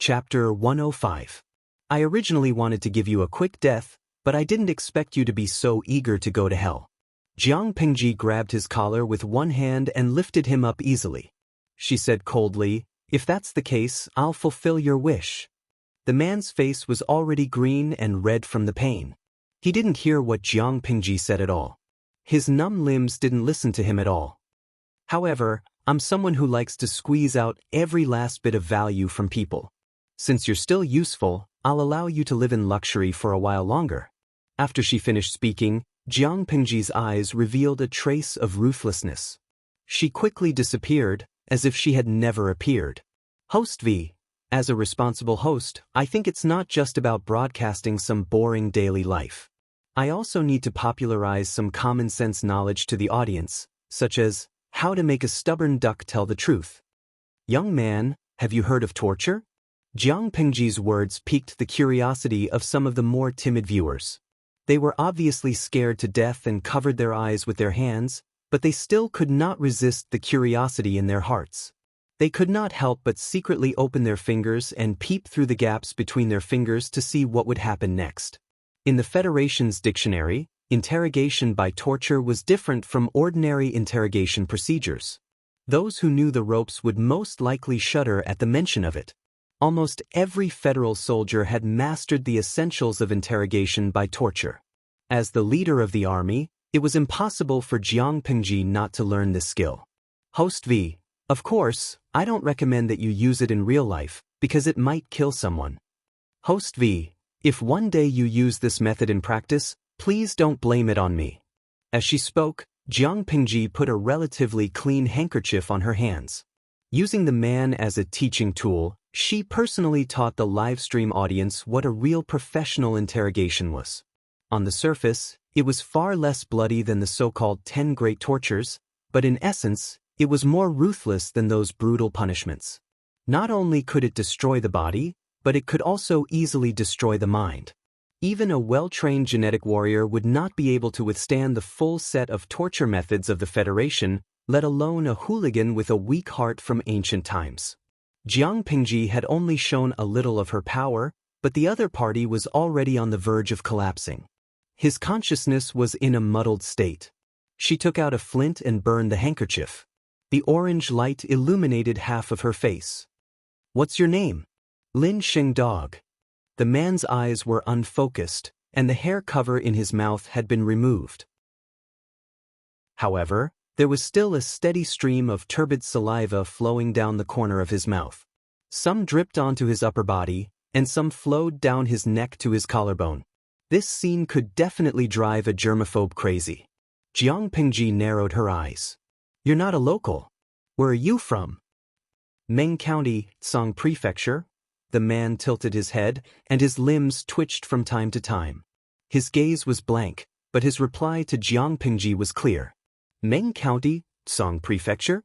Chapter 105. I originally wanted to give you a quick death, but I didn't expect you to be so eager to go to hell. Jiang Pingji grabbed his collar with one hand and lifted him up easily. She said coldly, "If that's the case, I'll fulfill your wish." The man's face was already green and red from the pain. He didn't hear what Jiang Pingji said at all. His numb limbs didn't listen to him at all. However, I'm someone who likes to squeeze out every last bit of value from people. Since you're still useful, I'll allow you to live in luxury for a while longer. After she finished speaking, Jiang Pingji's eyes revealed a trace of ruthlessness. She quickly disappeared, as if she had never appeared. Host V. As a responsible host, I think it's not just about broadcasting some boring daily life. I also need to popularize some common sense knowledge to the audience, such as how to make a stubborn duck tell the truth. Young man, have you heard of torture? Jiang Pingji's words piqued the curiosity of some of the more timid viewers. They were obviously scared to death and covered their eyes with their hands, but they still could not resist the curiosity in their hearts. They could not help but secretly open their fingers and peep through the gaps between their fingers to see what would happen next. In the Federation's dictionary, interrogation by torture was different from ordinary interrogation procedures. Those who knew the ropes would most likely shudder at the mention of it. Almost every federal soldier had mastered the essentials of interrogation by torture. As the leader of the army, it was impossible for Jiang Pingji not to learn this skill. Host V. Of course, I don't recommend that you use it in real life, because it might kill someone. Host V. If one day you use this method in practice, please don't blame it on me. As she spoke, Jiang Pingji put a relatively clean handkerchief on her hands. Using the man as a teaching tool, she personally taught the livestream audience what a real professional interrogation was. On the surface, it was far less bloody than the so-called 10 Great Tortures, but in essence, it was more ruthless than those brutal punishments. Not only could it destroy the body, but it could also easily destroy the mind. Even a well-trained genetic warrior would not be able to withstand the full set of torture methods of the Federation, let alone a hooligan with a weak heart from ancient times. Jiang Pingji had only shown a little of her power, but the other party was already on the verge of collapsing. His consciousness was in a muddled state. She took out a flint and burned the handkerchief. The orange light illuminated half of her face. "What's your name?" "Lin Sheng Dog." The man's eyes were unfocused, and the hair cover in his mouth had been removed. However, there was still a steady stream of turbid saliva flowing down the corner of his mouth. Some dripped onto his upper body, and some flowed down his neck to his collarbone. This scene could definitely drive a germaphobe crazy. Jiang Pingji narrowed her eyes. "You're not a local. Where are you from?" "Meng County, Song Prefecture." The man tilted his head, and his limbs twitched from time to time. His gaze was blank, but his reply to Jiang Pingji was clear. "Meng County, Song Prefecture?"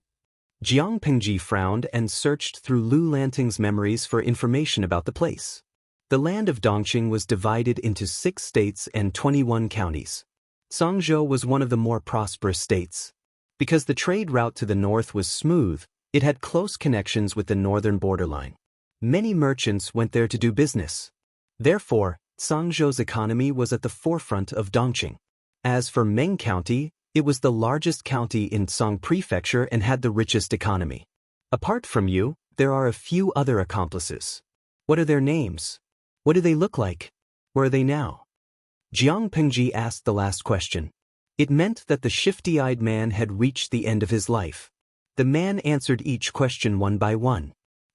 Jiang Pingji frowned and searched through Lu Lanting's memories for information about the place. The land of Dongqing was divided into 6 states and 21 counties. Songzhou was one of the more prosperous states. Because the trade route to the north was smooth, it had close connections with the northern borderline. Many merchants went there to do business. Therefore, Songzhou's economy was at the forefront of Dongqing. As for Meng County, it was the largest county in Song Prefecture and had the richest economy. Apart from you, there are a few other accomplices. What are their names? What do they look like? Where are they now? Jiang Pingji asked the last question. It meant that the shifty-eyed man had reached the end of his life. The man answered each question one by one.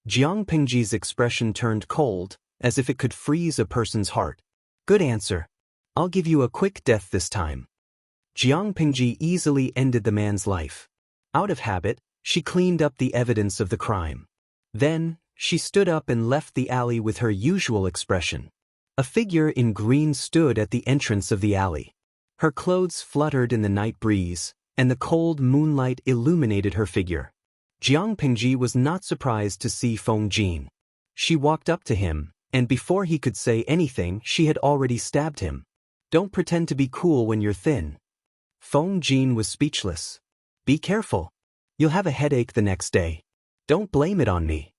Jiang Pingji's expression turned cold, as if it could freeze a person's heart. "Good answer. I'll give you a quick death this time." Jiang Pingji easily ended the man's life. Out of habit, she cleaned up the evidence of the crime. Then, she stood up and left the alley with her usual expression. A figure in green stood at the entrance of the alley. Her clothes fluttered in the night breeze, and the cold moonlight illuminated her figure. Jiang Pingji was not surprised to see Feng Jin. She walked up to him, and before he could say anything, she had already stabbed him. "Don't pretend to be cool when you're thin." Feng Jin was speechless. "Be careful. You'll have a headache the next day. Don't blame it on me."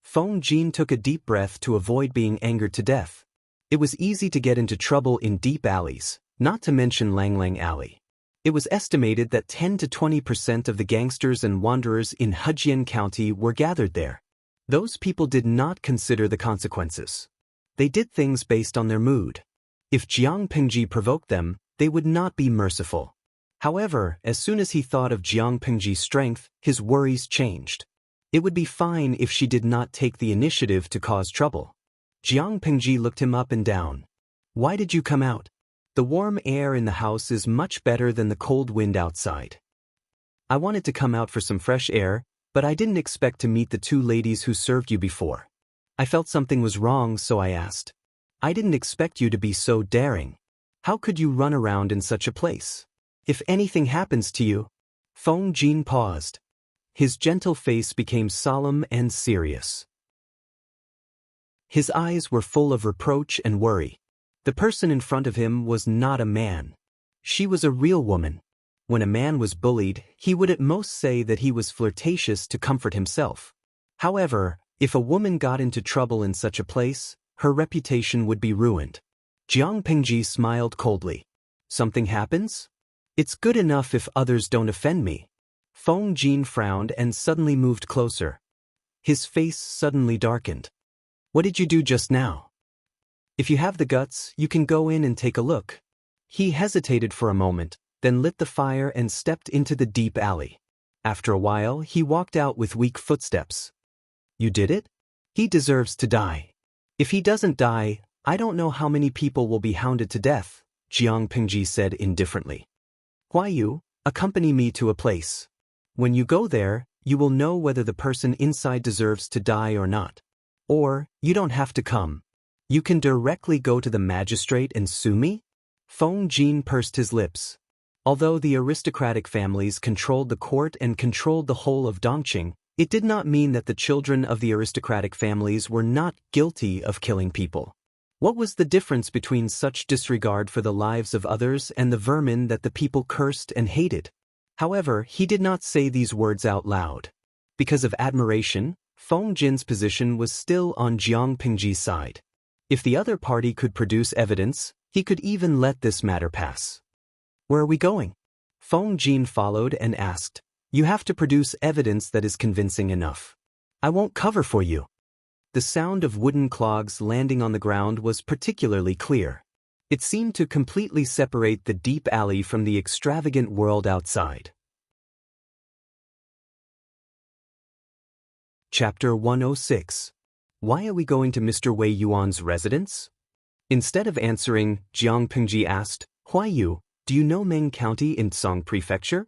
Feng Jin took a deep breath to avoid being angered to death. It was easy to get into trouble in deep alleys, not to mention Langlang Alley. It was estimated that 10 to 20% of the gangsters and wanderers in Hejian County were gathered there. Those people did not consider the consequences. They did things based on their mood. If Jiang Pingji provoked them, they would not be merciful. However, as soon as he thought of Jiang Pingji's strength, his worries changed. It would be fine if she did not take the initiative to cause trouble. Jiang Pingji looked him up and down. Why did you come out? The warm air in the house is much better than the cold wind outside. I wanted to come out for some fresh air, but I didn't expect to meet the two ladies who served you before. I felt something was wrong, so I asked. I didn't expect you to be so daring. How could you run around in such a place? If anything happens to you... Feng Jin paused. His gentle face became solemn and serious. His eyes were full of reproach and worry. The person in front of him was not a man. She was a real woman. When a man was bullied, he would at most say that he was flirtatious to comfort himself. However, if a woman got into trouble in such a place, her reputation would be ruined. Jiang Pingji smiled coldly. Something happens? It's good enough if others don't offend me. Feng Jin frowned and suddenly moved closer. His face suddenly darkened. What did you do just now? If you have the guts, you can go in and take a look. He hesitated for a moment, then lit the fire and stepped into the deep alley. After a while, he walked out with weak footsteps. You did it? He deserves to die. If he doesn't die, I don't know how many people will be hounded to death, Jiang Pingji said indifferently. Huayu, accompany me to a place. When you go there, you will know whether the person inside deserves to die or not. Or, you don't have to come. You can directly go to the magistrate and sue me? Feng Jin pursed his lips. Although the aristocratic families controlled the court and controlled the whole of Dongqing, it did not mean that the children of the aristocratic families were not guilty of killing people. What was the difference between such disregard for the lives of others and the vermin that the people cursed and hated? However, he did not say these words out loud. Because of admiration, Feng Jin's position was still on Jiang Pingji's side. If the other party could produce evidence, he could even let this matter pass. Where are we going? Feng Jin followed and asked. You have to produce evidence that is convincing enough. I won't cover for you. The sound of wooden clogs landing on the ground was particularly clear. It seemed to completely separate the deep alley from the extravagant world outside. Chapter 106. Why are we going to Mr. Wei Yuan's residence? Instead of answering, Jiang Pingji asked, Huayu, do you know Meng County in Song Prefecture?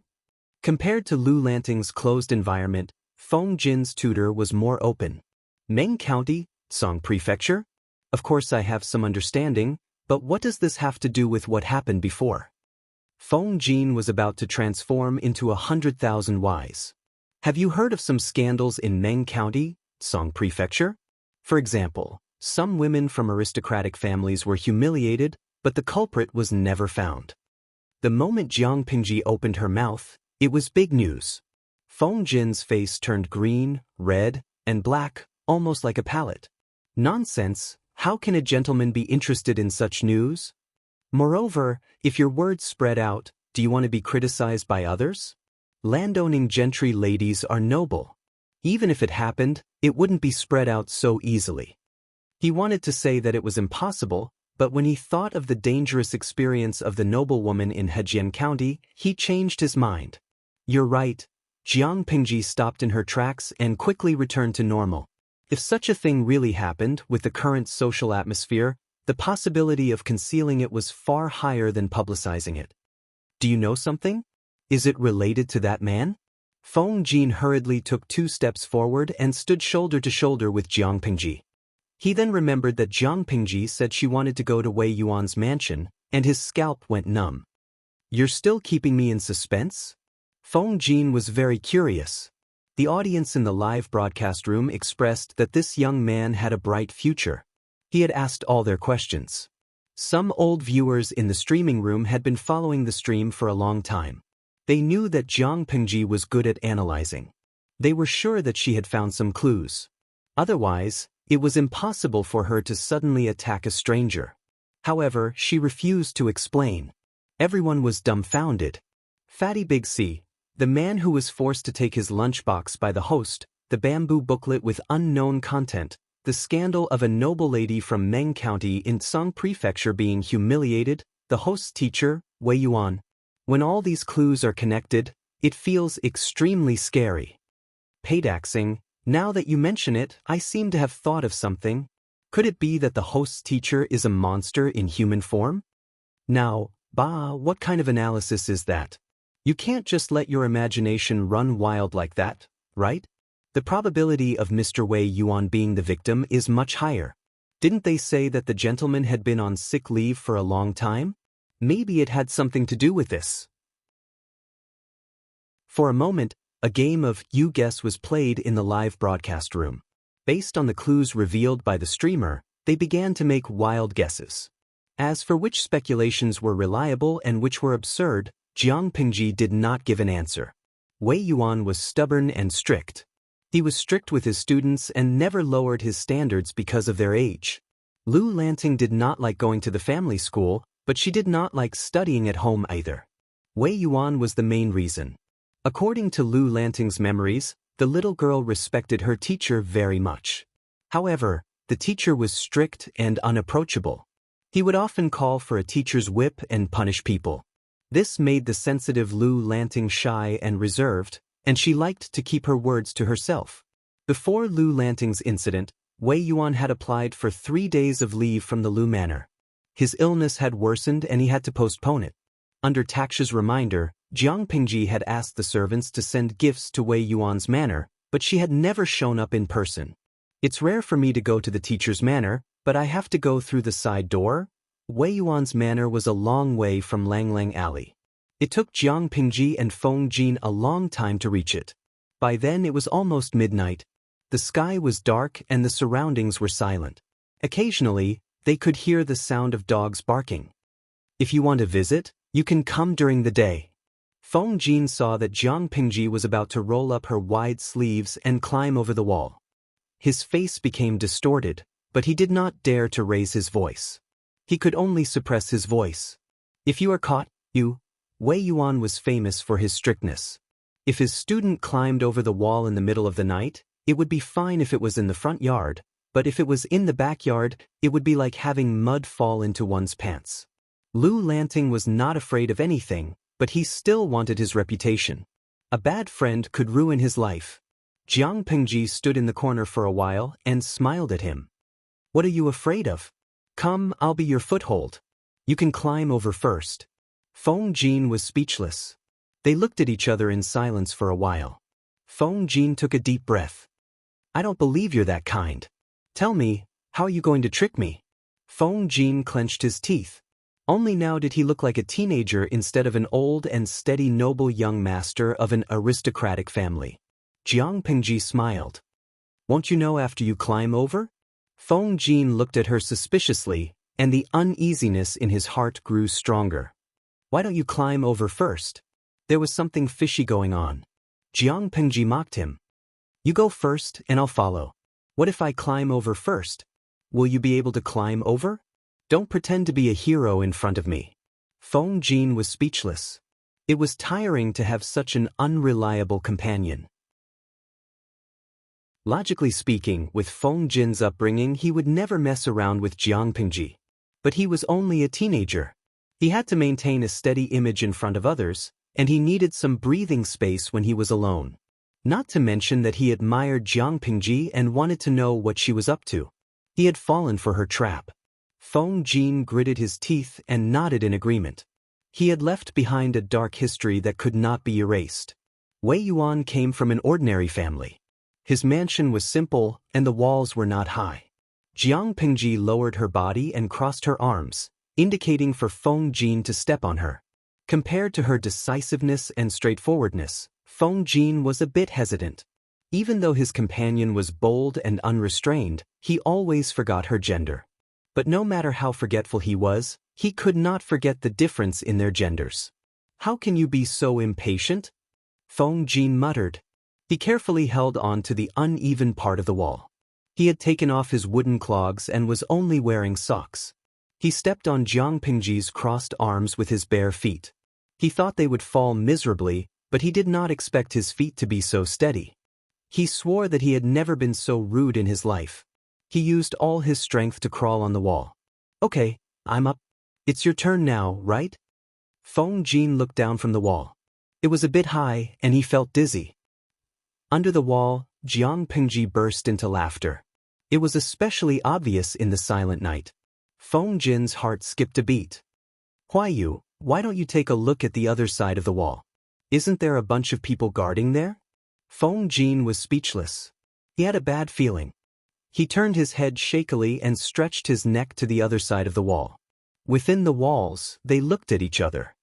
Compared to Lu Lanting's closed environment, Feng Jin's tutor was more open. Meng County, Song Prefecture? Of course I have some understanding, but what does this have to do with what happened before? Feng Jin was about to transform into 100,000 Ys. Have you heard of some scandals in Meng County, Song Prefecture? For example, some women from aristocratic families were humiliated, but the culprit was never found. The moment Jiang Pingji opened her mouth, it was big news. Feng Jin's face turned green, red, and black, almost like a palette. Nonsense, how can a gentleman be interested in such news? Moreover, if your words spread out, do you want to be criticized by others? Landowning gentry ladies are noble. Even if it happened, it wouldn't be spread out so easily. He wanted to say that it was impossible, but when he thought of the dangerous experience of the noblewoman in Hejian County, he changed his mind. You're right. Jiang Pingji stopped in her tracks and quickly returned to normal. If such a thing really happened with the current social atmosphere, the possibility of concealing it was far higher than publicizing it. Do you know something? Is it related to that man? Feng Jin hurriedly took 2 steps forward and stood shoulder to shoulder with Jiang Pingji. He then remembered that Jiang Pingji said she wanted to go to Wei Yuan's mansion, and his scalp went numb. You're still keeping me in suspense? Feng Jin was very curious. The audience in the live broadcast room expressed that this young man had a bright future. He had asked all their questions. Some old viewers in the streaming room had been following the stream for a long time. They knew that Jiang Pingji was good at analyzing. They were sure that she had found some clues. Otherwise, it was impossible for her to suddenly attack a stranger. However, she refused to explain. Everyone was dumbfounded. Fatty Big C, the man who was forced to take his lunchbox by the host, the bamboo booklet with unknown content, the scandal of a noble lady from Meng County in Song Prefecture being humiliated, the host's teacher, Wei Yuan. When all these clues are connected, it feels extremely scary. Paydaxing, now that you mention it, I seem to have thought of something. Could it be that the host's teacher is a monster in human form? Now, what kind of analysis is that? You can't just let your imagination run wild like that, right? The probability of Mr. Wei Yuan being the victim is much higher. Didn't they say that the gentleman had been on sick leave for a long time? Maybe it had something to do with this. For a moment, a game of You Guess was played in the live broadcast room. Based on the clues revealed by the streamer, they began to make wild guesses. As for which speculations were reliable and which were absurd, Jiang Pingji did not give an answer. Wei Yuan was stubborn and strict. He was strict with his students and never lowered his standards because of their age. Lu Lanting did not like going to the family school, but she did not like studying at home either. Wei Yuan was the main reason. According to Lu Lanting's memories, the little girl respected her teacher very much. However, the teacher was strict and unapproachable. He would often call for a teacher's whip and punish people. This made the sensitive Lu Lanting shy and reserved, and she liked to keep her words to herself. Before Lu Lanting's incident, Wei Yuan had applied for 3 days of leave from the Lu Manor. His illness had worsened and he had to postpone it. Under Taksha's reminder, Jiang Pingji had asked the servants to send gifts to Wei Yuan's manor, but she had never shown up in person. It's rare for me to go to the teacher's manor, but I have to go through the side door? Wei Yuan's manor was a long way from Langlang Alley. It took Jiang Pingji and Feng Jin a long time to reach it. By then it was almost midnight. The sky was dark and the surroundings were silent. Occasionally, they could hear the sound of dogs barking. If you want to visit, you can come during the day. Feng Jin saw that Jiang Pingji was about to roll up her wide sleeves and climb over the wall. His face became distorted, but he did not dare to raise his voice. He could only suppress his voice. If you are caught, Wei Yuan was famous for his strictness. If his student climbed over the wall in the middle of the night, it would be fine if it was in the front yard, but if it was in the backyard, it would be like having mud fall into one's pants. Lu Lanting was not afraid of anything, but he still wanted his reputation. A bad friend could ruin his life. Jiang Pingji stood in the corner for a while and smiled at him. What are you afraid of? Come, I'll be your foothold. You can climb over first. Feng Jin was speechless. They looked at each other in silence for a while. Feng Jin took a deep breath. I don't believe you're that kind. Tell me, how are you going to trick me? Feng Jin clenched his teeth. Only now did he look like a teenager instead of an old and steady noble young master of an aristocratic family. Jiang Pingji smiled. Won't you know after you climb over? Feng Jin looked at her suspiciously, and the uneasiness in his heart grew stronger. Why don't you climb over first? There was something fishy going on. Jiang Pingji mocked him. You go first and I'll follow. What if I climb over first? Will you be able to climb over? Don't pretend to be a hero in front of me. Feng Jin was speechless. It was tiring to have such an unreliable companion. Logically speaking, with Feng Jin's upbringing, he would never mess around with Jiang Pingji. But he was only a teenager. He had to maintain a steady image in front of others, and he needed some breathing space when he was alone. Not to mention that he admired Jiang Pingji and wanted to know what she was up to. He had fallen for her trap. Feng Jin gritted his teeth and nodded in agreement. He had left behind a dark history that could not be erased. Wei Yuan came from an ordinary family. His mansion was simple, and the walls were not high. Jiang Pingji lowered her body and crossed her arms, indicating for Feng Jin to step on her. Compared to her decisiveness and straightforwardness, Feng Jin was a bit hesitant. Even though his companion was bold and unrestrained, he always forgot her gender. But no matter how forgetful he was, he could not forget the difference in their genders. How can you be so impatient? Feng Jin muttered. He carefully held on to the uneven part of the wall. He had taken off his wooden clogs and was only wearing socks. He stepped on Jiang Pingji's crossed arms with his bare feet. He thought they would fall miserably, but he did not expect his feet to be so steady. He swore that he had never been so rude in his life. He used all his strength to crawl on the wall. "Okay, I'm up. It's your turn now, right?" Feng Jin looked down from the wall. It was a bit high, and he felt dizzy. Under the wall, Jiang Pingji burst into laughter. It was especially obvious in the silent night. Feng Jin's heart skipped a beat. "Huaiyu, why don't you take a look at the other side of the wall? Isn't there a bunch of people guarding there?" Feng Jin was speechless. He had a bad feeling. He turned his head shakily and stretched his neck to the other side of the wall. Within the walls, they looked at each other.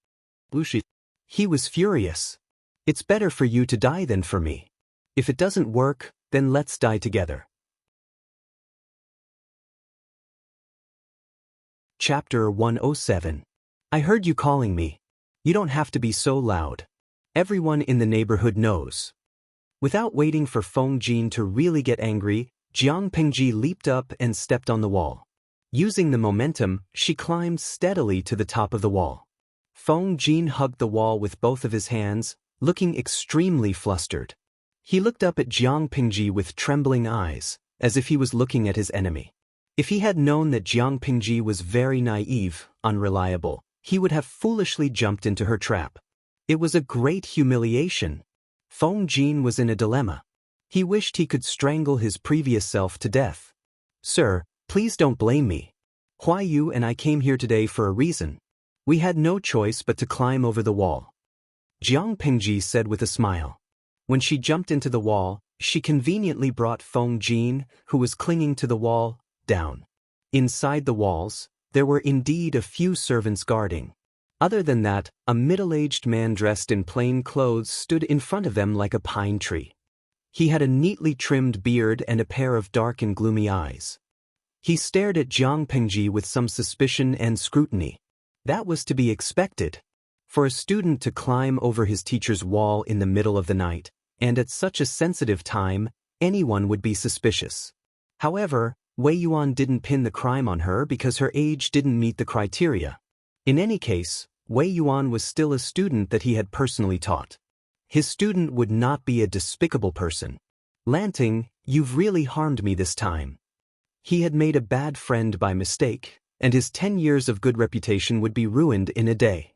He was furious. "It's better for you to die than for me. If it doesn't work, then let's die together." Chapter 107. I heard you calling me. You don't have to be so loud. Everyone in the neighborhood knows. Without waiting for Feng Jin to really get angry, Jiang Pingji leaped up and stepped on the wall. Using the momentum, she climbed steadily to the top of the wall. Feng Jin hugged the wall with both of his hands, looking extremely flustered. He looked up at Jiang Pingji with trembling eyes, as if he was looking at his enemy. If he had known that Jiang Pingji was very naive, unreliable, he would have foolishly jumped into her trap. It was a great humiliation. Feng Jin was in a dilemma. He wished he could strangle his previous self to death. "Sir, please don't blame me. Huaiyu and I came here today for a reason. We had no choice but to climb over the wall," Jiang Pingji said with a smile. When she jumped into the wall, she conveniently brought Feng Jin, who was clinging to the wall, down. Inside the walls, there were indeed a few servants guarding. Other than that, a middle-aged man dressed in plain clothes stood in front of them like a pine tree. He had a neatly trimmed beard and a pair of dark and gloomy eyes. He stared at Jiang Pingji with some suspicion and scrutiny. That was to be expected. For a student to climb over his teacher's wall in the middle of the night, and at such a sensitive time, anyone would be suspicious. However, Wei Yuan didn't pin the crime on her because her age didn't meet the criteria. In any case, Wei Yuan was still a student that he had personally taught. His student would not be a despicable person. "Lanting, you've really harmed me this time." He had made a bad friend by mistake, and his 10 years of good reputation would be ruined in a day.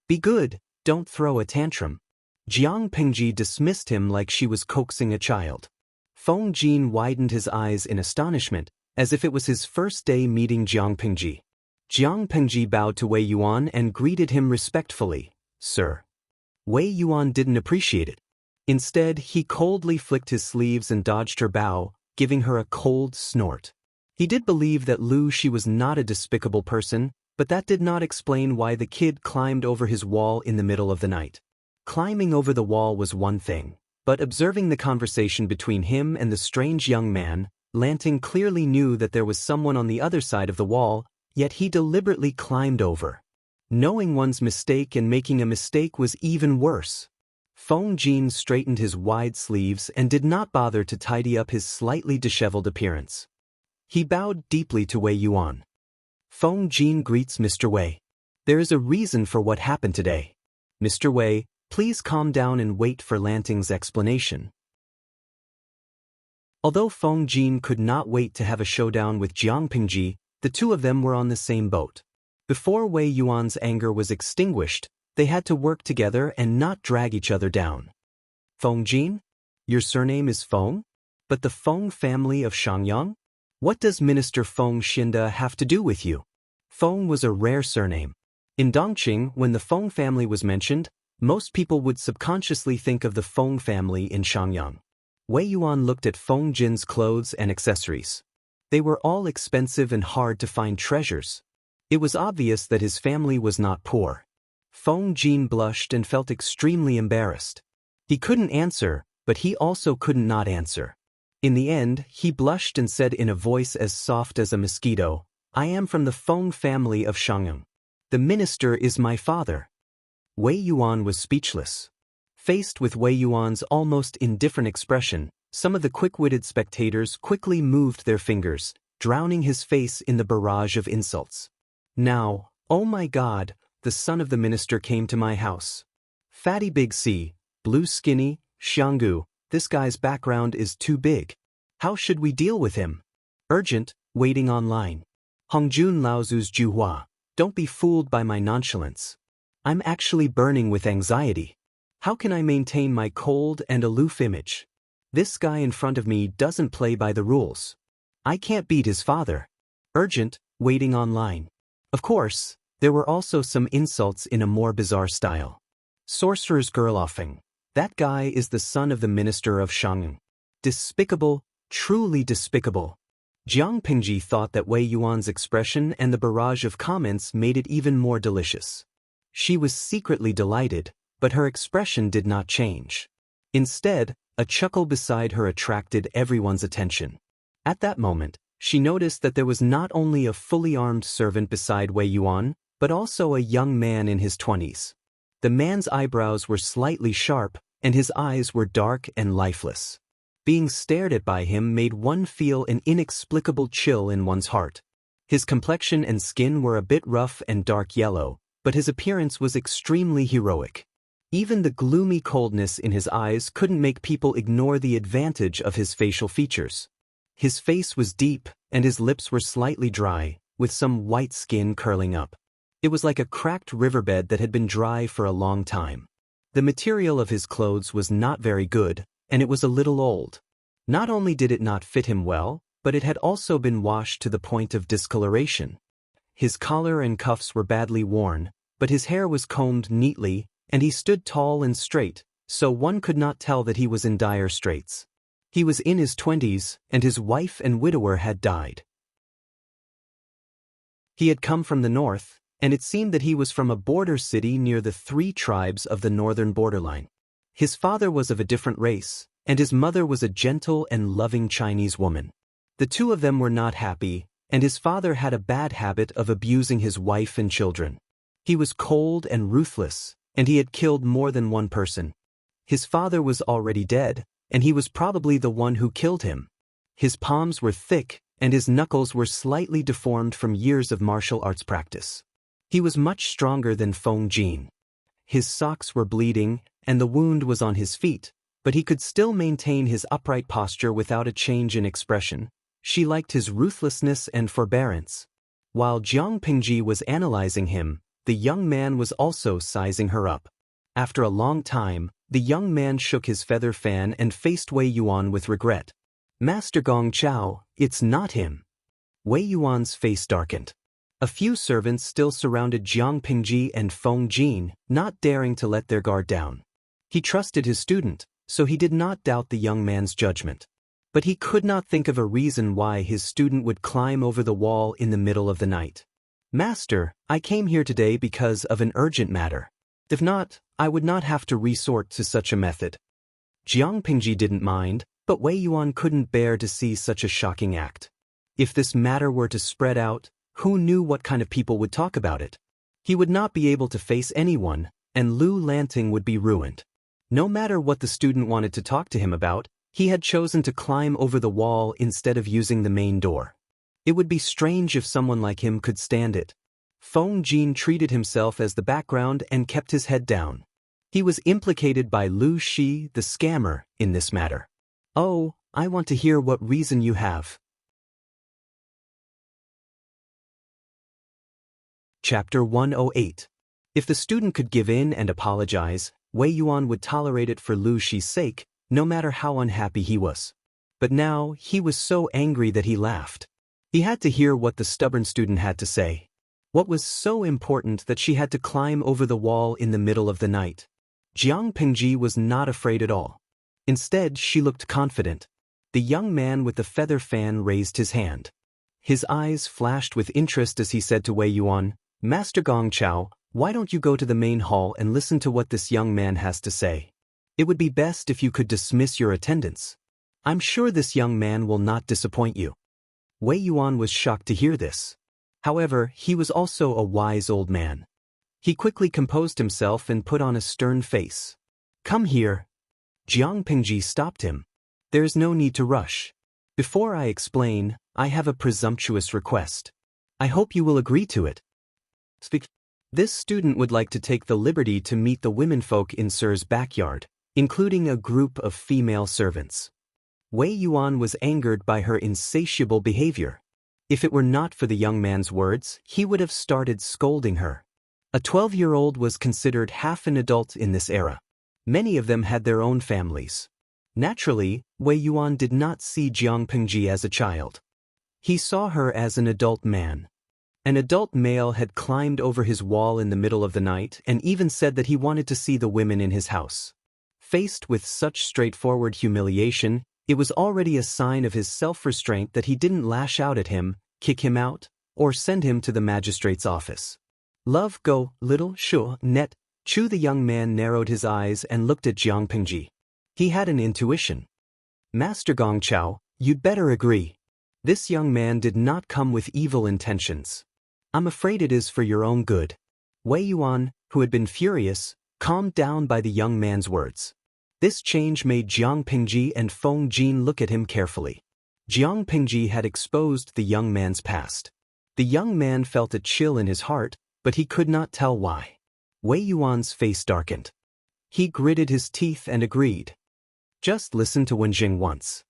"Be good, don't throw a tantrum." Jiang Pingji dismissed him like she was coaxing a child. Feng Jin widened his eyes in astonishment, as if it was his first day meeting Jiang Pingji. Jiang Pingji bowed to Wei Yuan and greeted him respectfully, "Sir." Wei Yuan didn't appreciate it. Instead, he coldly flicked his sleeves and dodged her bow, giving her a cold snort. He did believe that she was not a despicable person, but that did not explain why the kid climbed over his wall in the middle of the night. Climbing over the wall was one thing, but observing the conversation between him and the strange young man, Lanting clearly knew that there was someone on the other side of the wall, yet he deliberately climbed over. Knowing one's mistake and making a mistake was even worse. Feng Jin straightened his wide sleeves and did not bother to tidy up his slightly disheveled appearance. He bowed deeply to Wei Yuan. "Feng Jin greets Mr. Wei. There is a reason for what happened today. Mr. Wei, please calm down and wait for Lanting's explanation." Although Feng Jin could not wait to have a showdown with Jiang Pingji, the two of them were on the same boat. Before Wei Yuan's anger was extinguished, they had to work together and not drag each other down. "Feng Jin? Your surname is Feng? But the Feng family of Xiangyang? What does Minister Feng Xinda have to do with you?" Feng was a rare surname. In Dongqing, when the Feng family was mentioned, most people would subconsciously think of the Feng family in Xiangyang. Wei Yuan looked at Feng Jin's clothes and accessories. They were all expensive and hard to find treasures. It was obvious that his family was not poor. Feng Jin blushed and felt extremely embarrassed. He couldn't answer, but he also couldn't not answer. In the end, he blushed and said in a voice as soft as a mosquito, "I am from the Feng family of Xiangyang. The minister is my father." Wei Yuan was speechless. Faced with Wei Yuan's almost indifferent expression, Some of the quick-witted spectators quickly moved their fingers, drowning his face in the barrage of insults. Now, oh my God, the son of the minister came to my house. Fatty Big C, blue skinny, Xianggu, this guy's background is too big. How should we deal with him? Urgent, waiting online. Hongjun Laozu's Juhua, don't be fooled by my nonchalance. I'm actually burning with anxiety. How can I maintain my cold and aloof image? This guy in front of me doesn't play by the rules. I can't beat his father. Urgent, waiting online. Of course, there were also some insults in a more bizarre style. Sorcerer's girl offing. That guy is the son of the minister of Shang'an. Despicable, truly despicable. Jiang Pingji thought that Wei Yuan's expression and the barrage of comments made it even more delicious. She was secretly delighted, but her expression did not change. Instead, a chuckle beside her attracted everyone's attention. At that moment, she noticed that there was not only a fully armed servant beside Wei Yuan, but also a young man in his 20s. The man's eyebrows were slightly sharp, and his eyes were dark and lifeless. Being stared at by him made one feel an inexplicable chill in one's heart. His complexion and skin were a bit rough and dark yellow, but his appearance was extremely heroic. Even the gloomy coldness in his eyes couldn't make people ignore the advantage of his facial features. His face was deep, and his lips were slightly dry, with some white skin curling up. It was like a cracked riverbed that had been dry for a long time. The material of his clothes was not very good, and it was a little old. Not only did it not fit him well, but it had also been washed to the point of discoloration. His collar and cuffs were badly worn, but his hair was combed neatly, and he stood tall and straight, so one could not tell that he was in dire straits. He was in his 20s, and his wife and widower had died. He had come from the north, and it seemed that he was from a border city near the 3 tribes of the northern borderline. His father was of a different race, and his mother was a gentle and loving Chinese woman. The two of them were not happy, and his father had a bad habit of abusing his wife and children. He was cold and ruthless, and he had killed more than one person. His father was already dead, and he was probably the one who killed him. His palms were thick, and his knuckles were slightly deformed from years of martial arts practice. He was much stronger than Feng Jin. His socks were bleeding, and the wound was on his feet, but he could still maintain his upright posture without a change in expression. She liked his ruthlessness and forbearance. While Jiang Pingji was analyzing him, the young man was also sizing her up. After a long time, the young man shook his feather fan and faced Wei Yuan with regret. Master Gong Chao, it's not him. Wei Yuan's face darkened. A few servants still surrounded Jiang Pingji and Feng Jin, not daring to let their guard down. He trusted his student, so he did not doubt the young man's judgment. But he could not think of a reason why his student would climb over the wall in the middle of the night. Master, I came here today because of an urgent matter. If not, I would not have to resort to such a method. Jiang Pingji didn't mind, but Wei Yuan couldn't bear to see such a shocking act. If this matter were to spread out, who knew what kind of people would talk about it? He would not be able to face anyone, and Lu Lanting would be ruined. No matter what the student wanted to talk to him about, he had chosen to climb over the wall instead of using the main door. It would be strange if someone like him could stand it. Feng Jin treated himself as the background and kept his head down. He was implicated by Lu Shi, the scammer, in this matter. Oh, I want to hear what reason you have. Chapter 108. If the student could give in and apologize, Wei Yuan would tolerate it for Lu Shi's sake, no matter how unhappy he was. But now, he was so angry that he laughed. He had to hear what the stubborn student had to say. What was so important that she had to climb over the wall in the middle of the night? Jiang Pingji was not afraid at all. Instead, she looked confident. The young man with the feather fan raised his hand. His eyes flashed with interest as he said to Wei Yuan, Master Gong Chao, why don't you go to the main hall and listen to what this young man has to say? It would be best if you could dismiss your attendance. I'm sure this young man will not disappoint you. Wei Yuan was shocked to hear this. However, he was also a wise old man. He quickly composed himself and put on a stern face. Come here. Jiang Pingji stopped him. There's no need to rush. Before I explain, I have a presumptuous request. I hope you will agree to it. Speak. This student would like to take the liberty to meet the womenfolk in Sir's backyard, including a group of female servants. Wei Yuan was angered by her insatiable behavior. If it were not for the young man's words, he would have started scolding her. A 12-year-old was considered half an adult in this era. Many of them had their own families. Naturally, Wei Yuan did not see Jiang Pengji as a child. He saw her as an adult man. An adult male had climbed over his wall in the middle of the night and even said that he wanted to see the women in his house. Faced with such straightforward humiliation, it was already a sign of his self-restraint that he didn't lash out at him, kick him out, or send him to the magistrate's office. Love go, little shu net. Chu. The young man narrowed his eyes and looked at Jiang Pengji. He had an intuition. Master Gong Chao, you'd better agree. This young man did not come with evil intentions. I'm afraid it is for your own good. Wei Yuan, who had been furious, calmed down by the young man's words. This change made Jiang Pengji and Feng Jin look at him carefully. Jiang Pengji had exposed the young man's past. The young man felt a chill in his heart, but he could not tell why. Wei Yuan's face darkened. He gritted his teeth and agreed. Just listen to Wenjing once.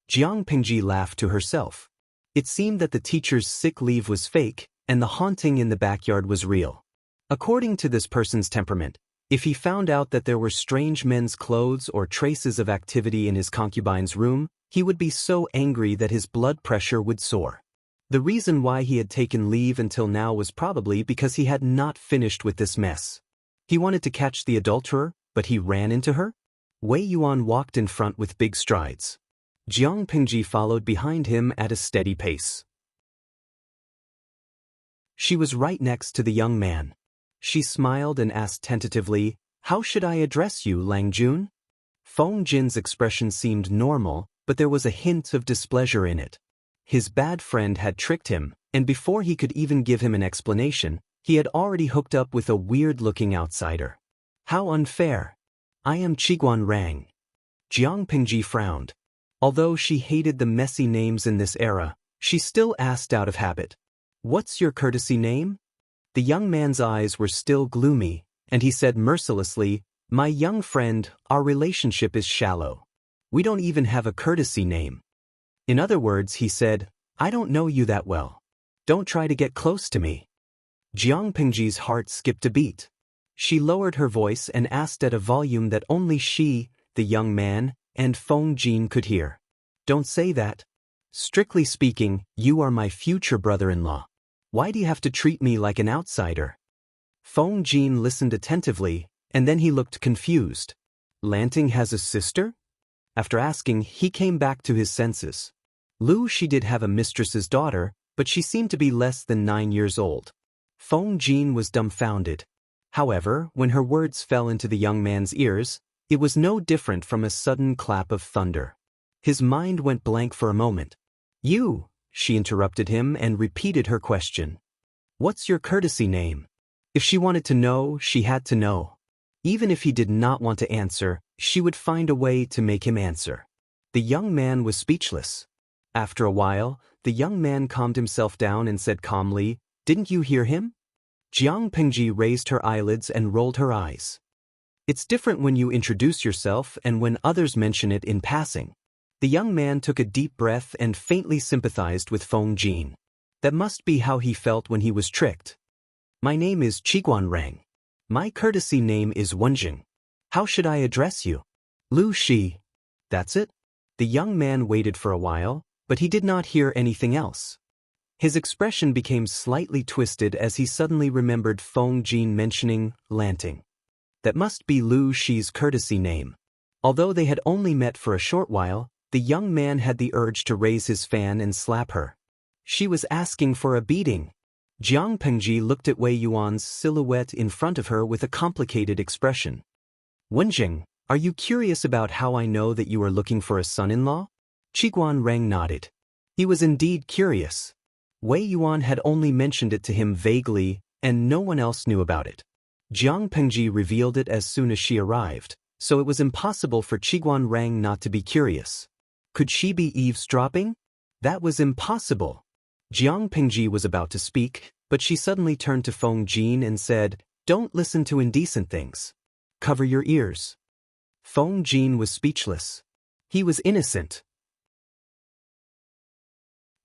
Jiang Pengji laughed to herself. It seemed that the teacher's sick leave was fake, and the haunting in the backyard was real. According to this person's temperament, if he found out that there were strange men's clothes or traces of activity in his concubine's room, he would be so angry that his blood pressure would soar. The reason why he had taken leave until now was probably because he had not finished with this mess. He wanted to catch the adulterer, but he ran into her? Wei Yuan walked in front with big strides. Jiang Pengji followed behind him at a steady pace. She was right next to the young man. She smiled and asked tentatively, "How should I address you, Lang Jun?" Feng Jin's expression seemed normal, but there was a hint of displeasure in it. His bad friend had tricked him, and before he could even give him an explanation, he had already hooked up with a weird-looking outsider. How unfair. I am Qiguan Rang. Jiang Pengji frowned. Although she hated the messy names in this era, she still asked out of habit. What's your courtesy name? The young man's eyes were still gloomy, and he said mercilessly, My young friend, our relationship is shallow. We don't even have a courtesy name. In other words, he said, I don't know you that well. Don't try to get close to me. Jiang Pengji's heart skipped a beat. She lowered her voice and asked at a volume that only she, the young man, and Feng Jin could hear. Don't say that. Strictly speaking, you are my future brother-in-law. Why do you have to treat me like an outsider? Feng Jin listened attentively, and then he looked confused. Lanting has a sister? After asking, he came back to his senses. Lu she did have a mistress's daughter, but she seemed to be less than 9 years old. Feng Jin was dumbfounded. However, when her words fell into the young man's ears, it was no different from a sudden clap of thunder. His mind went blank for a moment. You, she interrupted him and repeated her question. What's your courtesy name? If she wanted to know, she had to know. Even if he did not want to answer, she would find a way to make him answer. The young man was speechless. After a while, the young man calmed himself down and said calmly, Didn't you hear him? Jiang Pengji raised her eyelids and rolled her eyes. It's different when you introduce yourself and when others mention it in passing. The young man took a deep breath and faintly sympathized with Feng Jin. That must be how he felt when he was tricked. My name is Qiguan Rang. My courtesy name is Wenjing. How should I address you? Lu Shi. That's it? The young man waited for a while, but he did not hear anything else. His expression became slightly twisted as he suddenly remembered Feng Jin mentioning Lanting. That must be Lu Shi's courtesy name. Although they had only met for a short while, the young man had the urge to raise his fan and slap her. She was asking for a beating. Jiang Pengji looked at Wei Yuan's silhouette in front of her with a complicated expression. Wenjing, are you curious about how I know that you are looking for a son-in-law? Qiguan Rang nodded. He was indeed curious. Wei Yuan had only mentioned it to him vaguely, and no one else knew about it. Jiang Pengji revealed it as soon as she arrived, so it was impossible for Qiguan Rang not to be curious. Could she be eavesdropping? That was impossible. Jiang Pingji was about to speak, but she suddenly turned to Feng Jin and said, "Don't listen to indecent things. Cover your ears." Feng Jin was speechless. He was innocent.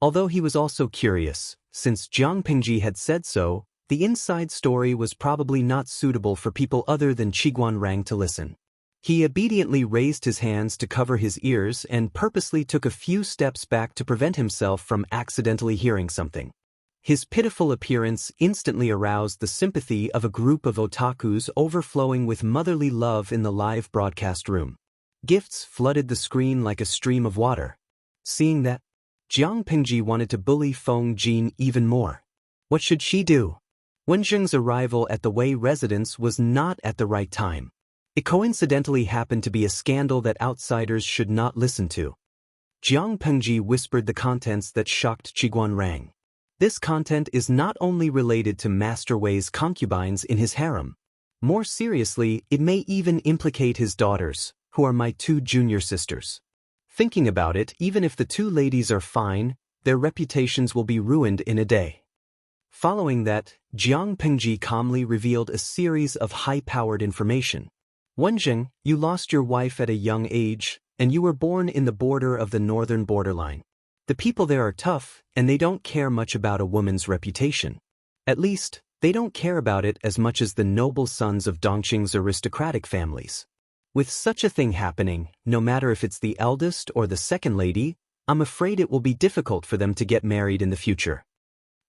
Although he was also curious, since Jiang Pingji had said so, the inside story was probably not suitable for people other than Qiguan Rang to listen. He obediently raised his hands to cover his ears and purposely took a few steps back to prevent himself from accidentally hearing something. His pitiful appearance instantly aroused the sympathy of a group of otakus overflowing with motherly love in the live broadcast room. Gifts flooded the screen like a stream of water. Seeing that, Jiang Pingji wanted to bully Feng Jin even more. What should she do? Wenjing's arrival at the Wei residence was not at the right time. It coincidentally happened to be a scandal that outsiders should not listen to. Jiang Pingji whispered the contents that shocked Qiguan Rang. This content is not only related to Master Wei's concubines in his harem. More seriously, it may even implicate his daughters, who are my 2 junior sisters. Thinking about it, even if the 2 ladies are fine, their reputations will be ruined in a day. Following that, Jiang Pingji calmly revealed a series of high-powered information. Wenjing, you lost your wife at a young age, and you were born in the border of the northern borderline. The people there are tough, and they don't care much about a woman's reputation. At least, they don't care about it as much as the noble sons of Dongqing's aristocratic families. With such a thing happening, no matter if it's the eldest or the second lady, I'm afraid it will be difficult for them to get married in the future.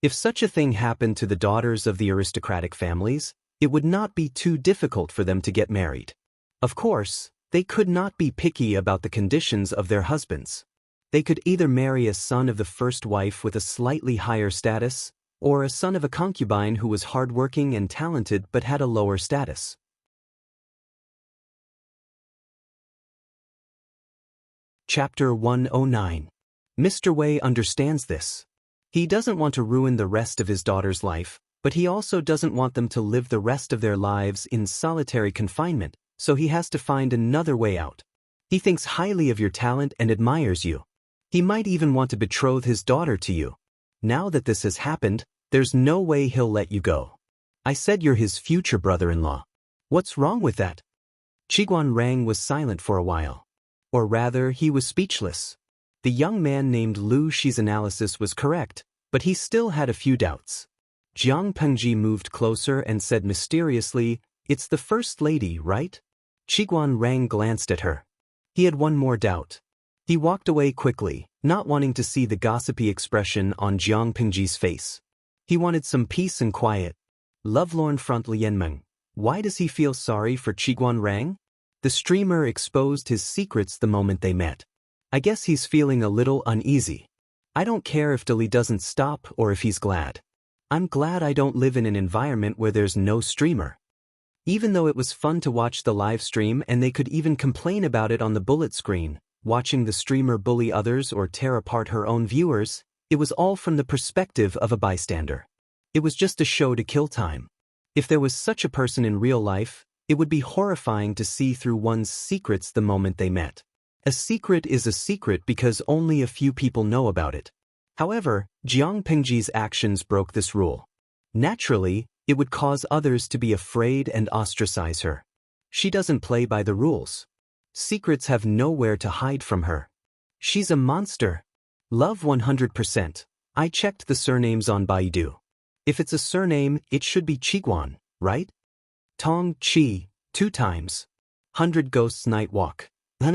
If such a thing happened to the daughters of the aristocratic families, it would not be too difficult for them to get married. Of course, they could not be picky about the conditions of their husbands. They could either marry a son of the first wife with a slightly higher status, or a son of a concubine who was hardworking and talented but had a lower status. Chapter 109. Mr. Wei understands this. He doesn't want to ruin the rest of his daughter's life, but he also doesn't want them to live the rest of their lives in solitary confinement, so he has to find another way out. He thinks highly of your talent and admires you. He might even want to betroth his daughter to you. Now that this has happened, there's no way he'll let you go. I said you're his future brother-in-law. What's wrong with that? Qiguan Rang was silent for a while. Or rather, he was speechless. The young man named Lu Shi's analysis was correct, but he still had a few doubts. Jiang Pengji moved closer and said mysteriously, "It's the first lady, right?" Qiguan Rang glanced at her. He had one more doubt. He walked away quickly, not wanting to see the gossipy expression on Jiang Pingji's face. He wanted some peace and quiet. Lovelorn front Lianmeng. Why does he feel sorry for Qiguan Rang? The streamer exposed his secrets the moment they met. I guess he's feeling a little uneasy. I don't care if Dali doesn't stop or if he's glad. I'm glad I don't live in an environment where there's no streamer. Even though it was fun to watch the live stream and they could even complain about it on the bullet screen, watching the streamer bully others or tear apart her own viewers, it was all from the perspective of a bystander. It was just a show to kill time. If there was such a person in real life, it would be horrifying to see through one's secrets the moment they met. A secret is a secret because only a few people know about it. However, Jiang Pingji's actions broke this rule. Naturally, it would cause others to be afraid and ostracize her. She doesn't play by the rules. Secrets have nowhere to hide from her. She's a monster. Love 100%. I checked the surnames on Baidu. If it's a surname, it should be Qiguan, right? Tong Qi, 2 times. 100 Ghosts Night Walk. I'm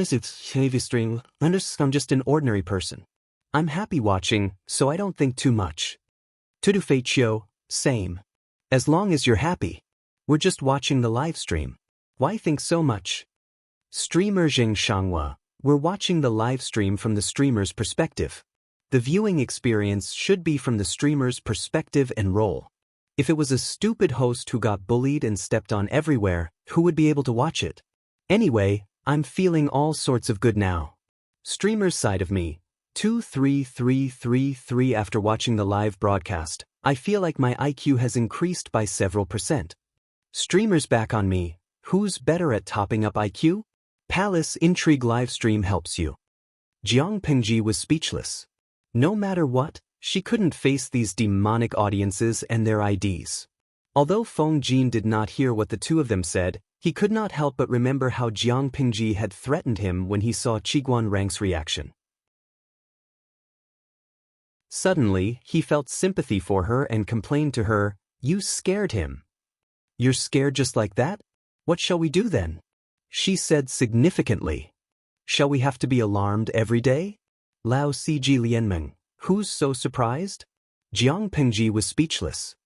just an ordinary person. I'm happy watching, so I don't think too much. Tudu Fei Chiu, same. As long as you're happy. We're just watching the live stream. Why think so much? Streamer Xianxia, we're watching the live stream from the streamer's perspective. The viewing experience should be from the streamer's perspective and role. If it was a stupid host who got bullied and stepped on everywhere, who would be able to watch it? Anyway, I'm feeling all sorts of good now. Streamer's side of me, 23333 after watching the live broadcast, I feel like my IQ has increased by several %. Streamer's back on me, who's better at topping up IQ? Palace Intrigue livestream helps you. Jiang Pingji was speechless. No matter what, she couldn't face these demonic audiences and their IDs. Although Feng Jin did not hear what the two of them said, he could not help but remember how Jiang Pingji had threatened him when he saw Qiguan Rang's reaction. Suddenly, he felt sympathy for her and complained to her, "You scared him." "You're scared just like that? What shall we do then?" she said significantly. "Shall we have to be alarmed every day?" Lao Ciji Lianmeng, who's so surprised? Jiang Pingji was speechless.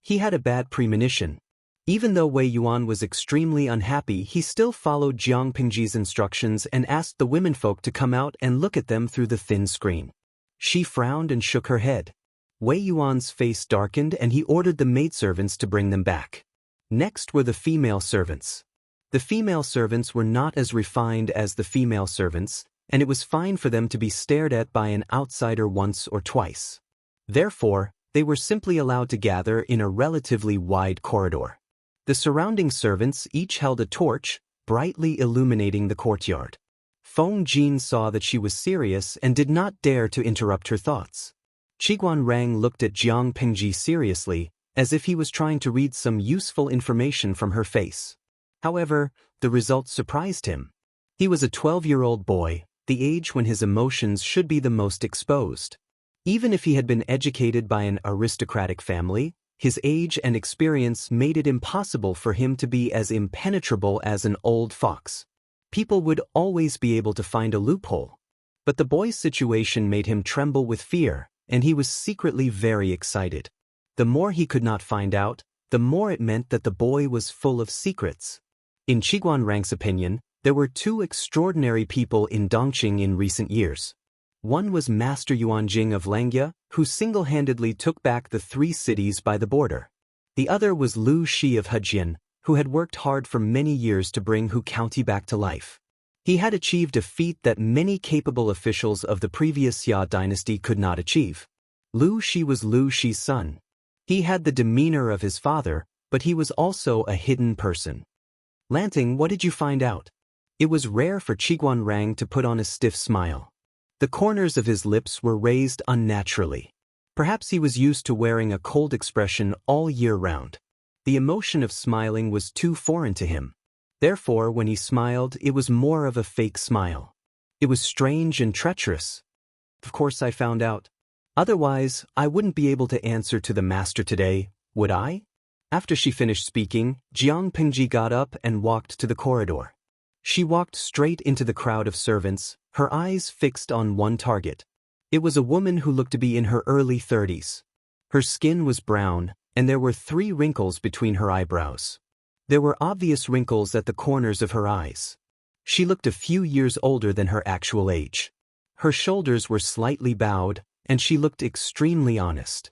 He had a bad premonition. Even though Wei Yuan was extremely unhappy, he still followed Jiang Pingji's instructions and asked the womenfolk to come out and look at them through the thin screen. She frowned and shook her head. Wei Yuan's face darkened and he ordered the maidservants to bring them back. Next were the female servants. The female servants were not as refined as the female servants, and it was fine for them to be stared at by an outsider once or twice. Therefore, they were simply allowed to gather in a relatively wide corridor. The surrounding servants each held a torch, brightly illuminating the courtyard. Feng Jin saw that she was serious and did not dare to interrupt her thoughts. Qiguan Rang looked at Jiang Pingji seriously, as if he was trying to read some useful information from her face. However, the results surprised him. He was a 12-year-old boy, the age when his emotions should be the most exposed. Even if he had been educated by an aristocratic family, his age and experience made it impossible for him to be as impenetrable as an old fox. People would always be able to find a loophole. But the boy's situation made him tremble with fear, and he was secretly very excited. The more he could not find out, the more it meant that the boy was full of secrets. In Qiguan Rang's opinion, there were two extraordinary people in Dongqing in recent years. One was Master Yuanjing of Langjia, who single-handedly took back the 3 cities by the border. The other was Lu Shi of Hejian, who had worked hard for many years to bring Hu County back to life. He had achieved a feat that many capable officials of the previous Xia dynasty could not achieve. Lu Shi was Lu Shi's son. He had the demeanor of his father, but he was also a hidden person. "Lanting, what did you find out?" It was rare for Qiguan Rang to put on a stiff smile. The corners of his lips were raised unnaturally. Perhaps he was used to wearing a cold expression all year round. The emotion of smiling was too foreign to him. Therefore, when he smiled, it was more of a fake smile. It was strange and treacherous. "Of course I found out. Otherwise, I wouldn't be able to answer to the master today, would I?" After she finished speaking, Jiang Pingji got up and walked to the corridor. She walked straight into the crowd of servants, her eyes fixed on one target. It was a woman who looked to be in her early 30s. Her skin was brown, and there were 3 wrinkles between her eyebrows. There were obvious wrinkles at the corners of her eyes. She looked a few years older than her actual age. Her shoulders were slightly bowed, and she looked extremely honest.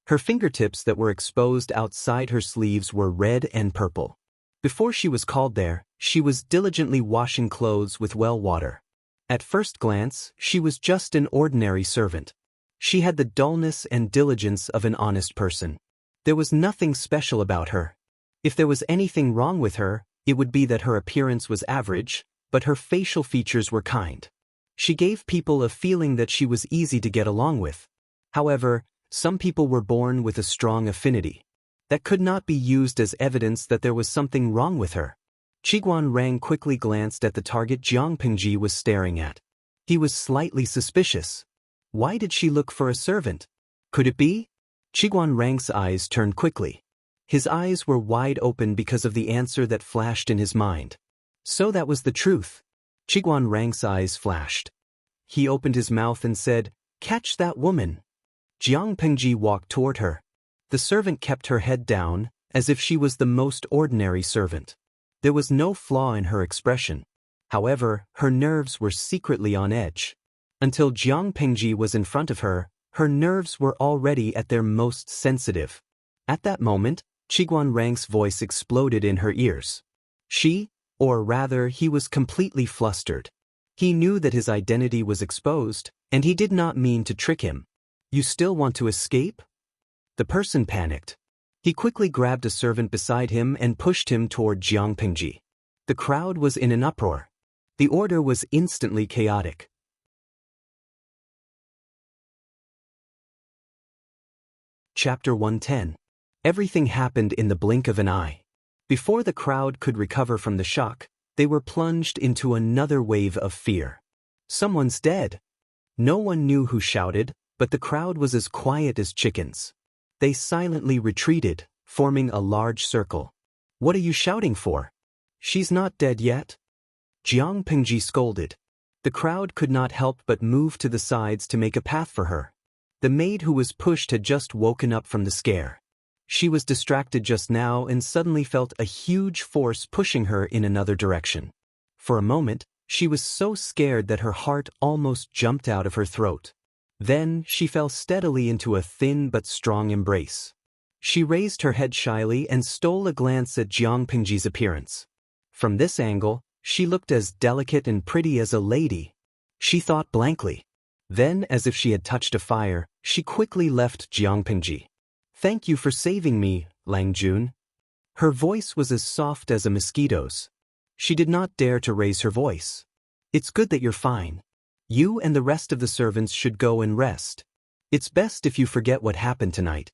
Her fingertips that were exposed outside her sleeves were red and purple. Before she was called there, she was diligently washing clothes with well water. At first glance, she was just an ordinary servant. She had the dullness and diligence of an honest person. There was nothing special about her. If there was anything wrong with her, it would be that her appearance was average, but her facial features were kind. She gave people a feeling that she was easy to get along with. However, some people were born with a strong affinity. That could not be used as evidence that there was something wrong with her. Qiguan Rang quickly glanced at the target Jiang Pingji was staring at. He was slightly suspicious. Why did she look for a servant? Could it be? Qiguan Rang's eyes turned quickly. His eyes were wide open because of the answer that flashed in his mind. So that was the truth. Qiguan Rang's eyes flashed. He opened his mouth and said, "Catch that woman." Jiang Pingji walked toward her. The servant kept her head down, as if she was the most ordinary servant. There was no flaw in her expression. However, her nerves were secretly on edge. Until Jiang Pingji was in front of her, her nerves were already at their most sensitive. At that moment, Qiguan Rang's voice exploded in her ears. He was completely flustered. He knew that his identity was exposed, and he did not mean to trick him. "You still want to escape?" The person panicked. He quickly grabbed a servant beside him and pushed him toward Jiang Pingji. The crowd was in an uproar. The order was instantly chaotic. Chapter 110. Everything happened in the blink of an eye. Before the crowd could recover from the shock, they were plunged into another wave of fear. Someone's dead. No one knew who shouted, but the crowd was as quiet as chickens. They silently retreated, forming a large circle. What are you shouting for? She's not dead yet? Jiang Pingji scolded. The crowd could not help but move to the sides to make a path for her. The maid who was pushed had just woken up from the scare. She was distracted just now and suddenly felt a huge force pushing her in another direction. For a moment, she was so scared that her heart almost jumped out of her throat. Then, she fell steadily into a thin but strong embrace. She raised her head shyly and stole a glance at Jiang Pingji's appearance. From this angle, she looked as delicate and pretty as a lady. She thought blankly. Then, as if she had touched a fire, she quickly left Jiang Pingji. Thank you for saving me, Lang Jun. Her voice was as soft as a mosquito's. She did not dare to raise her voice. It's good that you're fine. You and the rest of the servants should go and rest. It's best if you forget what happened tonight.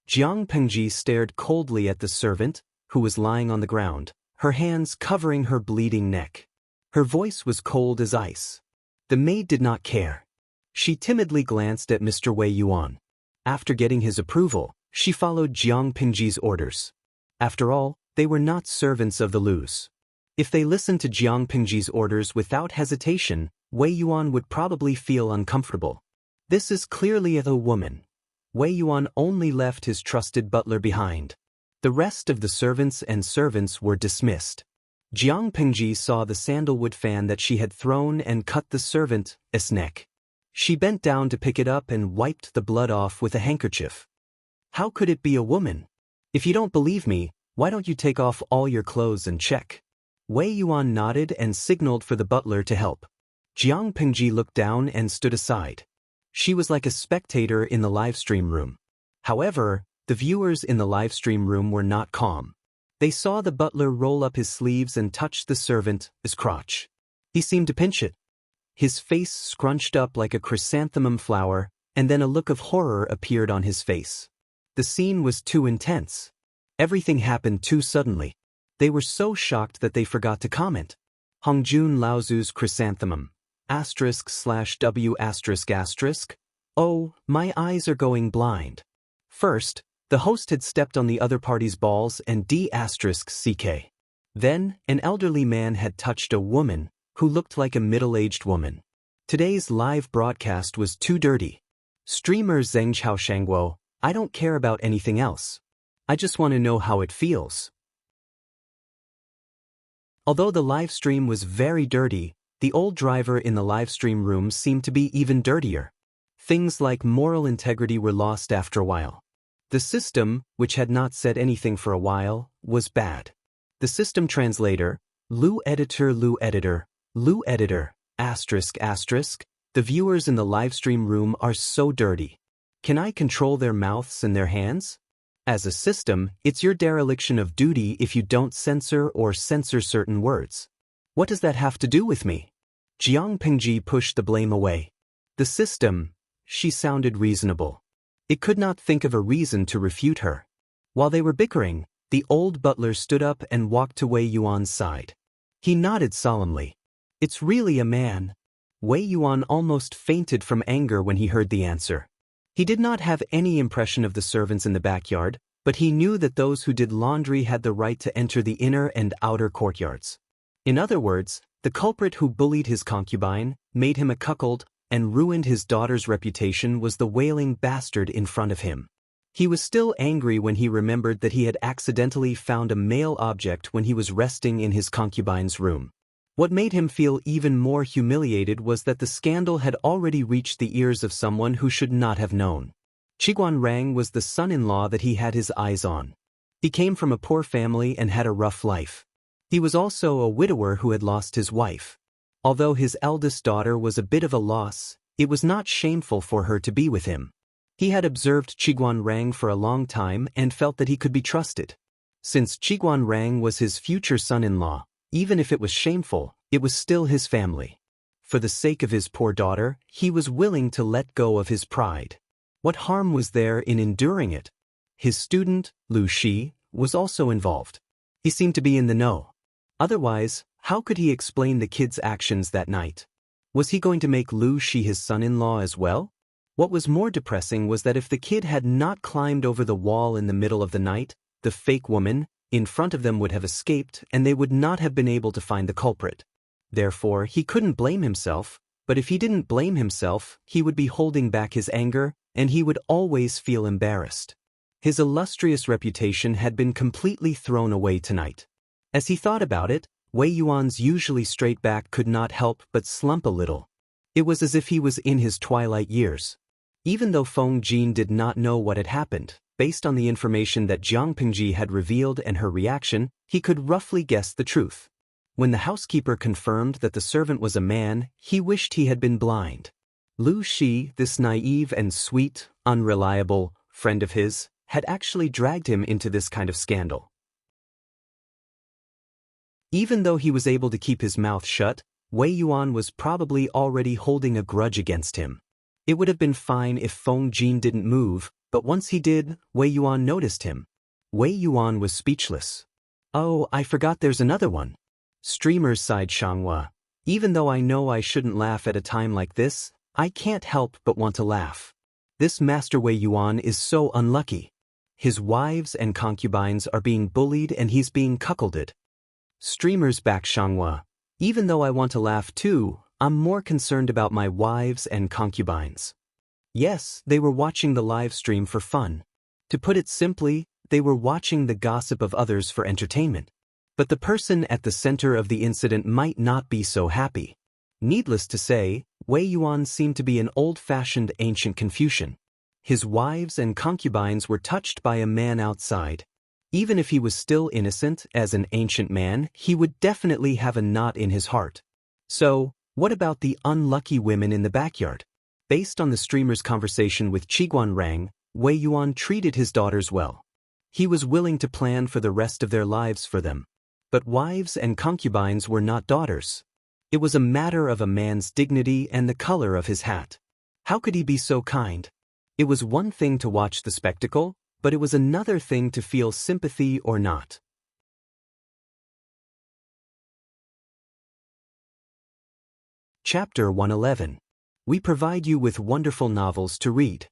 Jiang Pingji stared coldly at the servant, who was lying on the ground, her hands covering her bleeding neck. Her voice was cold as ice. The maid did not care. She timidly glanced at Mr. Wei Yuan. After getting his approval, she followed Jiang Pingji's orders. After all, they were not servants of the Lus. If they listened to Jiang Pingji's orders without hesitation, Wei Yuan would probably feel uncomfortable. This is clearly a woman. Wei Yuan only left his trusted butler behind. The rest of the servants and servants were dismissed. Jiang Pingji saw the sandalwood fan that she had thrown and cut the servant's neck. She bent down to pick it up and wiped the blood off with a handkerchief. How could it be a woman? If you don't believe me, why don't you take off all your clothes and check? Wei Yuan nodded and signaled for the butler to help. Jiang Pingji looked down and stood aside. She was like a spectator in the livestream room. However, the viewers in the livestream room were not calm. They saw the butler roll up his sleeves and touch the servant's crotch. He seemed to pinch it. His face scrunched up like a chrysanthemum flower, and then a look of horror appeared on his face. The scene was too intense. Everything happened too suddenly. They were so shocked that they forgot to comment. Hongjun Laozu's chrysanthemum. */w***. Oh, my eyes are going blind. First, the host had stepped on the other party's balls and **ck. Then, an elderly man had touched a woman, who looked like a middle-aged woman. Today's live broadcast was too dirty. Streamer Zheng Chaoshangguo, I don't care about anything else. I just want to know how it feels. Although the live stream was very dirty, the old driver in the live stream room seemed to be even dirtier. Things like moral integrity were lost after a while. The system, which had not said anything for a while, was bad. The system translator, Lu editor, ***, the viewers in the livestream room are so dirty. Can I control their mouths and their hands? As a system, it's your dereliction of duty if you don't censor or censor certain words. What does that have to do with me? Jiang Pingji pushed the blame away. The system, she sounded reasonable. It could not think of a reason to refute her. While they were bickering, the old butler stood up and walked to Wei Yuan's side. He nodded solemnly. It's really a man. Wei Yuan almost fainted from anger when he heard the answer. He did not have any impression of the servants in the backyard, but he knew that those who did laundry had the right to enter the inner and outer courtyards. In other words, the culprit who bullied his concubine, made him a cuckold, and ruined his daughter's reputation was the wailing bastard in front of him. He was still angry when he remembered that he had accidentally found a male object when he was resting in his concubine's room. What made him feel even more humiliated was that the scandal had already reached the ears of someone who should not have known. Qiguan Rang was the son-in-law that he had his eyes on. He came from a poor family and had a rough life. He was also a widower who had lost his wife. Although his eldest daughter was a bit of a loss, it was not shameful for her to be with him. He had observed Qiguan Rang for a long time and felt that he could be trusted. Since Qiguan Rang was his future son-in-law, even if it was shameful, It was still his family. For the sake of his poor daughter, he was willing to let go of his pride. What harm was there in enduring it? His student, Lu Shi, was also involved. He seemed to be in the know. Otherwise, how could he explain the kid's actions that night? Was he going to make Lu Shi his son-in-law as well? What was more depressing was that if the kid had not climbed over the wall in the middle of the night, the fake woman in front of them would have escaped and they would not have been able to find the culprit. Therefore, he couldn't blame himself, but if he didn't blame himself, he would be holding back his anger, and he would always feel embarrassed. His illustrious reputation had been completely thrown away tonight. As he thought about it, Wei Yuan's usually straight back could not help but slump a little. It was as if he was in his twilight years. Even though Feng Jin did not know what had happened, based on the information that Jiang Pingji had revealed and her reaction, he could roughly guess the truth. When the housekeeper confirmed that the servant was a man, he wished he had been blind. Lu Shi, this naive and sweet, unreliable friend of his, had actually dragged him into this kind of scandal. Even though he was able to keep his mouth shut, Wei Yuan was probably already holding a grudge against him. It would have been fine if Feng Jin didn't move, but once he did, Wei Yuan noticed him. Wei Yuan was speechless. "Oh, I forgot there's another one." Streamers sighed Xianxia. "Even though I know I shouldn't laugh at a time like this, I can't help but want to laugh. This Master Wei Yuan is so unlucky. His wives and concubines are being bullied and he's being cuckolded." Streamers back Xianxia. "Even though I want to laugh too, I'm more concerned about my wives and concubines." Yes, they were watching the live stream for fun. To put it simply, they were watching the gossip of others for entertainment. But the person at the center of the incident might not be so happy. Needless to say, Wei Yuan seemed to be an old-fashioned ancient Confucian. His wives and concubines were touched by a man outside. Even if he was still innocent as an ancient man, he would definitely have a knot in his heart. So, what about the unlucky women in the backyard? Based on the streamer's conversation with Qiguan Rang, Wei Yuan treated his daughters well. He was willing to plan for the rest of their lives for them. But wives and concubines were not daughters. It was a matter of a man's dignity and the color of his hat. How could he be so kind? It was one thing to watch the spectacle, but it was another thing to feel sympathy or not. Chapter 111. We provide you with wonderful novels to read.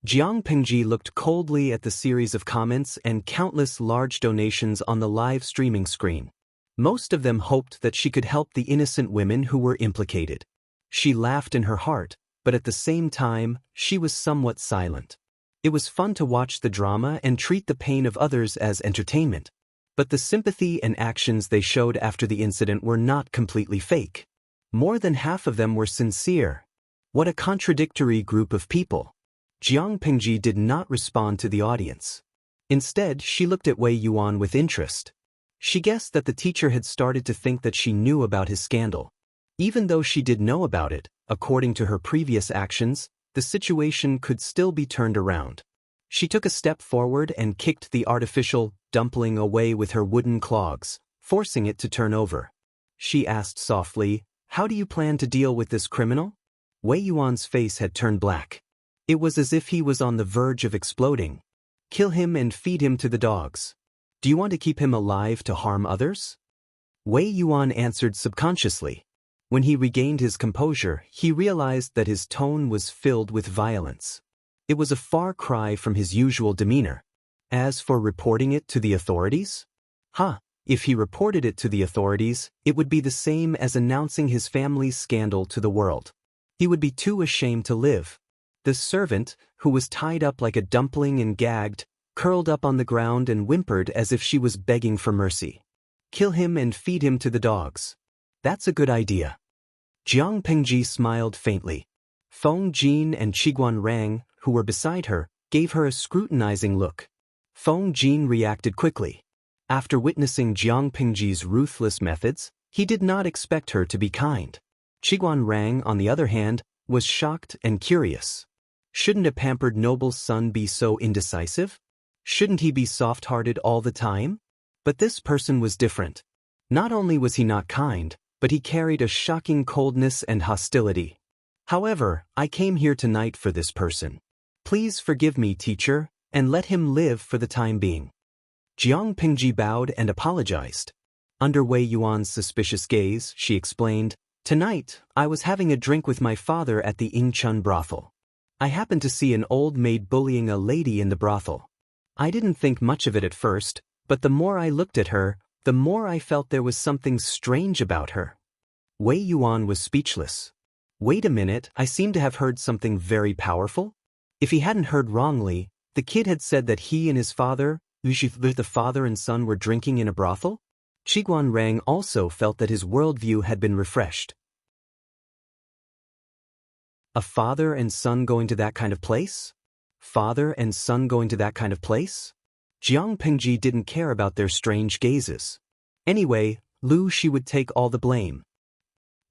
Jiang Pingji looked coldly at the series of comments and countless large donations on the live streaming screen. Most of them hoped that she could help the innocent women who were implicated. She laughed in her heart, but at the same time, she was somewhat silent. It was fun to watch the drama and treat the pain of others as entertainment. But the sympathy and actions they showed after the incident were not completely fake. More than half of them were sincere. What a contradictory group of people. Jiang Pingji did not respond to the audience. Instead, she looked at Wei Yuan with interest. She guessed that the teacher had started to think that she knew about his scandal. Even though she did know about it, according to her previous actions, the situation could still be turned around. She took a step forward and kicked the artificial dumpling away with her wooden clogs, forcing it to turn over. She asked softly, "How do you plan to deal with this criminal?" Wei Yuan's face had turned black. It was as if he was on the verge of exploding. "Kill him and feed him to the dogs. Do you want to keep him alive to harm others?" Wei Yuan answered subconsciously. When he regained his composure, he realized that his tone was filled with violence. It was a far cry from his usual demeanor. As for reporting it to the authorities? If he reported it to the authorities, it would be the same as announcing his family's scandal to the world. He would be too ashamed to live. The servant, who was tied up like a dumpling and gagged, curled up on the ground and whimpered as if she was begging for mercy. "Kill him and feed him to the dogs. That's a good idea." Jiang Pingji smiled faintly. Feng Jin and Qiguan Rang, who were beside her, gave her a scrutinizing look. Feng Jin reacted quickly. After witnessing Jiang Pingji's ruthless methods, he did not expect her to be kind. Qiguan Rang, on the other hand, was shocked and curious. Shouldn't a pampered noble's son be so indecisive? Shouldn't he be soft-hearted all the time? But this person was different. Not only was he not kind, but he carried a shocking coldness and hostility. However, I came here tonight for this person. Please forgive me, teacher, and let him live for the time being. Jiang Pingji bowed and apologized. Under Wei Yuan's suspicious gaze, she explained, "Tonight, I was having a drink with my father at the Ingchun brothel. I happened to see an old maid bullying a lady in the brothel. I didn't think much of it at first, but the more I looked at her, the more I felt there was something strange about her." Wei Yuan was speechless. Wait a minute, I seem to have heard something very powerful? If he hadn't heard wrongly, the kid had said that he and his father, the father and son, were drinking in a brothel? Qiguan Rang also felt that his worldview had been refreshed. A father and son going to that kind of place? Father and son going to that kind of place? Jiang Pingji didn't care about their strange gazes. Anyway, she would take all the blame.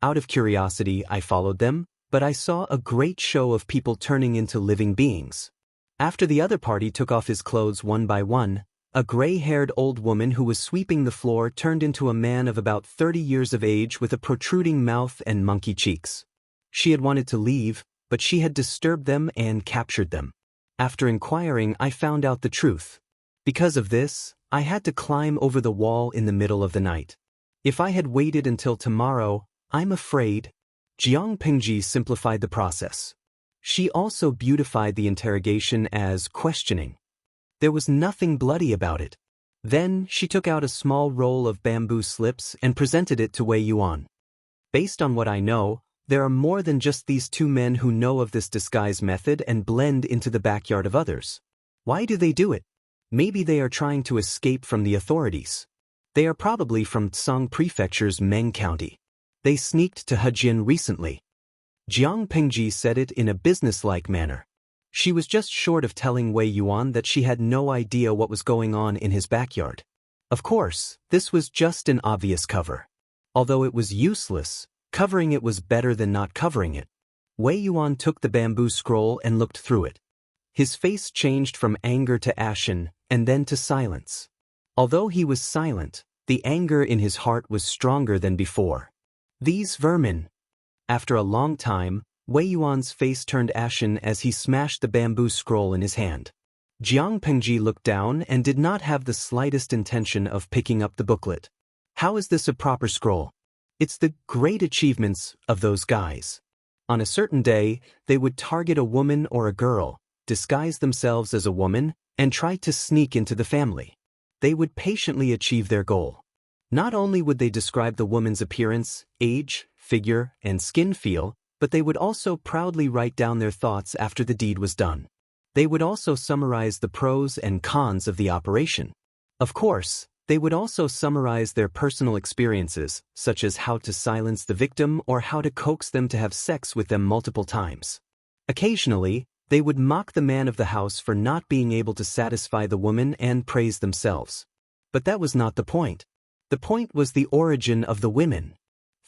Out of curiosity, I followed them, but I saw a great show of people turning into living beings. After the other party took off his clothes one by one, a gray-haired old woman who was sweeping the floor turned into a man of about 30 years of age with a protruding mouth and monkey cheeks. She had wanted to leave, but she had disturbed them and captured them. After inquiring, I found out the truth. Because of this, I had to climb over the wall in the middle of the night. If I had waited until tomorrow, I'm afraid. Jiang Pingji simplified the process. She also beautified the interrogation as questioning. There was nothing bloody about it. Then she took out a small roll of bamboo slips and presented it to Wei Yuan. Based on what I know, there are more than just these two men who know of this disguise method and blend into the backyard of others. Why do they do it? Maybe they are trying to escape from the authorities. They are probably from Tsang Prefecture's Meng County. They sneaked to Hejin recently. Jiang Pingji said it in a businesslike manner. She was just short of telling Wei Yuan that she had no idea what was going on in his backyard. Of course, this was just an obvious cover. Although it was useless, covering it was better than not covering it. Wei Yuan took the bamboo scroll and looked through it. His face changed from anger to ashen, and then to silence. Although he was silent, the anger in his heart was stronger than before. These vermin. After a long time, Wei Yuan's face turned ashen as he smashed the bamboo scroll in his hand. Jiang Pingji looked down and did not have the slightest intention of picking up the booklet. How is this a proper scroll? It's the great achievements of those guys. On a certain day, they would target a woman or a girl, disguise themselves as a woman, and try to sneak into the family. They would patiently achieve their goal. Not only would they describe the woman's appearance, age, figure, and skin feel, but they would also proudly write down their thoughts after the deed was done. They would also summarize the pros and cons of the operation. Of course, they would also summarize their personal experiences, such as how to silence the victim or how to coax them to have sex with them multiple times. Occasionally, they would mock the man of the house for not being able to satisfy the woman and praise themselves. But that was not the point. The point was the origin of the women.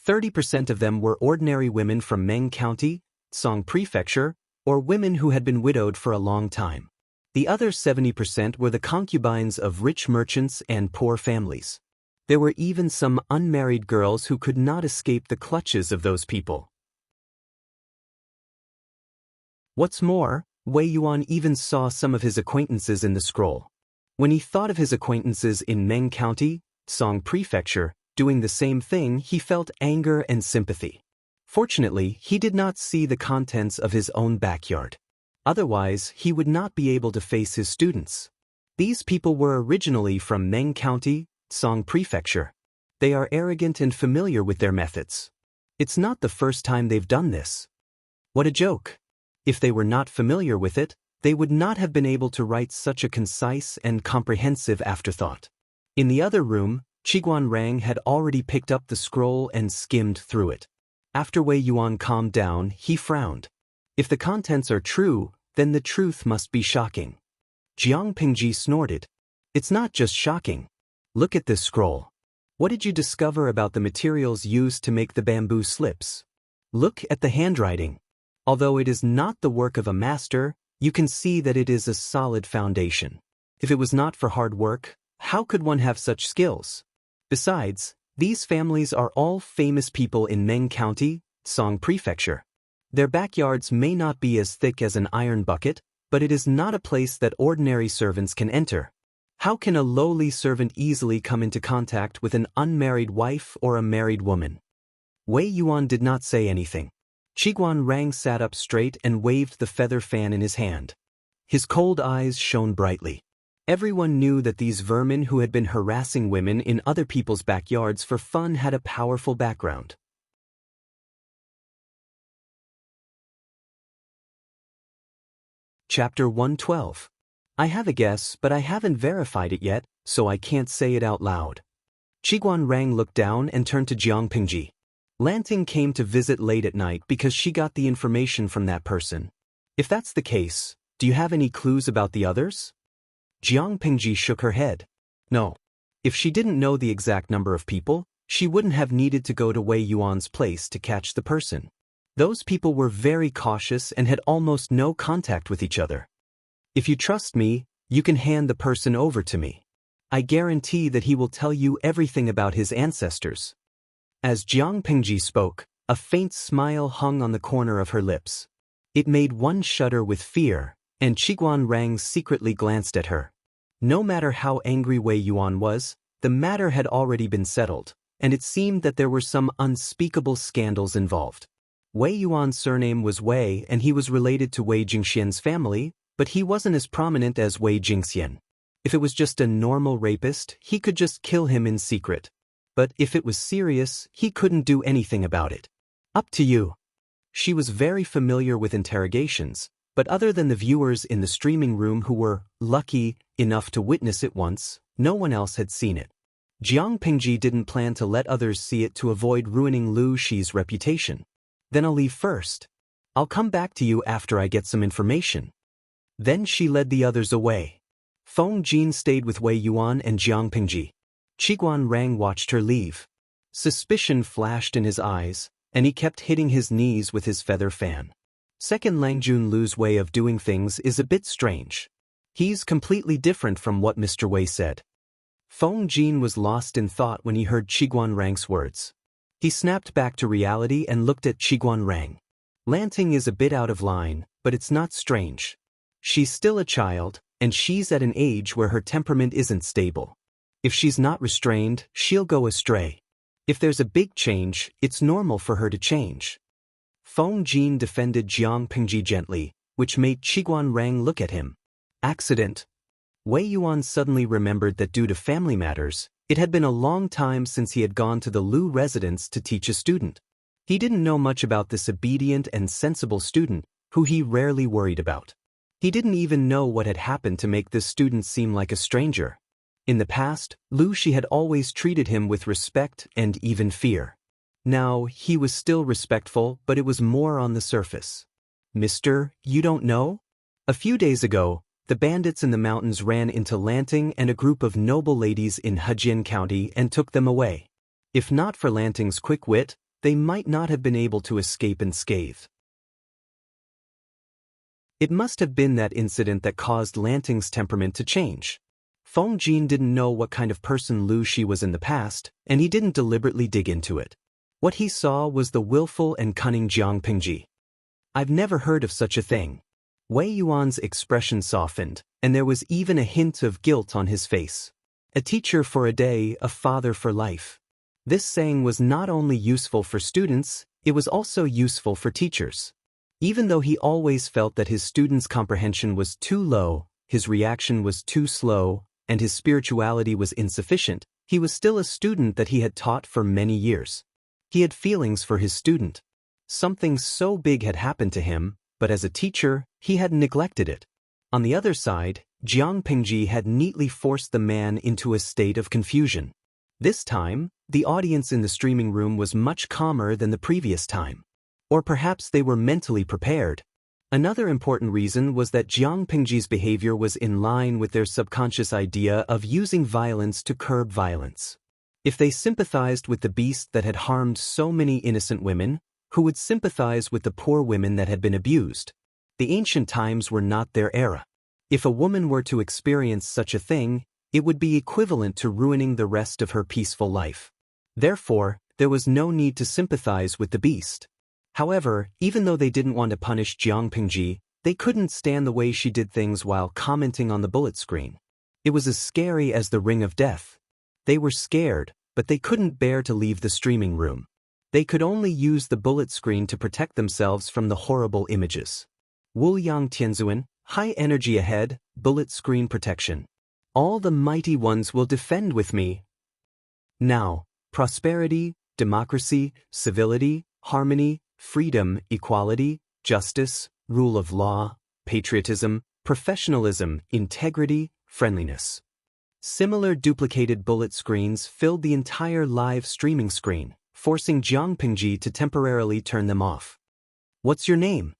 30% of them were ordinary women from Meng County, Tsang Prefecture, or women who had been widowed for a long time. The other 70% were the concubines of rich merchants and poor families. There were even some unmarried girls who could not escape the clutches of those people. What's more, Wei Yuan even saw some of his acquaintances in the scroll. When he thought of his acquaintances in Meng County, Tsang Prefecture, doing the same thing, he felt anger and sympathy. Fortunately, he did not see the contents of his own backyard. Otherwise, he would not be able to face his students. These people were originally from Meng County, Tsang Prefecture. They are arrogant and familiar with their methods. It's not the first time they've done this. What a joke! If they were not familiar with it, they would not have been able to write such a concise and comprehensive afterthought. In the other room, Qiguan Rang had already picked up the scroll and skimmed through it. After Wei Yuan calmed down, he frowned. If the contents are true, then the truth must be shocking. Jiang Pingji snorted. It's not just shocking. Look at this scroll. What did you discover about the materials used to make the bamboo slips? Look at the handwriting. Although it is not the work of a master, you can see that it is a solid foundation. If it was not for hard work, how could one have such skills? Besides, These families are all famous people in Meng County, Song Prefecture. Their backyards may not be as thick as an iron bucket, but it is not a place that ordinary servants can enter. How can a lowly servant easily come into contact with an unmarried wife or a married woman? Wei Yuan did not say anything. Qiguan Rang sat up straight and waved the feather fan in his hand. His cold eyes shone brightly. Everyone knew that these vermin who had been harassing women in other people's backyards for fun had a powerful background. Chapter 112. I have a guess, but I haven't verified it yet, so I can't say it out loud. Qiguan Rang looked down and turned to Jiang Pingji. Lanting came to visit late at night because she got the information from that person. If that's the case, do you have any clues about the others? Jiang Pingji shook her head. No. If she didn't know the exact number of people, she wouldn't have needed to go to Wei Yuan's place to catch the person. Those people were very cautious and had almost no contact with each other. If you trust me, you can hand the person over to me. I guarantee that he will tell you everything about his ancestors. As Jiang Pingji spoke, a faint smile hung on the corner of her lips. It made one shudder with fear, and Qiguan Rang secretly glanced at her. No matter how angry Wei Yuan was, the matter had already been settled, and it seemed that there were some unspeakable scandals involved. Wei Yuan's surname was Wei and he was related to Wei Jingxian's family, but he wasn't as prominent as Wei Jingxian. If it was just a normal rapist, he could just kill him in secret. But if it was serious, he couldn't do anything about it. Up to you. She was very familiar with interrogations, but other than the viewers in the streaming room who were lucky enough to witness it once, no one else had seen it. Jiang Pingji didn't plan to let others see it to avoid ruining Lu Shi's reputation. Then I'll leave first. I'll come back to you after I get some information. Then she led the others away. Feng Jin stayed with Wei Yuan and Jiang Pingji. Qiguan Rang watched her leave. Suspicion flashed in his eyes, and he kept hitting his knees with his feather fan. Second Langjun Lu's way of doing things is a bit strange. He's completely different from what Mr. Wei said. Feng Jin was lost in thought when he heard Qiguan Rang's words. He snapped back to reality and looked at Qiguan Rang. Lanting is a bit out of line, but it's not strange. She's still a child, and she's at an age where her temperament isn't stable. If she's not restrained, she'll go astray. If there's a big change, it's normal for her to change. Feng Jin defended Jiang Pingji gently, which made Qiguan Rang look at him. Accident. Wei Yuan suddenly remembered that due to family matters, it had been a long time since he had gone to the Lu residence to teach a student. He didn't know much about this obedient and sensible student, who he rarely worried about. He didn't even know what had happened to make this student seem like a stranger. In the past, Lu Shi had always treated him with respect and even fear. Now, he was still respectful, but it was more on the surface. Mister, you don't know? A few days ago, the bandits in the mountains ran into Lanting and a group of noble ladies in Hejin County and took them away. If not for Lanting's quick wit, they might not have been able to escape unscathed. It must have been that incident that caused Lanting's temperament to change. Feng Jin didn't know what kind of person Lu Shi was in the past, and he didn't deliberately dig into it. What he saw was the willful and cunning Jiang Pingji. I've never heard of such a thing. Wei Yuan's expression softened, and there was even a hint of guilt on his face. A teacher for a day, a father for life. This saying was not only useful for students, it was also useful for teachers. Even though he always felt that his students' comprehension was too low, his reaction was too slow, and his spirituality was insufficient, he was still a student that he had taught for many years. He had feelings for his student. Something so big had happened to him, but as a teacher, he had neglected it. On the other side, Jiang Pingji had neatly forced the man into a state of confusion. This time, the audience in the streaming room was much calmer than the previous time. Or perhaps they were mentally prepared. Another important reason was that Jiang Pingji's behavior was in line with their subconscious idea of using violence to curb violence. If they sympathized with the beast that had harmed so many innocent women, who would sympathize with the poor women that had been abused? The ancient times were not their era. If a woman were to experience such a thing, it would be equivalent to ruining the rest of her peaceful life. Therefore, there was no need to sympathize with the beast. However, even though they didn't want to punish Jiang Pingji, they couldn't stand the way she did things while commenting on the bullet screen. It was as scary as the ring of death. They were scared, but they couldn't bear to leave the streaming room. They could only use the bullet screen to protect themselves from the horrible images. Wuyang Tianzuan, high energy ahead, bullet screen protection. All the mighty ones will defend with me. Now, prosperity, democracy, civility, harmony, freedom, equality, justice, rule of law, patriotism, professionalism, integrity, friendliness. Similar duplicated bullet screens filled the entire live streaming screen, forcing Jiang Pingji to temporarily turn them off. What's your name?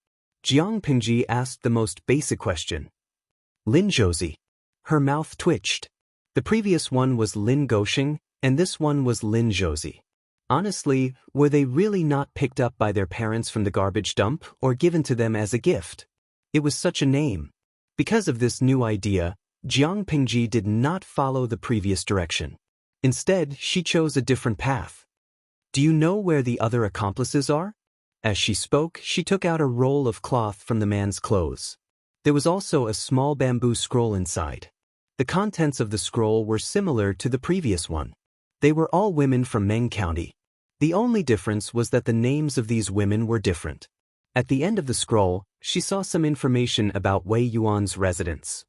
Jiang Pingji asked the most basic question. Lin Zhouzi. Her mouth twitched. The previous one was Lin Goxing, and this one was Lin Zhouzi. Honestly, were they really not picked up by their parents from the garbage dump or given to them as a gift? It was such a name. Because of this new idea, Jiang Pingji did not follow the previous direction. Instead, she chose a different path. Do you know where the other accomplices are? As she spoke, she took out a roll of cloth from the man's clothes. There was also a small bamboo scroll inside. The contents of the scroll were similar to the previous one. They were all women from Meng County. The only difference was that the names of these women were different. At the end of the scroll, she saw some information about Wei Yuan's residence.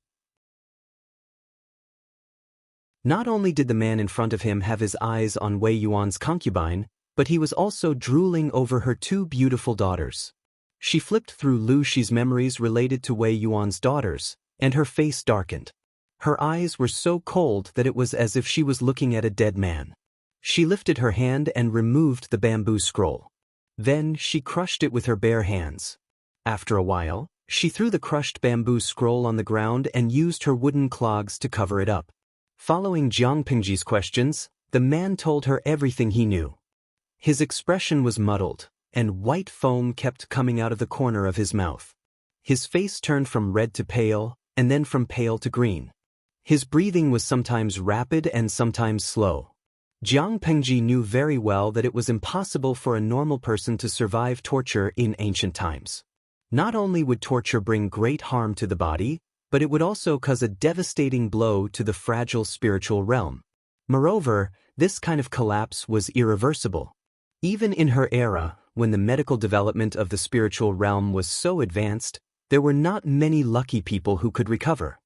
Not only did the man in front of him have his eyes on Wei Yuan's concubine, but he was also drooling over her two beautiful daughters. She flipped through Lu Shi's memories related to Wei Yuan's daughters, and her face darkened. Her eyes were so cold that it was as if she was looking at a dead man. She lifted her hand and removed the bamboo scroll. Then she crushed it with her bare hands. After a while, she threw the crushed bamboo scroll on the ground and used her wooden clogs to cover it up. Following Jiang Pingji's questions, the man told her everything he knew. His expression was muddled, and white foam kept coming out of the corner of his mouth. His face turned from red to pale, and then from pale to green. His breathing was sometimes rapid and sometimes slow. Jiang Pingji knew very well that it was impossible for a normal person to survive torture in ancient times. Not only would torture bring great harm to the body, but it would also cause a devastating blow to the fragile spiritual realm. Moreover, this kind of collapse was irreversible. Even in her era, when the medical development of the spiritual realm was so advanced, there were not many lucky people who could recover.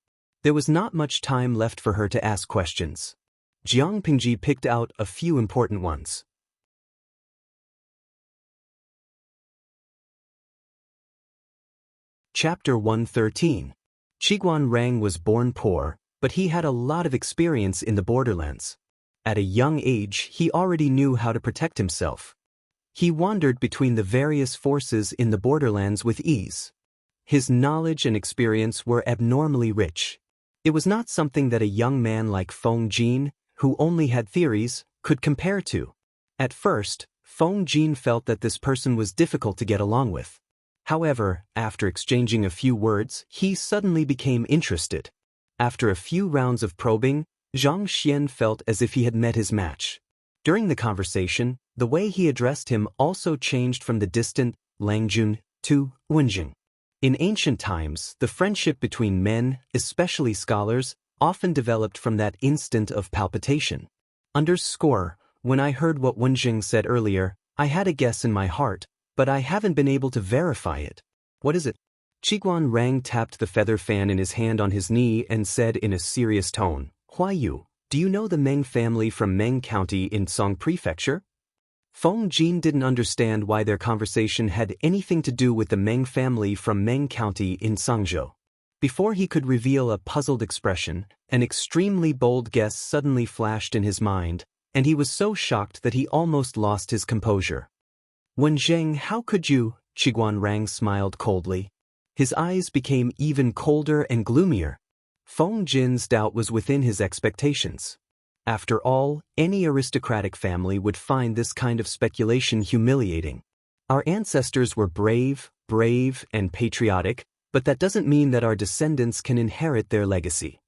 There was not much time left for her to ask questions. Jiang Pingji picked out a few important ones. Chapter 113. Qiguan Rang was born poor, but he had a lot of experience in the borderlands. At a young age, he already knew how to protect himself. He wandered between the various forces in the borderlands with ease. His knowledge and experience were abnormally rich. It was not something that a young man like Feng Jin, who only had theories, could compare to. At first, Feng Jin felt that this person was difficult to get along with. However, after exchanging a few words, he suddenly became interested. After a few rounds of probing, Zhang Xian felt as if he had met his match. During the conversation, the way he addressed him also changed from the distant Langjun to Wenjing. In ancient times, the friendship between men, especially scholars, often developed from that instant of palpitation. Underscore, when I heard what Wenjing said earlier, I had a guess in my heart, but I haven't been able to verify it. What is it? Qiguan Rang tapped the feather fan in his hand on his knee and said in a serious tone, Huaiyu, do you know the Meng family from Meng County in Song Prefecture? Feng Jin didn't understand why their conversation had anything to do with the Meng family from Meng County in Sangzhou. Before he could reveal a puzzled expression, an extremely bold guess suddenly flashed in his mind, and he was so shocked that he almost lost his composure. Wenjing, how could you? Qiguan Rang smiled coldly. His eyes became even colder and gloomier. Feng Jin's doubt was within his expectations. After all, any aristocratic family would find this kind of speculation humiliating. Our ancestors were brave, and patriotic, but that doesn't mean that our descendants can inherit their legacy.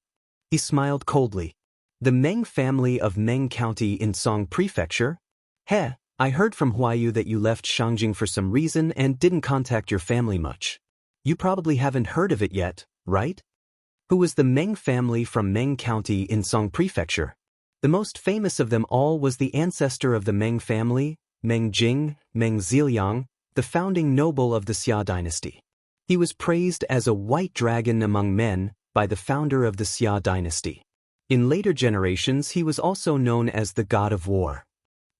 He smiled coldly. The Meng family of Meng County in Song Prefecture? Heh, I heard from Huayu that you left Shangjing for some reason and didn't contact your family much. You probably haven't heard of it yet, right? Who was the Meng family from Meng County in Song Prefecture? The most famous of them all was the ancestor of the Meng family, Meng Jing, Meng Ziliang, the founding noble of the Xia dynasty. He was praised as a white dragon among men by the founder of the Xia dynasty. In later generations he was also known as the god of war.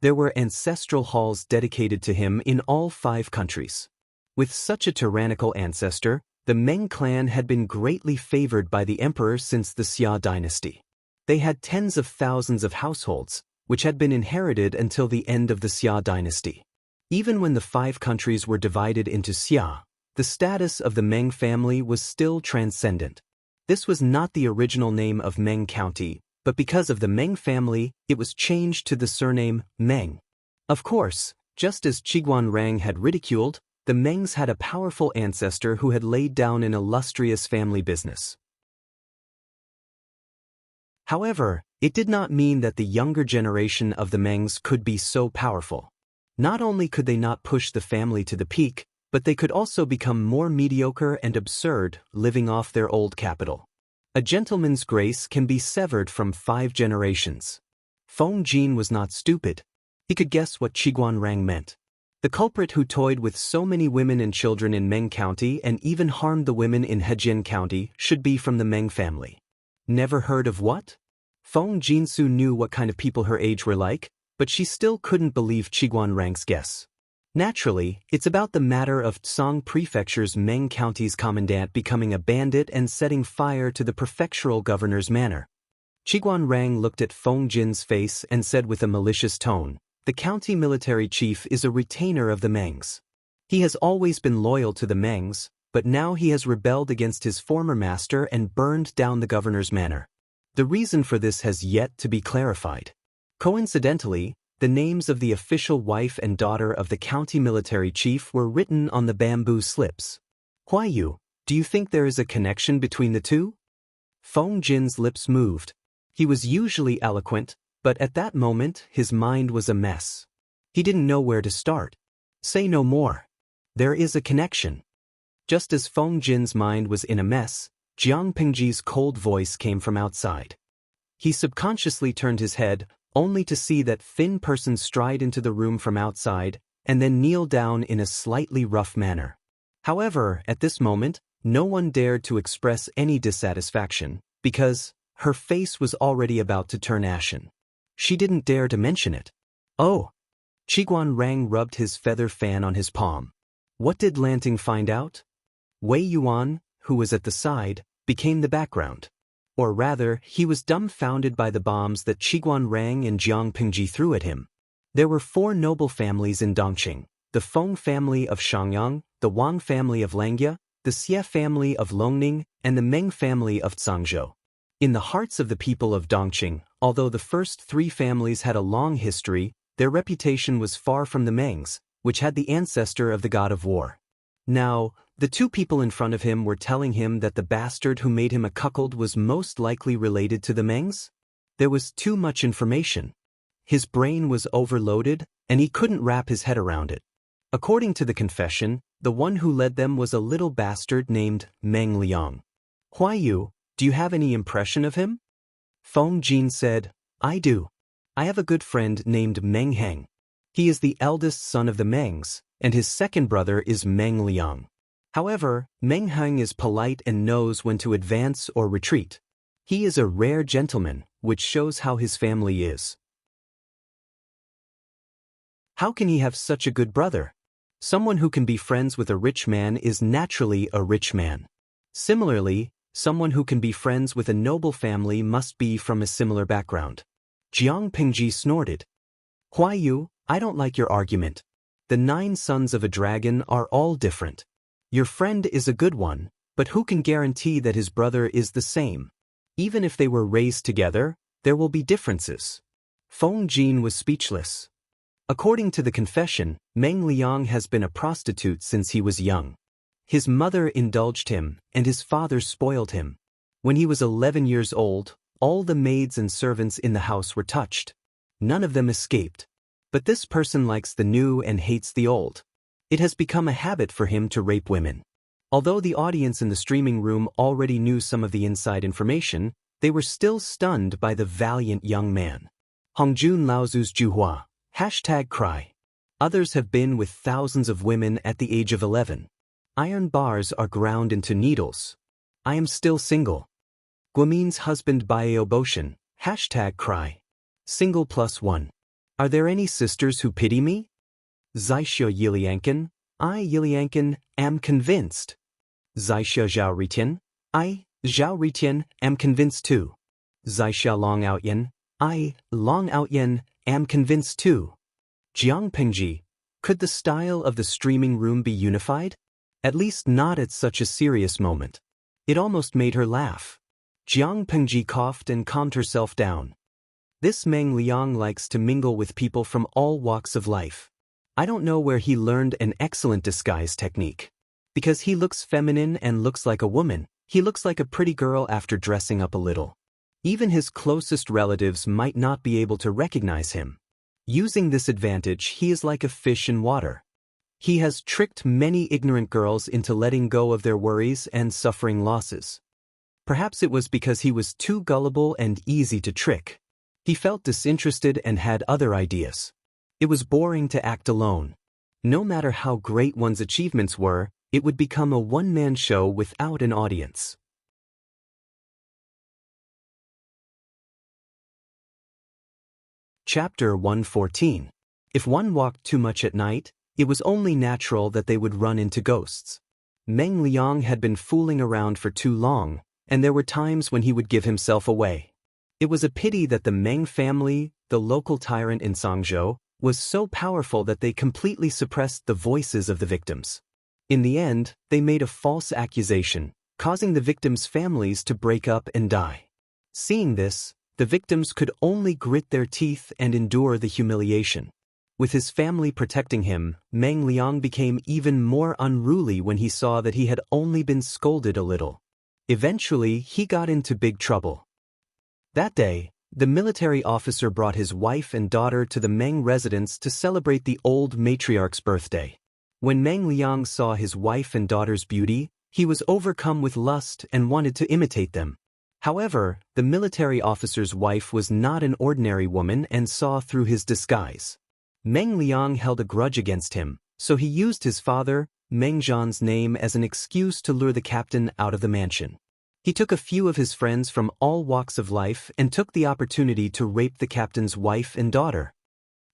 There were ancestral halls dedicated to him in all 5 countries. With such a tyrannical ancestor, the Meng clan had been greatly favored by the emperor since the Xia dynasty. They had tens of thousands of households, which had been inherited until the end of the Xia dynasty. Even when the 5 countries were divided into Xia, the status of the Meng family was still transcendent. This was not the original name of Meng County, but because of the Meng family, it was changed to the surname Meng. Of course, just as Qiguan Rang had ridiculed, the Mengs had a powerful ancestor who had laid down an illustrious family business. However, it did not mean that the younger generation of the Mengs could be so powerful. Not only could they not push the family to the peak, but they could also become more mediocre and absurd, living off their old capital. A gentleman's grace can be severed from 5 generations. Feng Jin was not stupid. He could guess what Qiguan Rang meant. The culprit who toyed with so many women and children in Meng County and even harmed the women in Hejian County should be from the Meng family. Never heard of what? Feng Jinsu knew what kind of people her age were like, but she still couldn't believe Qiguan Rang's guess. Naturally, it's about the matter of Tsang Prefecture's Meng County's commandant becoming a bandit and setting fire to the prefectural governor's manor. Qiguan Rang looked at Feng Jin's face and said with a malicious tone, "The county military chief is a retainer of the Mengs. He has always been loyal to the Mengs, but now he has rebelled against his former master and burned down the governor's manor. The reason for this has yet to be clarified." Coincidentally, the names of the official wife and daughter of the county military chief were written on the bamboo slips. Huayu, do you think there is a connection between the two? Feng Jin's lips moved. He was usually eloquent, but at that moment his mind was a mess. He didn't know where to start. Say no more. There is a connection. Just as Feng Jin's mind was in a mess, Jiang Pingji's cold voice came from outside. He subconsciously turned his head, only to see that thin person stride into the room from outside, and then kneel down in a slightly rough manner. However, at this moment, no one dared to express any dissatisfaction, because her face was already about to turn ashen. She didn't dare to mention it. Oh! Qiguan Rang rubbed his feather fan on his palm. What did Lanting find out? Wei Yuan, who was at the side, became the background. Or rather, he was dumbfounded by the bombs that Qiguan Rang and Jiang Pingji threw at him. There were 4 noble families in Dongqing: the Feng family of Shangyang, the Wang family of Langjia, the Xie family of Longning, and the Meng family of Zhangzhou. In the hearts of the people of Dongqing, although the first 3 families had a long history, their reputation was far from the Mengs, which had the ancestor of the god of war. Now, the 2 people in front of him were telling him that the bastard who made him a cuckold was most likely related to the Mengs? There was too much information. His brain was overloaded, and he couldn't wrap his head around it. According to the confession, the one who led them was a little bastard named Meng Liang. Huayu, do you have any impression of him? Feng Jin said, I do. I have a good friend named Meng Heng. He is the eldest son of the Mengs, and his second brother is Meng Liang. However, Meng Heng is polite and knows when to advance or retreat. He is a rare gentleman, which shows how his family is. How can he have such a good brother? Someone who can be friends with a rich man is naturally a rich man. Similarly, someone who can be friends with a noble family must be from a similar background. Jiang Pingji snorted. Huayu, I don't like your argument. The 9 sons of a dragon are all different. Your friend is a good one, but who can guarantee that his brother is the same? Even if they were raised together, there will be differences. Feng Jin was speechless. According to the confession, Meng Liang has been a prostitute since he was young. His mother indulged him, and his father spoiled him. When he was 11 years old, all the maids and servants in the house were touched. None of them escaped. But this person likes the new and hates the old. It has become a habit for him to rape women. Although the audience in the streaming room already knew some of the inside information, they were still stunned by the valiant young man. Hongjun Laozu's Juhua. #cry. Others have been with thousands of women at the age of 11. Iron bars are ground into needles. I am still single. Guamin's husband Baeoboshan. #cry. Single +1. Are there any sisters who pity me? Zaixia Yiliankin. I Yiliankin am convinced. Zaixia Zhao Ritian. I, Zhao Ritian, am convinced too. Zaixia Long Outyan. I, Long Outyan, am convinced too. Jiang Pengji. Could the style of the streaming room be unified? At least not at such a serious moment. It almost made her laugh. Jiang Pengji coughed and calmed herself down. This Meng Liang likes to mingle with people from all walks of life. I don't know where he learned an excellent disguise technique. Because he looks feminine and looks like a woman, he looks like a pretty girl after dressing up a little. Even his closest relatives might not be able to recognize him. Using this advantage, he is like a fish in water. He has tricked many ignorant girls into letting go of their worries and suffering losses. Perhaps it was because he was too gullible and easy to trick. He felt disinterested and had other ideas. It was boring to act alone. No matter how great one's achievements were, it would become a one-man show without an audience. Chapter 114. If one walked too much at night, it was only natural that they would run into ghosts. Meng Liang had been fooling around for too long, and there were times when he would give himself away. It was a pity that the Meng family, the local tyrant in Songzhou, was so powerful that they completely suppressed the voices of the victims. In the end, they made a false accusation, causing the victims' families to break up and die. Seeing this, the victims could only grit their teeth and endure the humiliation. With his family protecting him, Meng Liang became even more unruly when he saw that he had only been scolded a little. Eventually, he got into big trouble. That day, the military officer brought his wife and daughter to the Meng residence to celebrate the old matriarch's birthday. When Meng Liang saw his wife and daughter's beauty, he was overcome with lust and wanted to imitate them. However, the military officer's wife was not an ordinary woman and saw through his disguise. Meng Liang held a grudge against him, so he used his father, Meng Zhan's name as an excuse to lure the captain out of the mansion. He took a few of his friends from all walks of life and took the opportunity to rape the captain's wife and daughter.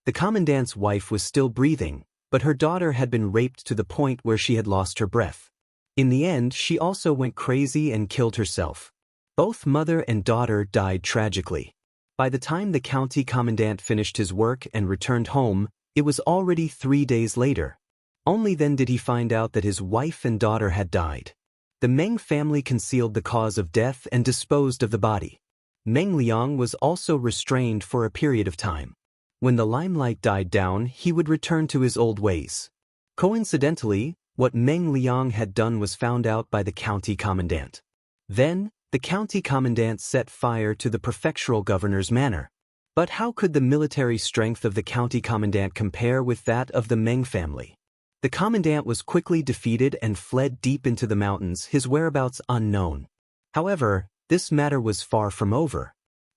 The commandant's wife was still breathing, but her daughter had been raped to the point where she had lost her breath. In the end, she also went crazy and killed herself. Both mother and daughter died tragically. By the time the county commandant finished his work and returned home, it was already 3 days later. Only then did he find out that his wife and daughter had died. The Meng family concealed the cause of death and disposed of the body. Meng Liang was also restrained for a period of time. When the limelight died down, he would return to his old ways. Coincidentally, what Meng Liang had done was found out by the county commandant. Then, the county commandant set fire to the prefectural governor's manor. But how could the military strength of the county commandant compare with that of the Meng family? The commandant was quickly defeated and fled deep into the mountains, his whereabouts unknown. However, this matter was far from over.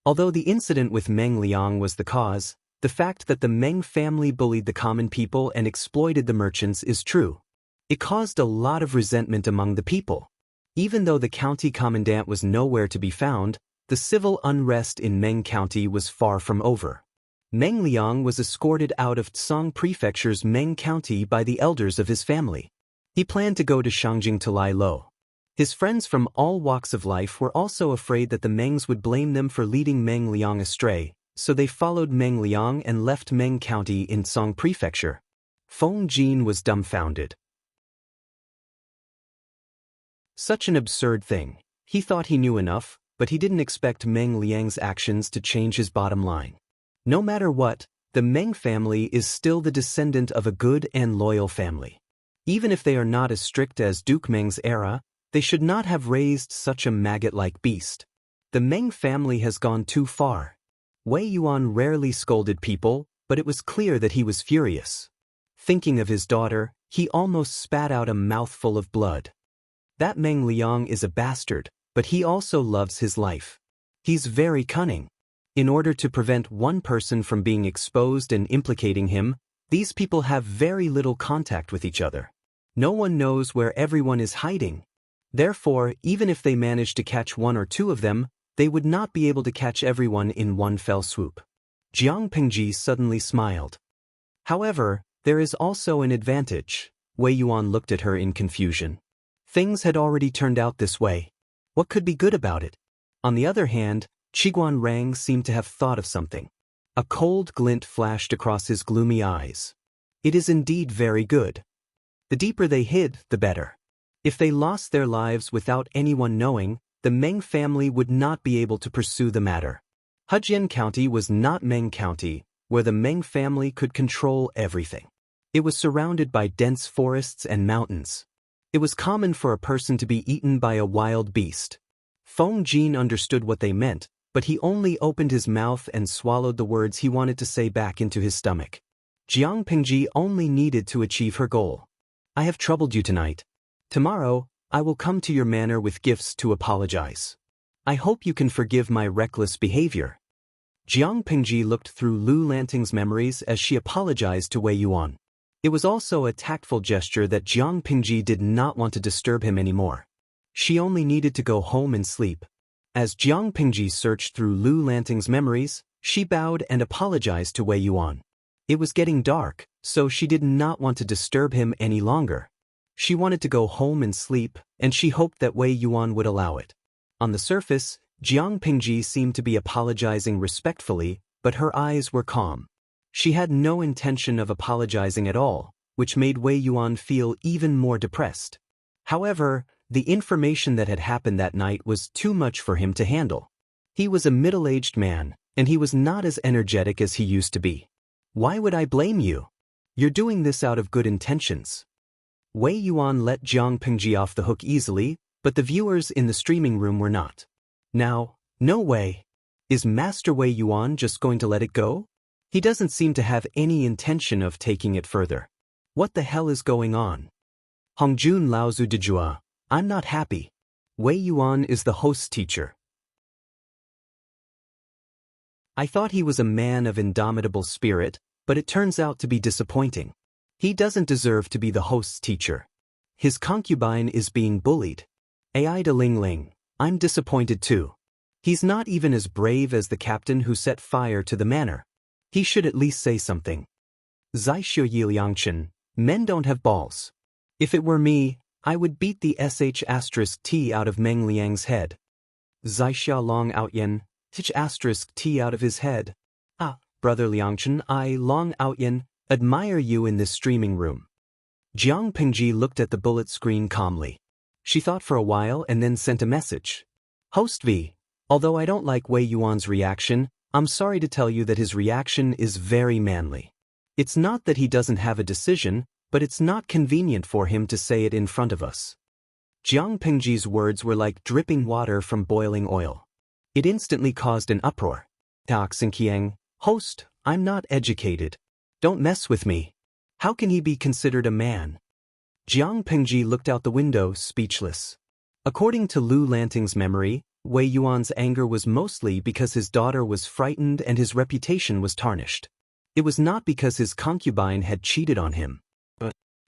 Although the incident with Meng Liang was the cause, the fact that the Meng family bullied the common people and exploited the merchants is true. It caused a lot of resentment among the people. Even though the county commandant was nowhere to be found, the civil unrest in Meng County was far from over. Meng Liang was escorted out of Tsang Prefecture's Meng County by the elders of his family. He planned to go to Shangjing to lie low. His friends from all walks of life were also afraid that the Mengs would blame them for leading Meng Liang astray, so they followed Meng Liang and left Meng County in Tsang Prefecture. Feng Jin was dumbfounded. Such an absurd thing. He thought he knew enough, but he didn't expect Meng Liang's actions to change his bottom line. No matter what, the Meng family is still the descendant of a good and loyal family. Even if they are not as strict as Duke Meng's era, they should not have raised such a maggot-like beast. The Meng family has gone too far. Wei Yuan rarely scolded people, but it was clear that he was furious. Thinking of his daughter, he almost spat out a mouthful of blood. That Meng Liang is a bastard, but he also loves his life. He's very cunning. In order to prevent one person from being exposed and implicating him, these people have very little contact with each other. No one knows where everyone is hiding. Therefore, even if they manage to catch one or two of them, they would not be able to catch everyone in one fell swoop. Jiang Pingji suddenly smiled. However, there is also an advantage. Wei Yuan looked at her in confusion. Things had already turned out this way. What could be good about it? On the other hand, Qiguan Rang seemed to have thought of something. A cold glint flashed across his gloomy eyes. It is indeed very good. The deeper they hid, the better. If they lost their lives without anyone knowing, the Meng family would not be able to pursue the matter. Hejian County was not Meng County, where the Meng family could control everything. It was surrounded by dense forests and mountains. It was common for a person to be eaten by a wild beast. Feng Jin understood what they meant, but he only opened his mouth and swallowed the words he wanted to say back into his stomach. Jiang Pingji only needed to achieve her goal. I have troubled you tonight. Tomorrow, I will come to your manor with gifts to apologize. I hope you can forgive my reckless behavior. Jiang Pingji looked through Lu Lanting's memories as she apologized to Wei Yuan. It was also a tactful gesture that Jiang Pingji did not want to disturb him anymore. She only needed to go home and sleep. As Jiang Pingji searched through Lu Lanting's memories, she bowed and apologized to Wei Yuan. It was getting dark, so she did not want to disturb him any longer. She wanted to go home and sleep, and she hoped that Wei Yuan would allow it. On the surface, Jiang Pingji seemed to be apologizing respectfully, but her eyes were calm. She had no intention of apologizing at all, which made Wei Yuan feel even more depressed. However, the information that had happened that night was too much for him to handle. He was a middle-aged man, and he was not as energetic as he used to be. Why would I blame you? You're doing this out of good intentions. Wei Yuan let Jiang Pingji off the hook easily, but the viewers in the streaming room were not. Now, no way. Is Master Wei Yuan just going to let it go? He doesn't seem to have any intention of taking it further. What the hell is going on? Hongjun Laozu Dejua, I'm not happy. Wei Yuan is the host's teacher. I thought he was a man of indomitable spirit, but it turns out to be disappointing. He doesn't deserve to be the host's teacher. His concubine is being bullied. Aida Ling Ling, I'm disappointed too. He's not even as brave as the captain who set fire to the manor. He should at least say something. Zaishu Yiliangchen, men don't have balls. If it were me, I would beat the sh*t out of Meng Liang's head. Zaixia Long Outyen, sh*t out of his head. Ah, brother Liangchen, I Long Outyen, admire you in this streaming room. Jiang Pingji looked at the bullet screen calmly. She thought for a while and then sent a message. Host V, although I don't like Wei Yuan's reaction, I'm sorry to tell you that his reaction is very manly. It's not that he doesn't have a decision, but it's not convenient for him to say it in front of us. Jiang Pingji's words were like dripping water from boiling oil. It instantly caused an uproar. Daoist, host, I'm not educated. Don't mess with me. How can he be considered a man? Jiang Pingji looked out the window, speechless. According to Lu Lanting's memory, Wei Yuan's anger was mostly because his daughter was frightened and his reputation was tarnished. It was not because his concubine had cheated on him.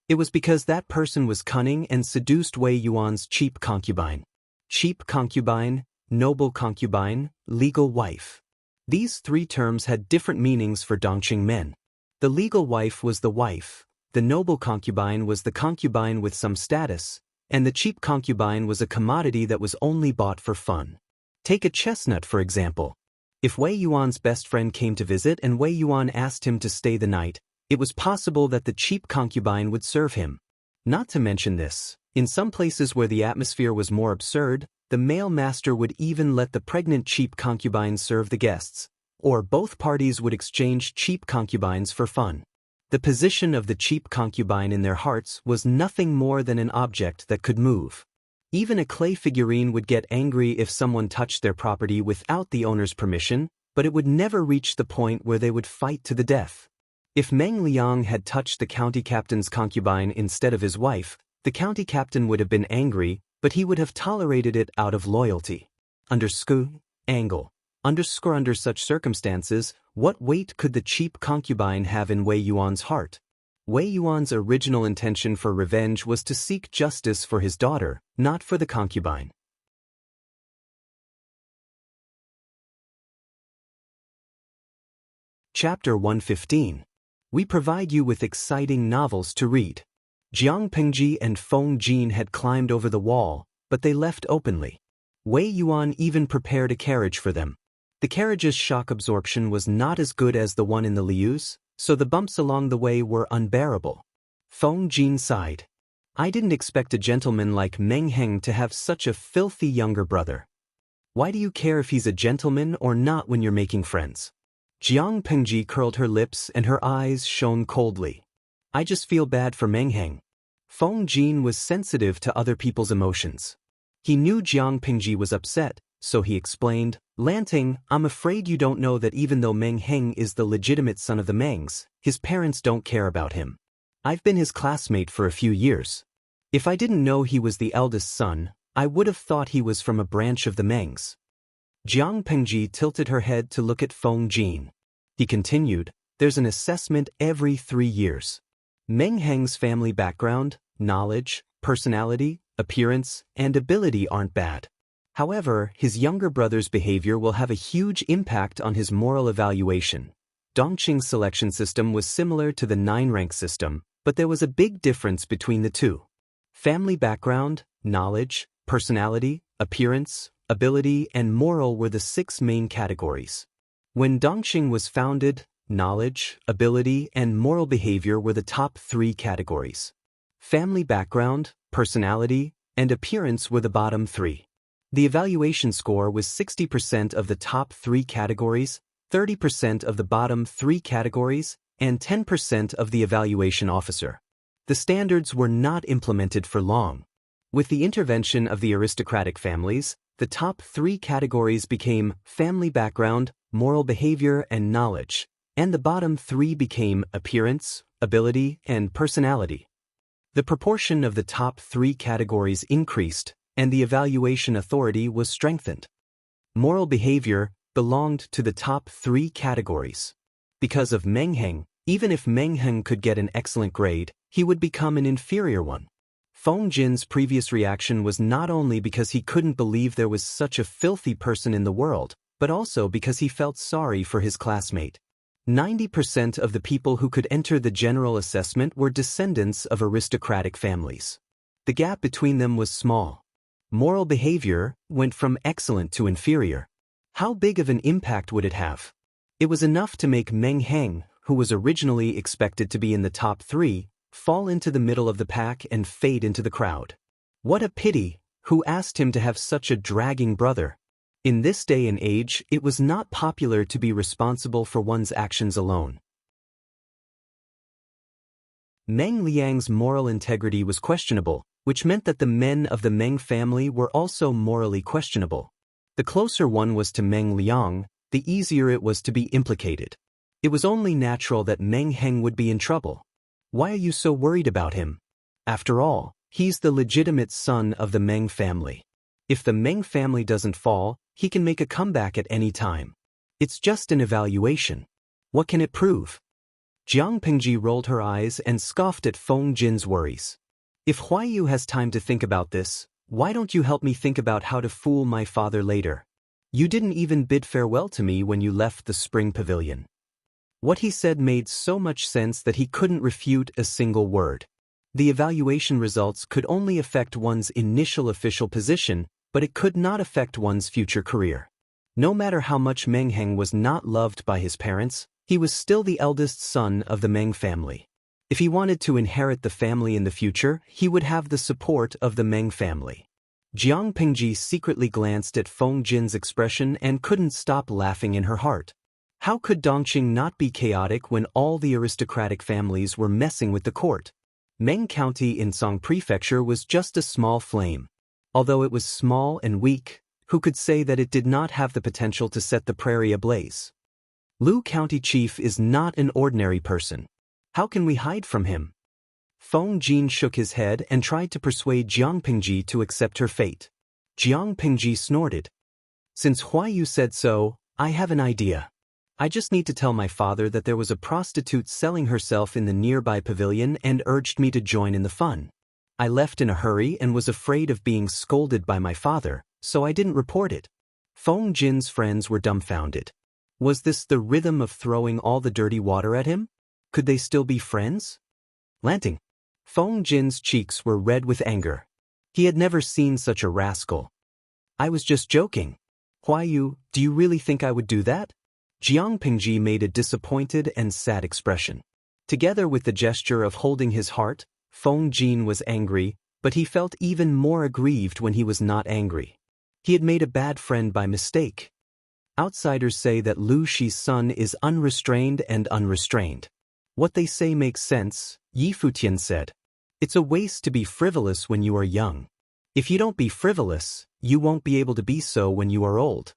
It was because that person was cunning and seduced Wei Yuan's cheap concubine. Cheap concubine, noble concubine, legal wife. These three terms had different meanings for Dongqing men. The legal wife was the wife, the noble concubine was the concubine with some status, and the cheap concubine was a commodity that was only bought for fun. Take a chestnut for example. If Wei Yuan's best friend came to visit and Wei Yuan asked him to stay the night, it was possible that the cheap concubine would serve him. Not to mention this, in some places where the atmosphere was more absurd, the male master would even let the pregnant cheap concubine serve the guests, or both parties would exchange cheap concubines for fun. The position of the cheap concubine in their hearts was nothing more than an object that could move. Even a clay figurine would get angry if someone touched their property without the owner's permission, but it would never reach the point where they would fight to the death. If Meng Liang had touched the county captain's concubine instead of his wife, the county captain would have been angry, but he would have tolerated it out of loyalty. Under such circumstances, what weight could the cheap concubine have in Wei Yuan's heart? Wei Yuan's original intention for revenge was to seek justice for his daughter, not for the concubine. Chapter 115. We provide you with exciting novels to read. Jiang Pengji and Feng Jin had climbed over the wall, but they left openly. Wei Yuan even prepared a carriage for them. The carriage's shock absorption was not as good as the one in the Liu's, so the bumps along the way were unbearable. Feng Jin sighed. I didn't expect a gentleman like Meng Heng to have such a filthy younger brother. Why do you care if he's a gentleman or not when you're making friends? Jiang Pengji curled her lips and her eyes shone coldly. I just feel bad for Meng Heng. Feng Jin was sensitive to other people's emotions. He knew Jiang Pengji was upset, so he explained, Lanting, I'm afraid you don't know that even though Meng Heng is the legitimate son of the Mengs, his parents don't care about him. I've been his classmate for a few years. If I didn't know he was the eldest son, I would have thought he was from a branch of the Mengs. Jiang Pengji tilted her head to look at Feng Jin. He continued, there's an assessment every 3 years. Meng Heng's family background, knowledge, personality, appearance, and ability aren't bad. However, his younger brother's behavior will have a huge impact on his moral evaluation. Dongqing's selection system was similar to the 9-rank system, but there was a big difference between the two. Family background, knowledge, personality, appearance, ability, and moral were the 6 main categories. When Dongqing was founded, knowledge, ability, and moral behavior were the top 3 categories. Family background, personality, and appearance were the bottom 3. The evaluation score was 60% of the top 3 categories, 30% of the bottom 3 categories, and 10% of the evaluation officer. The standards were not implemented for long. With the intervention of the aristocratic families, the top 3 categories became family background, moral behavior, and knowledge, and the bottom 3 became appearance, ability, and personality. The proportion of the top 3 categories increased, and the evaluation authority was strengthened. Moral behavior belonged to the top 3 categories. Because of Meng Heng, even if Meng Heng could get an excellent grade, he would become an inferior one. Feng Jin's previous reaction was not only because he couldn't believe there was such a filthy person in the world, but also because he felt sorry for his classmate. 90% of the people who could enter the general assessment were descendants of aristocratic families. The gap between them was small. Moral behavior went from excellent to inferior. How big of an impact would it have? It was enough to make Meng Heng, who was originally expected to be in the top 3, fall into the middle of the pack and fade into the crowd. What a pity, who asked him to have such a dragging brother? In this day and age, it was not popular to be responsible for one's actions alone. Meng Liang's moral integrity was questionable, which meant that the men of the Meng family were also morally questionable. The closer one was to Meng Liang, the easier it was to be implicated. It was only natural that Meng Heng would be in trouble. Why are you so worried about him? After all, he's the legitimate son of the Meng family. If the Meng family doesn't fall, he can make a comeback at any time. It's just an evaluation. What can it prove? Jiang Pengji rolled her eyes and scoffed at Feng Jin's worries. If Huaiyu has time to think about this, why don't you help me think about how to fool my father later? You didn't even bid farewell to me when you left the spring pavilion. What he said made so much sense that he couldn't refute a single word. The evaluation results could only affect one's initial official position, but it could not affect one's future career. No matter how much Meng Heng was not loved by his parents, he was still the eldest son of the Meng family. If he wanted to inherit the family in the future, he would have the support of the Meng family. Jiang Pengji secretly glanced at Feng Jin's expression and couldn't stop laughing in her heart. How could Dongqing not be chaotic when all the aristocratic families were messing with the court? Meng County in Song Prefecture was just a small flame. Although it was small and weak, who could say that it did not have the potential to set the prairie ablaze? Lu County Chief is not an ordinary person. How can we hide from him? Feng Jin shook his head and tried to persuade Jiang Pingji to accept her fate. Jiang Pingji snorted. Since Huayu said so, I have an idea. I just need to tell my father that there was a prostitute selling herself in the nearby pavilion and urged me to join in the fun. I left in a hurry and was afraid of being scolded by my father, so I didn't report it. Feng Jin's friends were dumbfounded. Was this the rhythm of throwing all the dirty water at him? Could they still be friends? Lanting. Feng Jin's cheeks were red with anger. He had never seen such a rascal. I was just joking. Huayu, do you really think I would do that? Jiang Pingji made a disappointed and sad expression. Together with the gesture of holding his heart, Feng Jin was angry, but he felt even more aggrieved when he was not angry. He had made a bad friend by mistake. Outsiders say that Lu Shi's son is unrestrained and unrestrained. What they say makes sense, Yi Futian said. It's a waste to be frivolous when you are young. If you don't be frivolous, you won't be able to be so when you are old.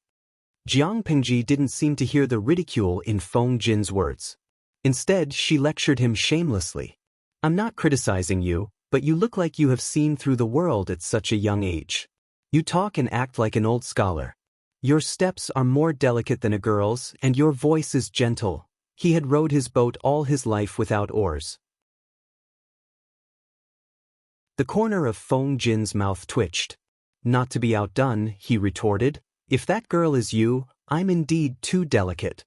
Jiang Pingji didn't seem to hear the ridicule in Feng Jin's words. Instead, she lectured him shamelessly. I'm not criticizing you, but you look like you have seen through the world at such a young age. You talk and act like an old scholar. Your steps are more delicate than a girl's, and your voice is gentle. He had rowed his boat all his life without oars. The corner of Feng Jin's mouth twitched. Not to be outdone, he retorted. If that girl is you, I'm indeed too delicate.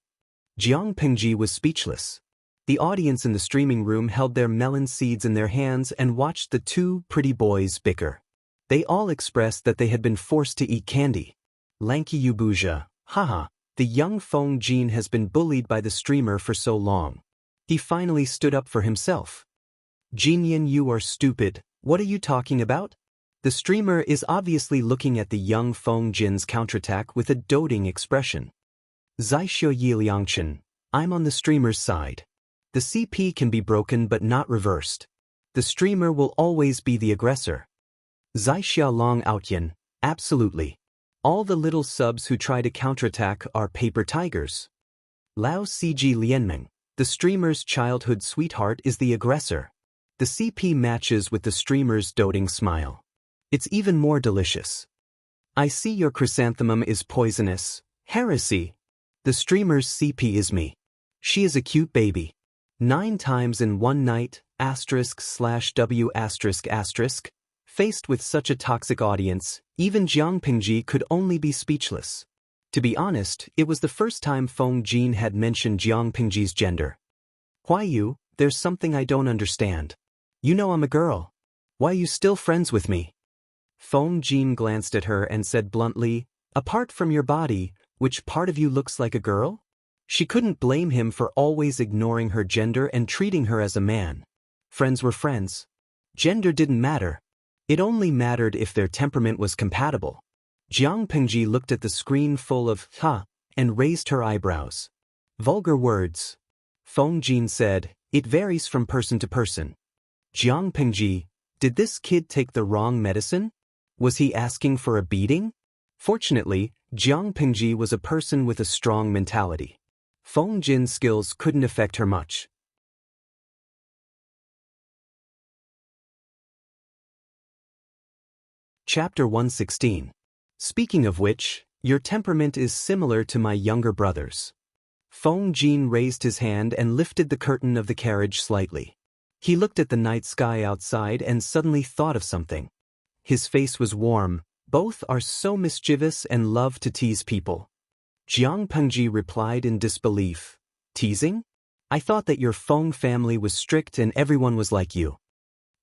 Jiang Pingji was speechless. The audience in the streaming room held their melon seeds in their hands and watched the two pretty boys bicker. They all expressed that they had been forced to eat candy. Lanky Yubuja, haha, the young Feng Jin has been bullied by the streamer for so long. He finally stood up for himself. Jinyan, you are stupid, what are you talking about? The streamer is obviously looking at the young Feng Jin's counterattack with a doting expression. Zaixio Yi Liangchen, I'm on the streamer's side. The CP can be broken but not reversed. The streamer will always be the aggressor. Zaixia Long Outyan, absolutely. All the little subs who try to counterattack are paper tigers. Lao Cg Lianmeng, the streamer's childhood sweetheart is the aggressor. The CP matches with the streamer's doting smile. It's even more delicious. I see your chrysanthemum is poisonous. Heresy. The streamer's CP is me. She is a cute baby. 9 times in one night, */w***. Faced with such a toxic audience, even Jiang Pingji could only be speechless. To be honest, it was the first time Feng Jin had mentioned Jiang Pingji's gender. Huayu, there's something I don't understand. You know I'm a girl. Why are you still friends with me? Feng Jin glanced at her and said bluntly, apart from your body, which part of you looks like a girl? She couldn't blame him for always ignoring her gender and treating her as a man. Friends were friends. Gender didn't matter. It only mattered if their temperament was compatible. Jiang Pingji looked at the screen full of and raised her eyebrows. Vulgar words. Feng Jin said, it varies from person to person. Jiang Pingji, did this kid take the wrong medicine? Was he asking for a beating? Fortunately, Jiang Pingji was a person with a strong mentality. Feng Jin's skills couldn't affect her much. Chapter 116. Speaking of which, your temperament is similar to my younger brother's. Feng Jin raised his hand and lifted the curtain of the carriage slightly. He looked at the night sky outside and suddenly thought of something. His face was warm. Both are so mischievous and love to tease people. Jiang Pingji replied in disbelief. Teasing? I thought that your Feng family was strict and everyone was like you.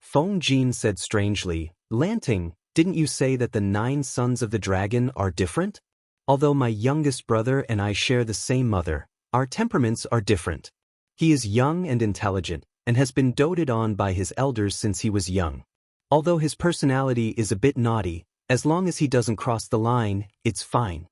Feng Jin said strangely, Lanting, didn't you say that the 9 sons of the dragon are different? Although my youngest brother and I share the same mother, our temperaments are different. He is young and intelligent, and has been doted on by his elders since he was young. Although his personality is a bit naughty, as long as he doesn't cross the line, it's fine.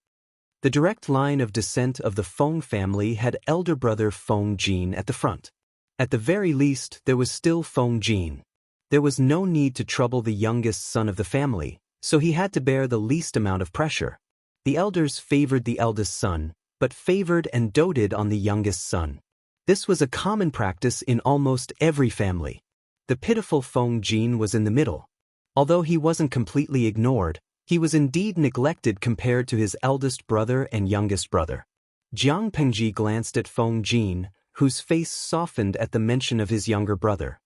The direct line of descent of the Feng family had elder brother Feng Jin at the front. At the very least, there was still Feng Jin. There was no need to trouble the youngest son of the family, so he had to bear the least amount of pressure. The elders favored the eldest son, but favored and doted on the youngest son. This was a common practice in almost every family. The pitiful Feng Jin was in the middle. Although he wasn't completely ignored, he was indeed neglected compared to his eldest brother and youngest brother. Jiang Pengji glanced at Feng Jin, whose face softened at the mention of his younger brother.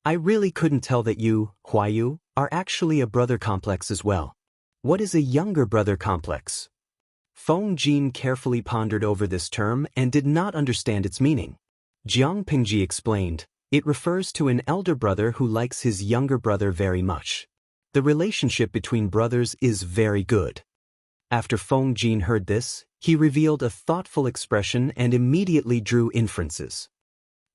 I really couldn't tell that you, Huayu, are actually a brother complex as well. What is a younger brother complex? Feng Jin carefully pondered over this term and did not understand its meaning. Jiang Pengji explained, it refers to an elder brother who likes his younger brother very much. The relationship between brothers is very good. After Feng Jin heard this, he revealed a thoughtful expression and immediately drew inferences.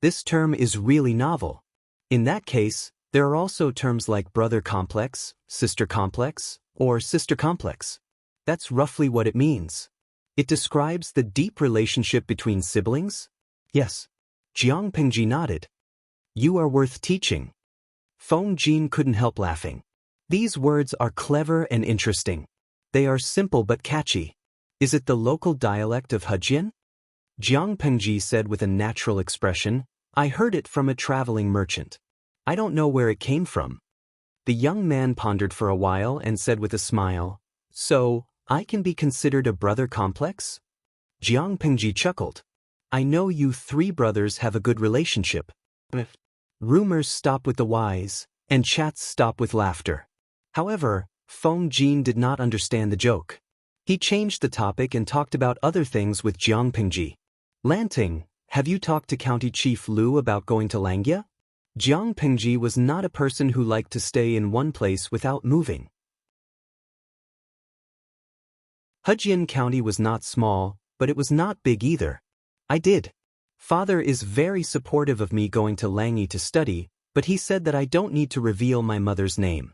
This term is really novel. In that case, there are also terms like brother complex, or sister complex. That's roughly what it means. It describes the deep relationship between siblings? Yes. Jiang Pengji nodded. You are worth teaching. Feng Jin couldn't help laughing. These words are clever and interesting. They are simple but catchy. Is it the local dialect of Hejian? Jiang Pengji said with a natural expression, I heard it from a traveling merchant. I don't know where it came from. The young man pondered for a while and said with a smile, So, I can be considered a brother complex? Jiang Pengji chuckled. I know you three brothers have a good relationship. Rumors stop with the wise, and chats stop with laughter. However, Feng Jin did not understand the joke. He changed the topic and talked about other things with Jiang Pengji. Lanting, have you talked to County Chief Lu about going to Langia? Jiang Pengji was not a person who liked to stay in one place without moving. Hejian County was not small, but it was not big either. I did. Father is very supportive of me going to Langi to study, but he said that I don't need to reveal my mother's name.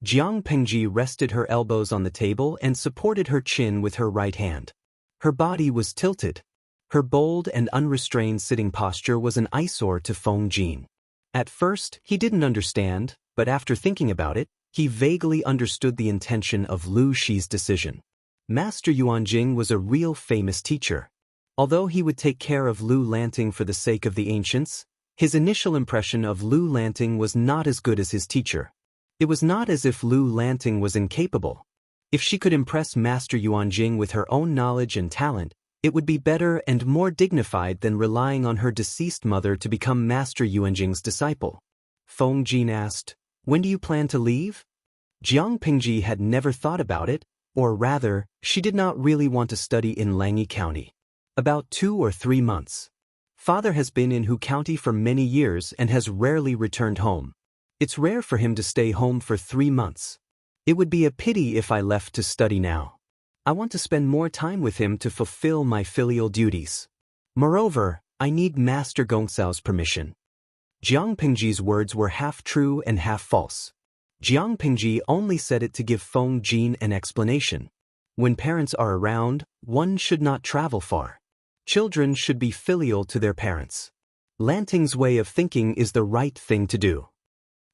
Jiang Pengji rested her elbows on the table and supported her chin with her right hand. Her body was tilted. Her bold and unrestrained sitting posture was an eyesore to Feng Jin. At first, he didn't understand, but after thinking about it, he vaguely understood the intention of Lu Shi's decision. Master Yuanjing was a real famous teacher. Although he would take care of Lu Lanting for the sake of the ancients, his initial impression of Lu Lanting was not as good as his teacher. It was not as if Lu Lanting was incapable. If she could impress Master Yuanjing with her own knowledge and talent, it would be better and more dignified than relying on her deceased mother to become Master Yuanjing's disciple. Feng Jin asked, When do you plan to leave? Jiang Pengji had never thought about it, or rather, she did not really want to study in Langi County. About 2 or 3 months. Father has been in Hu County for many years and has rarely returned home. It's rare for him to stay home for 3 months. It would be a pity if I left to study now. I want to spend more time with him to fulfill my filial duties. Moreover, I need Master Gongsao's permission. Jiang Pengji's words were half true and half false. Jiang Pengji only said it to give Feng Jin an explanation. When parents are around, one should not travel far. Children should be filial to their parents. Lanting's way of thinking is the right thing to do.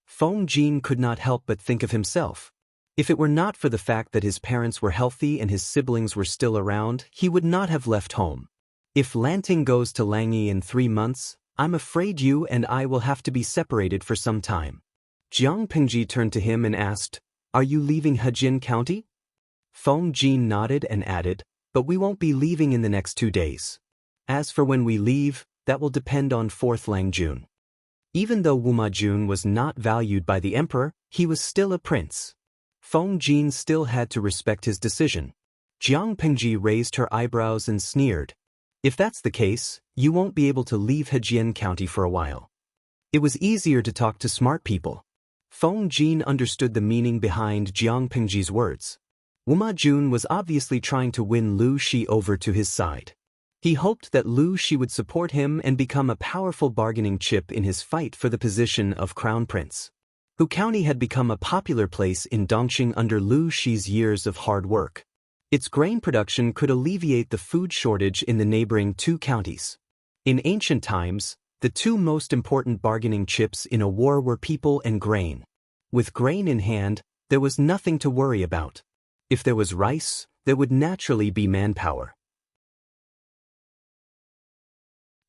Feng Jin could not help but think of himself. If it were not for the fact that his parents were healthy and his siblings were still around, he would not have left home. If Lanting goes to Langi in 3 months, I'm afraid you and I will have to be separated for some time. Jiang Pengji turned to him and asked, Are you leaving Hejian County? Feng Jin nodded and added, But we won't be leaving in the next 2 days. As for when we leave, that will depend on 4th Lang Jun. Even though Wu Majun was not valued by the emperor, he was still a prince. Feng Jin still had to respect his decision. Jiang Pengji raised her eyebrows and sneered. If that's the case, you won't be able to leave Hejian County for a while. It was easier to talk to smart people. Feng Jin understood the meaning behind Jiang Pengji's words. Wu Majun was obviously trying to win Lu Shi over to his side. He hoped that Lu Shi would support him and become a powerful bargaining chip in his fight for the position of crown prince. Hu County had become a popular place in Dongqing under Lu Shi's years of hard work. Its grain production could alleviate the food shortage in the neighboring 2 counties. In ancient times, the 2 most important bargaining chips in a war were people and grain. With grain in hand, There was nothing to worry about. If there was rice, there would naturally be manpower.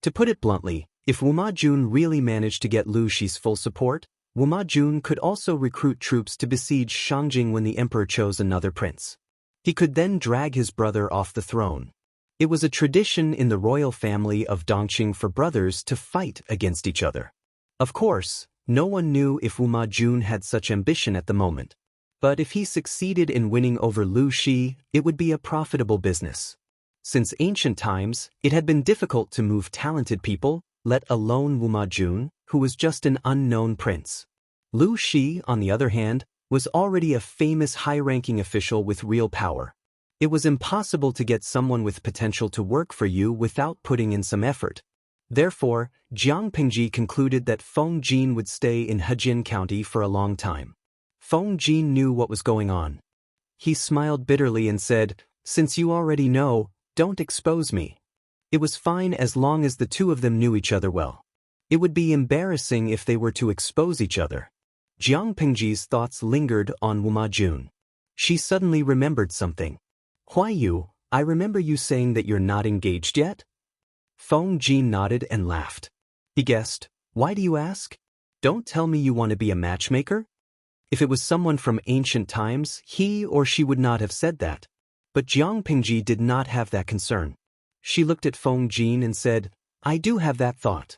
To put it bluntly, if Wu Majun really managed to get Lu Shi's full support, Wu Majun could also recruit troops to besiege Shangjing when the emperor chose another prince. He could then drag his brother off the throne. It was a tradition in the royal family of Dongqing for brothers to fight against each other. Of course, no one knew if Wu Majun had such ambition at the moment. But if he succeeded in winning over Lu Shi, it would be a profitable business. Since ancient times, it had been difficult to move talented people, let alone Wu Majun, who was just an unknown prince. Lu Shi, on the other hand, was already a famous high-ranking official with real power. It was impossible to get someone with potential to work for you without putting in some effort. Therefore, Jiang Pingji concluded that Feng Jin would stay in Hejin County for a long time. Feng Jin knew what was going on. He smiled bitterly and said, "Since you already know, don't expose me." It was fine as long as the two of them knew each other well. It would be embarrassing if they were to expose each other. Jiang Pingji's thoughts lingered on Wu Majun. She suddenly remembered something. "Huaiyu, I remember you saying that you're not engaged yet?" Feng Jin nodded and laughed. He guessed, "Why do you ask? Don't tell me you want to be a matchmaker?" If it was someone from ancient times, he or she would not have said that. But Jiang Pingji did not have that concern. She looked at Feng Jin and said, "I do have that thought.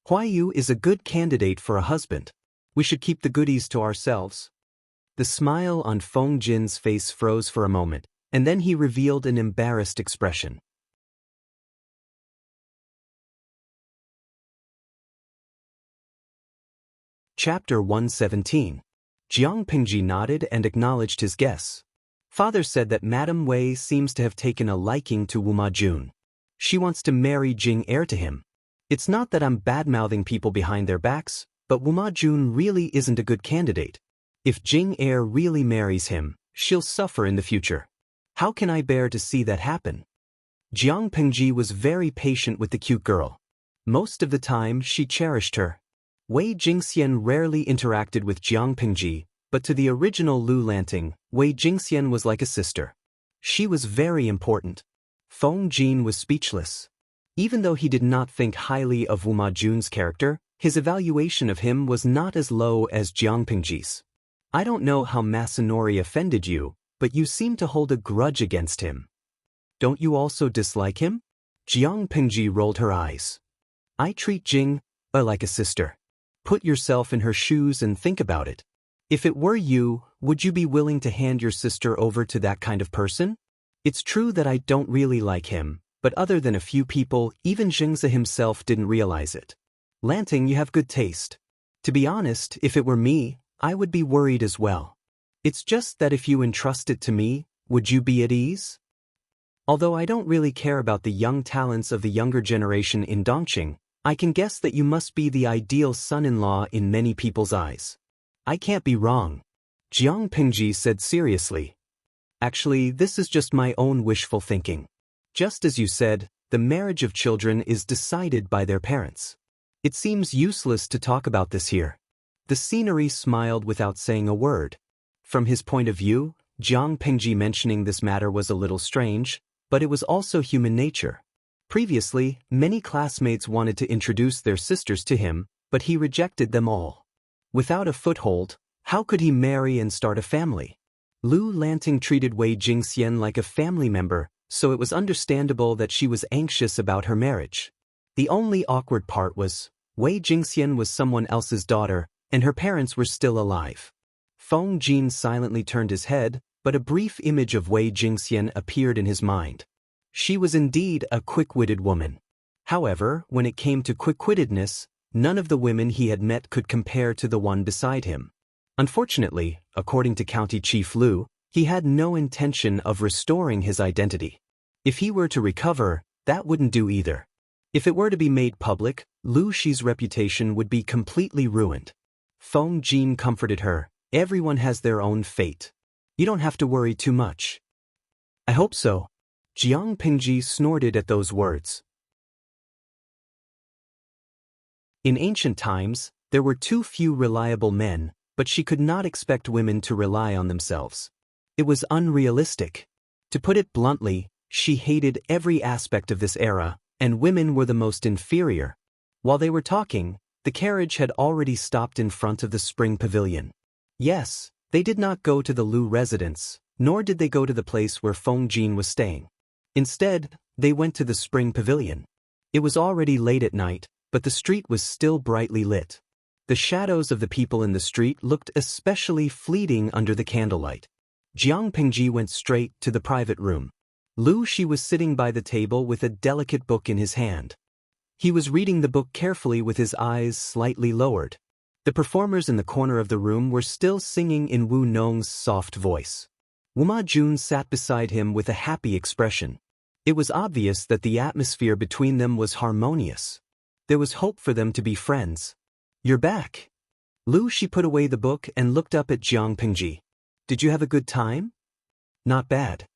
Huaiyu is a good candidate for a husband. We should keep the goodies to ourselves." The smile on Feng Jin's face froze for a moment, and then he revealed an embarrassed expression. Chapter 117. Jiang Pingji nodded and acknowledged his guess. Father said that Madame Wei seems to have taken a liking to Wu Majun. She wants to marry Jing heir to him. It's not that I'm bad-mouthing people behind their backs, but Wu Majun really isn't a good candidate. If Jing heir really marries him, she'll suffer in the future. How can I bear to see that happen? Jiang Pingji was very patient with the cute girl. Most of the time, she cherished her. Wei Jingxian rarely interacted with Jiang Pingji, but to the original Lu Lanting, Wei Jingxian was like a sister. She was very important. Feng Jin was speechless. Even though he did not think highly of Wu Majun's character, his evaluation of him was not as low as Jiang Pingji's. "I don't know how Masanori offended you, but you seem to hold a grudge against him. Don't you also dislike him?" Jiang Pingji rolled her eyes. "I treat Jing like a sister. Put yourself in her shoes and think about it. If it were you, would you be willing to hand your sister over to that kind of person? It's true that I don't really like him, but other than a few people, even Xianxia himself didn't realize it. Lanting, you have good taste. To be honest, if it were me, I would be worried as well. It's just that if you entrust it to me, would you be at ease? Although I don't really care about the young talents of the younger generation in Dongqing, I can guess that you must be the ideal son-in-law in many people's eyes. I can't be wrong," Jiang Pingji said seriously. "Actually, this is just my own wishful thinking. Just as you said, the marriage of children is decided by their parents. It seems useless to talk about this here." The scenery smiled without saying a word. From his point of view, Jiang Pingji mentioning this matter was a little strange, but it was also human nature. Previously, many classmates wanted to introduce their sisters to him, but he rejected them all. Without a foothold, how could he marry and start a family? Lu Lanting treated Wei Jingxian like a family member, so it was understandable that she was anxious about her marriage. The only awkward part was, Wei Jingxian was someone else's daughter, and her parents were still alive. Feng Jin silently turned his head, but a brief image of Wei Jingxian appeared in his mind. She was indeed a quick-witted woman. However, when it came to quick-wittedness, none of the women he had met could compare to the one beside him. Unfortunately, according to County Chief Lu, he had no intention of restoring his identity. If he were to recover, that wouldn't do either. If it were to be made public, Lu Shi's reputation would be completely ruined. Feng Jin comforted her. "Everyone has their own fate. You don't have to worry too much." "I hope so." Jiang Pingji snorted at those words. In ancient times, there were too few reliable men, but she could not expect women to rely on themselves. It was unrealistic. To put it bluntly, she hated every aspect of this era, and women were the most inferior. While they were talking, the carriage had already stopped in front of the spring pavilion. Yes, they did not go to the Lu residence, nor did they go to the place where Feng Jin was staying. Instead, they went to the spring pavilion. It was already late at night, but the street was still brightly lit. The shadows of the people in the street looked especially fleeting under the candlelight. Jiang Pingji went straight to the private room. Lu Shi was sitting by the table with a delicate book in his hand. He was reading the book carefully with his eyes slightly lowered. The performers in the corner of the room were still singing in Wu Nong's soft voice. Wuma Jun sat beside him with a happy expression. It was obvious that the atmosphere between them was harmonious. There was hope for them to be friends. "You're back." Lu Shi put away the book and looked up at Jiang Pingji. "Did you have a good time?" "Not bad."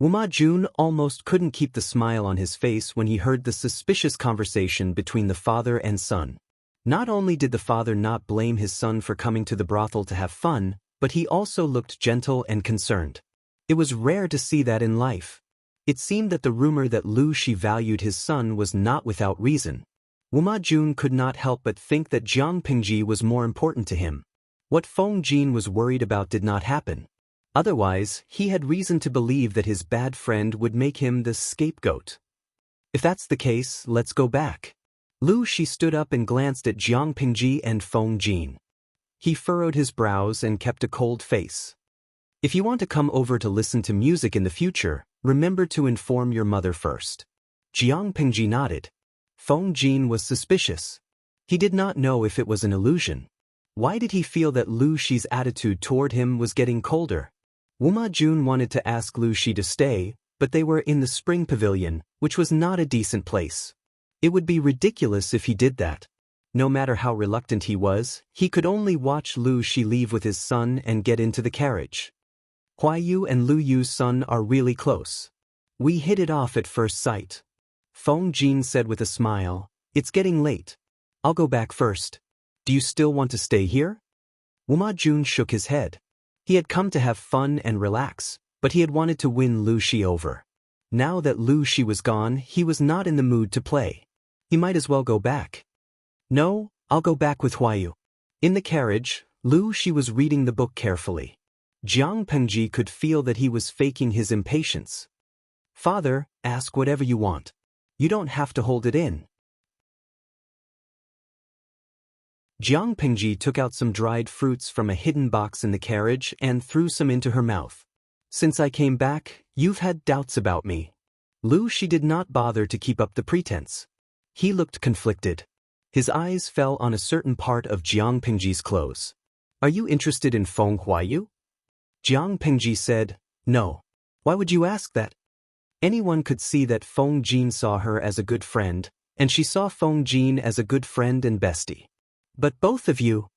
Wuma Jun almost couldn't keep the smile on his face when he heard the suspicious conversation between the father and son. Not only did the father not blame his son for coming to the brothel to have fun, but he also looked gentle and concerned. It was rare to see that in life. It seemed that the rumor that Lu Shi valued his son was not without reason. Wuma Jun could not help but think that Jiang Pingji was more important to him. What Feng Jin was worried about did not happen. Otherwise, he had reason to believe that his bad friend would make him the scapegoat. "If that's the case, let's go back." Lu Shi stood up and glanced at Jiang Pingji and Feng Jin. He furrowed his brows and kept a cold face. "If you want to come over to listen to music in the future, remember to inform your mother first." Jiang Pingji nodded. Feng Jin was suspicious. He did not know if it was an illusion. Why did he feel that Lu Shi's attitude toward him was getting colder? Wuma Jun wanted to ask Lu Shi to stay, but they were in the spring pavilion, which was not a decent place. It would be ridiculous if he did that. No matter how reluctant he was, he could only watch Lu Shi leave with his son and get into the carriage. "Huayu and Lu Yu's son are really close. We hit it off at first sight." Feng Jin said with a smile, "It's getting late. I'll go back first. Do you still want to stay here?" Wuma Jun shook his head. He had come to have fun and relax, but he had wanted to win Lu Shi over. Now that Lu Shi was gone, he was not in the mood to play. He might as well go back. "No, I'll go back with Huayu." In the carriage, Lu Shi was reading the book carefully. Jiang Pengji could feel that he was faking his impatience. "Father, ask whatever you want. You don't have to hold it in." Jiang Pingji took out some dried fruits from a hidden box in the carriage and threw some into her mouth. "Since I came back, you've had doubts about me." Lu Shi did not bother to keep up the pretense. He looked conflicted. His eyes fell on a certain part of Jiang Pingji's clothes. "Are you interested in Feng Huayu?" Jiang Pingji said, "No. Why would you ask that?" Anyone could see that Feng Jin saw her as a good friend, and she saw Feng Jin as a good friend and bestie. "But both of you..."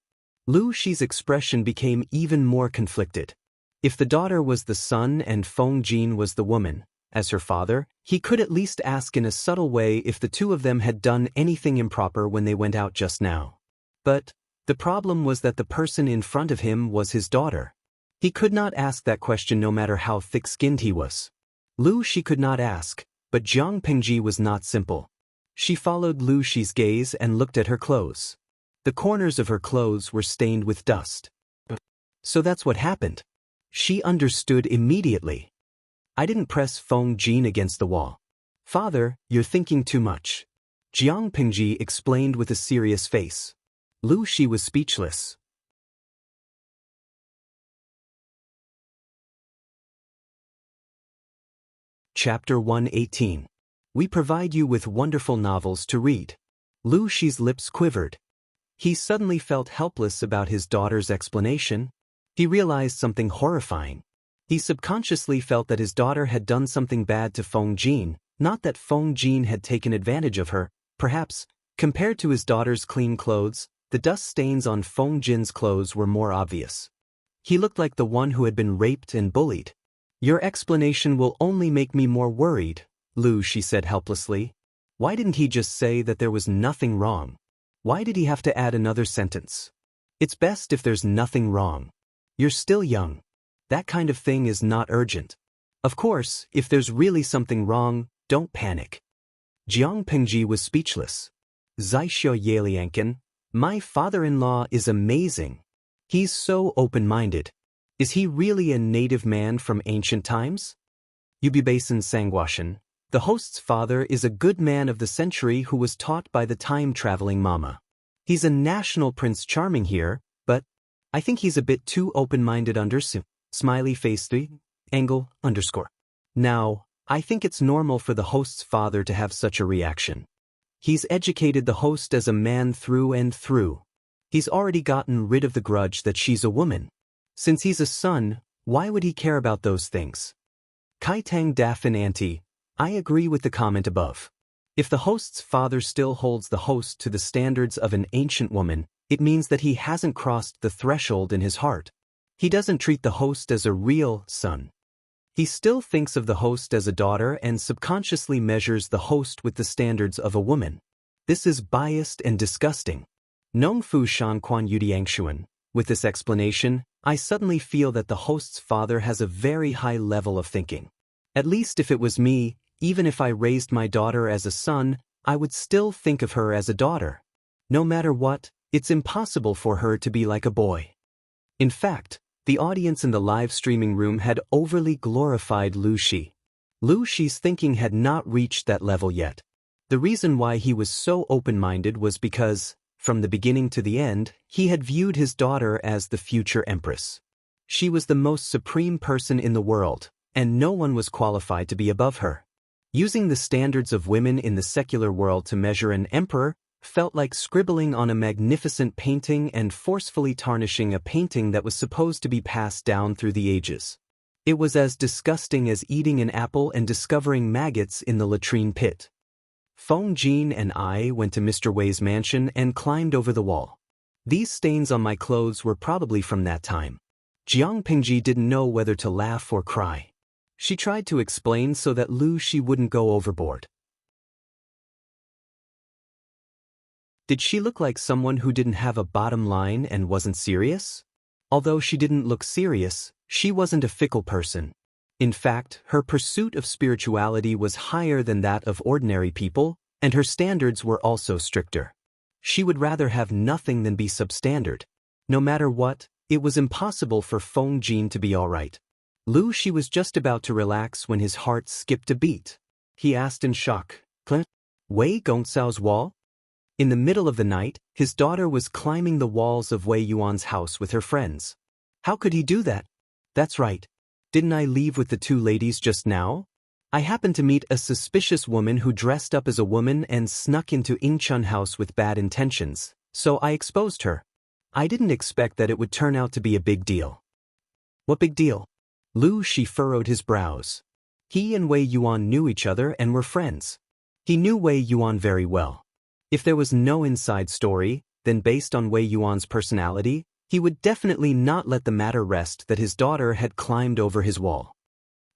Lu Shi's expression became even more conflicted. If the daughter was the son and Feng Jin was the woman, as her father, he could at least ask in a subtle way if the two of them had done anything improper when they went out just now. But the problem was that the person in front of him was his daughter. He could not ask that question no matter how thick-skinned he was. Lu Shi could not ask, but Jiang Pingji was not simple. She followed Lu Shi's gaze and looked at her clothes. The corners of her clothes were stained with dust. "So that's what happened." She understood immediately. "I didn't press Feng Jin against the wall." "Father, you're thinking too much," Jiang Pingji explained with a serious face. Lu Shi was speechless. Chapter 118. We provide you with wonderful novels to read. Lu Shi's lips quivered. He suddenly felt helpless about his daughter's explanation. He realized something horrifying. He subconsciously felt that his daughter had done something bad to Feng Jin, not that Feng Jin had taken advantage of her. Perhaps, compared to his daughter's clean clothes, the dust stains on Feng Jin's clothes were more obvious. He looked like the one who had been raped and bullied. "Your explanation will only make me more worried," Lu Shi said helplessly. Why didn't he just say that there was nothing wrong? Why did he have to add another sentence? It's best if there's nothing wrong. You're still young. That kind of thing is not urgent. Of course, if there's really something wrong, don't panic. Jiang Pengji was speechless. Zaixia Yeliankin, my father-in-law is amazing. He's so open-minded. Is he really a native man from ancient times? Yubibasin Sangwashan, the host's father is a good man of the century who was taught by the time-traveling mama. He's a national Prince Charming here, but I think he's a bit too open-minded smiley face 3, angle, _. Now, I think it's normal for the host's father to have such a reaction. He's educated the host as a man through and through. He's already gotten rid of the grudge that she's a woman. Since he's a son, why would he care about those things? Kaitang Daffin Auntie, I agree with the comment above. If the host's father still holds the host to the standards of an ancient woman, it means that he hasn't crossed the threshold in his heart. He doesn't treat the host as a real son. He still thinks of the host as a daughter and subconsciously measures the host with the standards of a woman. This is biased and disgusting. Nongfu Shan Quan Yudiangshuan. With this explanation, I suddenly feel that the host's father has a very high level of thinking. At least if it was me, even if I raised my daughter as a son, I would still think of her as a daughter. No matter what, it's impossible for her to be like a boy. In fact, the audience in the live streaming room had overly glorified Lu Shi. Lu Shi's thinking had not reached that level yet. The reason why he was so open-minded was because, from the beginning to the end, he had viewed his daughter as the future empress. She was the most supreme person in the world, and no one was qualified to be above her. Using the standards of women in the secular world to measure an emperor felt like scribbling on a magnificent painting and forcefully tarnishing a painting that was supposed to be passed down through the ages. It was as disgusting as eating an apple and discovering maggots in the latrine pit. Feng Jin and I went to Mr. Wei's mansion and climbed over the wall. These stains on my clothes were probably from that time. Jiang Pingji didn't know whether to laugh or cry. She tried to explain so that Lu Shi wouldn't go overboard. Did she look like someone who didn't have a bottom line and wasn't serious? Although she didn't look serious, she wasn't a fickle person. In fact, her pursuit of spirituality was higher than that of ordinary people, and her standards were also stricter. She would rather have nothing than be substandard. No matter what, it was impossible for Feng Jin to be alright. Lu Shi was just about to relax when his heart skipped a beat. He asked in shock, Wei Gongcao's wall? In the middle of the night, his daughter was climbing the walls of Wei Yuan's house with her friends. How could he do that? That's right. Didn't I leave with the two ladies just now? I happened to meet a suspicious woman who dressed up as a woman and snuck into Ingchun house with bad intentions, so I exposed her. I didn't expect that it would turn out to be a big deal. What big deal? Lu Shi furrowed his brows. He and Wei Yuan knew each other and were friends. He knew Wei Yuan very well. If there was no inside story, then based on Wei Yuan's personality, he would definitely not let the matter rest that his daughter had climbed over his wall.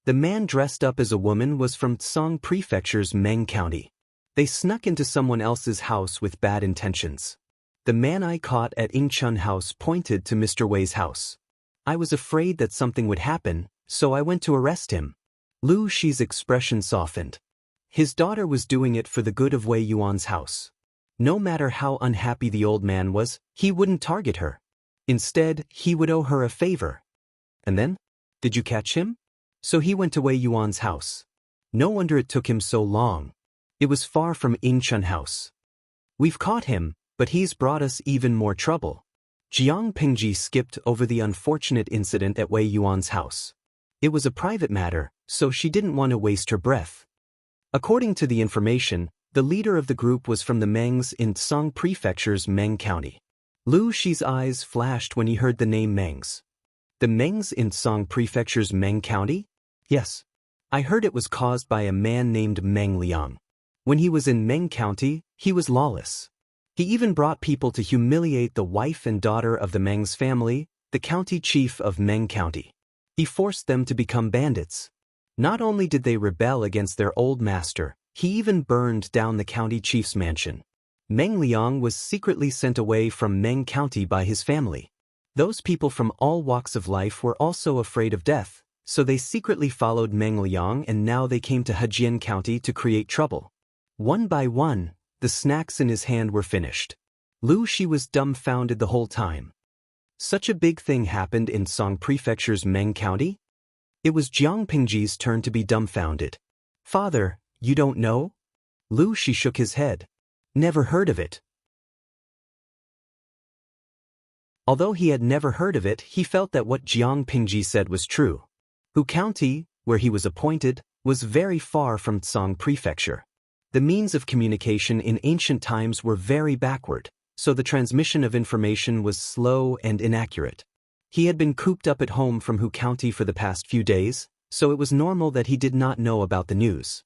The man dressed up as a woman was from Tsang Prefecture's Meng County. They snuck into someone else's house with bad intentions. The man I caught at Ingchun house pointed to Mr. Wei's house. I was afraid that something would happen, so I went to arrest him. Lu Shi's expression softened. His daughter was doing it for the good of Wei Yuan's house. No matter how unhappy the old man was, he wouldn't target her. Instead, he would owe her a favor. And then? Did you catch him? So he went to Wei Yuan's house. No wonder it took him so long. It was far from Ingchun house. We've caught him, but he's brought us even more trouble. Jiang Pingji skipped over the unfortunate incident at Wei Yuan's house. It was a private matter, so she didn't want to waste her breath. According to the information, the leader of the group was from the Mengs in Tsang Prefecture's Meng County. Lu Shi's eyes flashed when he heard the name Mengs. The Mengs in Tsang Prefecture's Meng County? Yes. I heard it was caused by a man named Meng Liang. When he was in Meng County, he was lawless. He even brought people to humiliate the wife and daughter of the Meng's family, the county chief of Meng County. He forced them to become bandits. Not only did they rebel against their old master, he even burned down the county chief's mansion. Meng Liang was secretly sent away from Meng County by his family. Those people from all walks of life were also afraid of death, so they secretly followed Meng Liang, and now they came to Hejian County to create trouble. One by one, the snacks in his hand were finished. Lu Shi was dumbfounded the whole time. Such a big thing happened in Song Prefecture's Meng County? It was Jiang Pingji's turn to be dumbfounded. Father, you don't know? Lu Shi shook his head. Never heard of it. Although he had never heard of it, he felt that what Jiang Pingji said was true. Hu County, where he was appointed, was very far from Song Prefecture. The means of communication in ancient times were very backward, so the transmission of information was slow and inaccurate. He had been cooped up at home from Hu County for the past few days, so it was normal that he did not know about the news.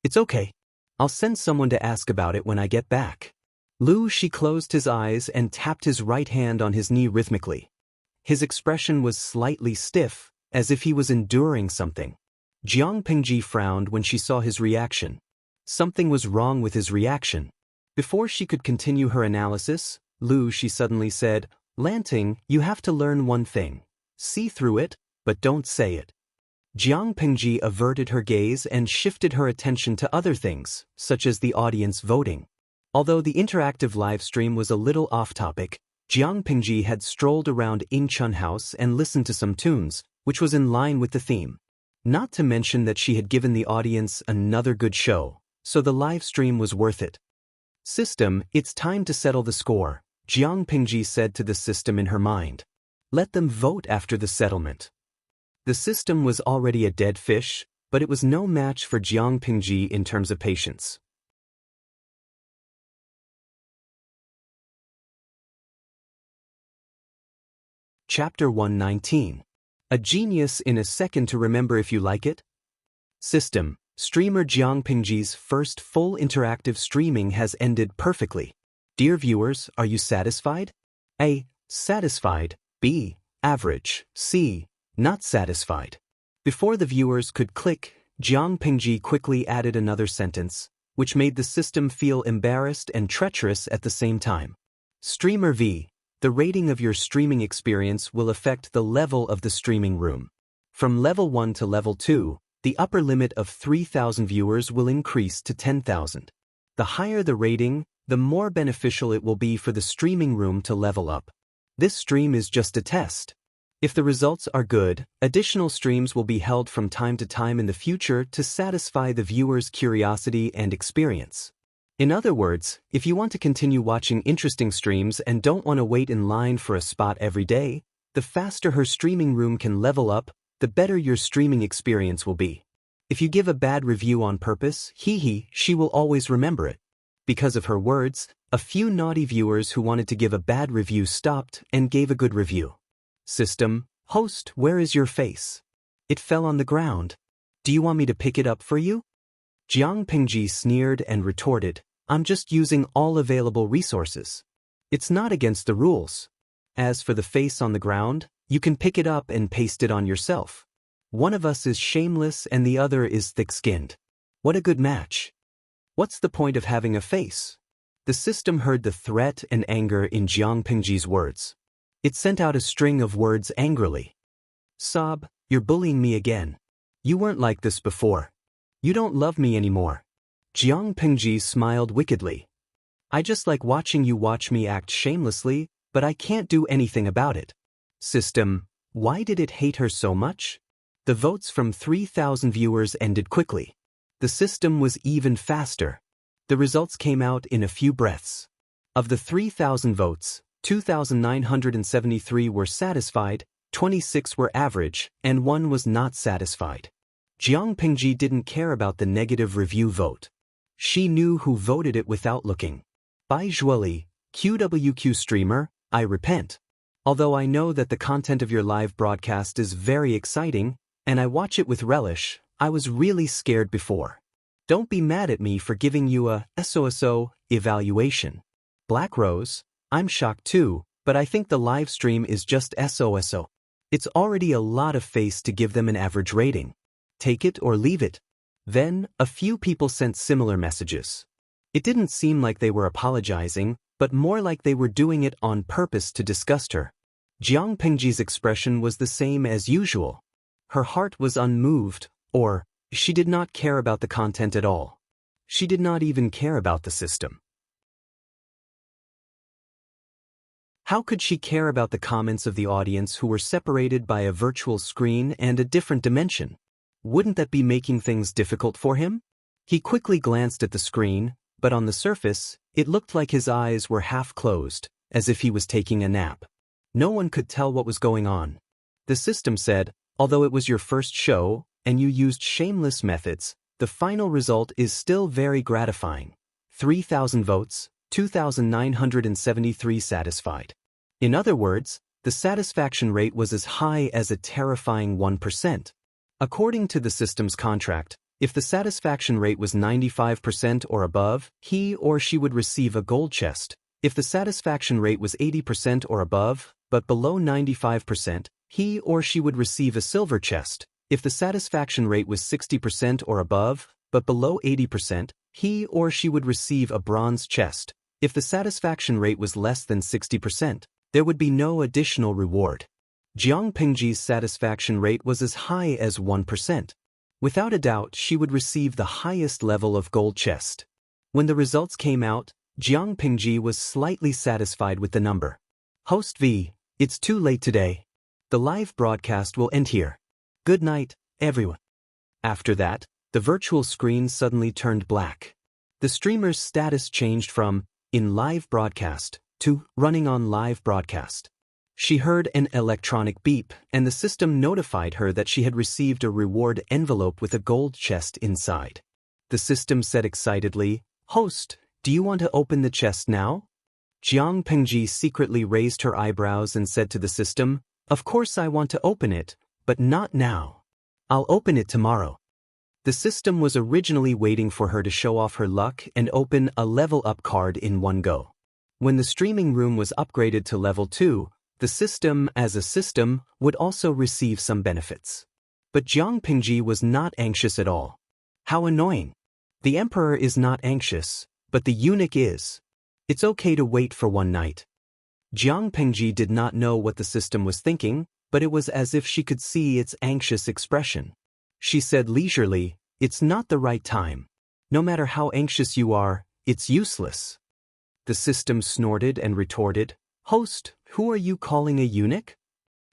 It's okay. I'll send someone to ask about it when I get back. Lu Shi closed his eyes and tapped his right hand on his knee rhythmically. His expression was slightly stiff, as if he was enduring something. Jiang Pingji frowned when she saw his reaction. Something was wrong with his reaction. Before she could continue her analysis, Lu Shi suddenly said, Lanting, you have to learn one thing. See through it, but don't say it. Jiang Pingji averted her gaze and shifted her attention to other things, such as the audience voting. Although the interactive live stream was a little off-topic, Jiang Pingji had strolled around Ingchun House and listened to some tunes, which was in line with the theme. Not to mention that she had given the audience another good show, so the live stream was worth it. System, it's time to settle the score, Jiang Pingji said to the system in her mind. Let them vote after the settlement. The system was already a dead fish, but it was no match for Jiang Pingji in terms of patience. Chapter 119. A genius in a second to remember if you like it? System. Streamer Jiang Pingji's first full interactive streaming has ended perfectly. Dear viewers, are you satisfied? A. Satisfied. B. Average. C. Not satisfied. Before the viewers could click, Jiang Pingji quickly added another sentence, which made the system feel embarrassed and treacherous at the same time. Streamer V. The rating of your streaming experience will affect the level of the streaming room. From level 1 to level 2, the upper limit of 3,000 viewers will increase to 10,000. The higher the rating, the more beneficial it will be for the streaming room to level up. This stream is just a test. If the results are good, additional streams will be held from time to time in the future to satisfy the viewer's curiosity and experience. In other words, if you want to continue watching interesting streams and don't want to wait in line for a spot every day, the faster her streaming room can level up, the better your streaming experience will be. If you give a bad review on purpose, she will always remember it. Because of her words, a few naughty viewers who wanted to give a bad review stopped and gave a good review. System, host, where is your face? It fell on the ground. Do you want me to pick it up for you? Jiang Pingji sneered and retorted, I'm just using all available resources. It's not against the rules. As for the face on the ground, you can pick it up and paste it on yourself. One of us is shameless and the other is thick-skinned. What a good match. What's the point of having a face? The system heard the threat and anger in Jiang Pingji's words. It sent out a string of words angrily. Sob, you're bullying me again. You weren't like this before. You don't love me anymore. Jiang Pingji smiled wickedly. I just like watching you watch me act shamelessly, but I can't do anything about it. System, why did it hate her so much? The votes from 3,000 viewers ended quickly. The system was even faster. The results came out in a few breaths. Of the 3,000 votes, 2,973 were satisfied, 26 were average, and 1 was not satisfied. Jiang Pingji didn't care about the negative review vote. She knew who voted it without looking. Bai Zhuoli, QWQ streamer, I repent. Although I know that the content of your live broadcast is very exciting, and I watch it with relish, I was really scared before. Don't be mad at me for giving you a SOSO evaluation. Black Rose, I'm shocked too, but I think the live stream is just SOSO. It's already a lot of face to give them an average rating. Take it or leave it. Then, a few people sent similar messages. It didn't seem like they were apologizing, but more like they were doing it on purpose to disgust her. Jiang Pingji's expression was the same as usual. Her heart was unmoved, or she did not care about the content at all. She did not even care about the system. How could she care about the comments of the audience who were separated by a virtual screen and a different dimension? Wouldn't that be making things difficult for him? He quickly glanced at the screen, but on the surface, it looked like his eyes were half closed, as if he was taking a nap. No one could tell what was going on. The system said, although it was your first show, and you used shameless methods, the final result is still very gratifying. 3,000 votes, 2,973 satisfied. In other words, the satisfaction rate was as high as a terrifying 1%. According to the system's contract, if the satisfaction rate was 95% or above, he or she would receive a gold chest. If the satisfaction rate was 80% or above, but below 95%, he or she would receive a silver chest. If the satisfaction rate was 60% or above, but below 80%, he or she would receive a bronze chest. If the satisfaction rate was less than 60%, there would be no additional reward. Jiang Pingji's satisfaction rate was as high as 1%. Without a doubt, she would receive the highest level of gold chest. When the results came out, Jiang Pingji was slightly satisfied with the number. Host V, it's too late today. The live broadcast will end here. Good night, everyone. After that, the virtual screen suddenly turned black. The streamer's status changed from in live broadcast to running on live broadcast. She heard an electronic beep, and the system notified her that she had received a reward envelope with a gold chest inside. The system said excitedly, "Host, do you want to open the chest now?" Jiang Pingji secretly raised her eyebrows and said to the system, "Of course I want to open it, but not now. I'll open it tomorrow." The system was originally waiting for her to show off her luck and open a level-up card in one go. When the streaming room was upgraded to level 2, the system, as a system, would also receive some benefits. But Jiang Pingji was not anxious at all. How annoying. The emperor is not anxious, but the eunuch is. It's okay to wait for one night. Jiang Pingji did not know what the system was thinking, but it was as if she could see its anxious expression. She said leisurely, "It's not the right time. No matter how anxious you are, it's useless." The system snorted and retorted, "Host, who are you calling a eunuch?"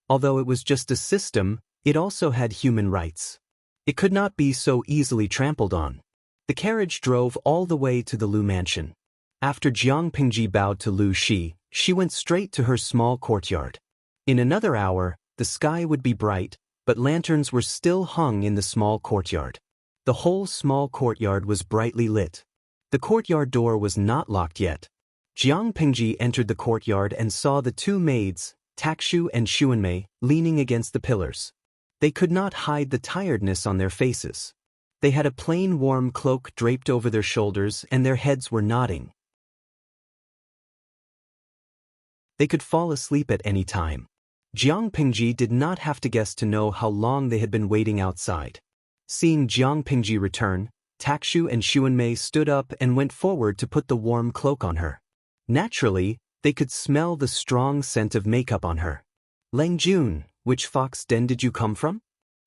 Although it was just a system, it also had human rights. It could not be so easily trampled on. The carriage drove all the way to the Lu mansion. After Jiang Pingji bowed to Lu Shi, she went straight to her small courtyard. In another hour, the sky would be bright, but lanterns were still hung in the small courtyard. The whole small courtyard was brightly lit. The courtyard door was not locked yet. Jiang Pingji entered the courtyard and saw the two maids, Takshu and Xuanmei, leaning against the pillars. They could not hide the tiredness on their faces. They had a plain warm cloak draped over their shoulders and their heads were nodding. They could fall asleep at any time. Jiang Pingji did not have to guess to know how long they had been waiting outside. Seeing Jiang Pingji return, Takshu and Xuanmei stood up and went forward to put the warm cloak on her. Naturally, they could smell the strong scent of makeup on her. "Lang Jun, which fox den did you come from?"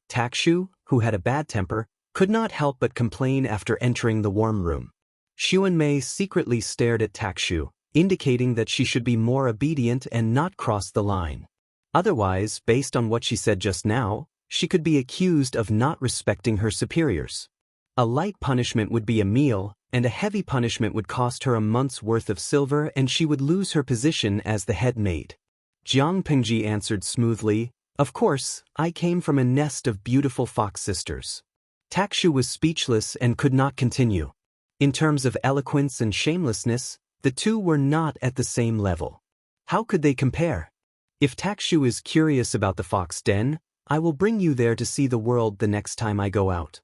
Takshu, who had a bad temper, could not help but complain after entering the warm room. Xuanmei secretly stared at Takshu, indicating that she should be more obedient and not cross the line. Otherwise, based on what she said just now, she could be accused of not respecting her superiors. A light punishment would be a meal, and a heavy punishment would cost her a month's worth of silver and she would lose her position as the head maid. Jiang Pingji answered smoothly, "Of course, I came from a nest of beautiful fox sisters." Takshu was speechless and could not continue. In terms of eloquence and shamelessness, the two were not at the same level. How could they compare? If Takshu is curious about the fox den, I will bring you there to see the world the next time I go out.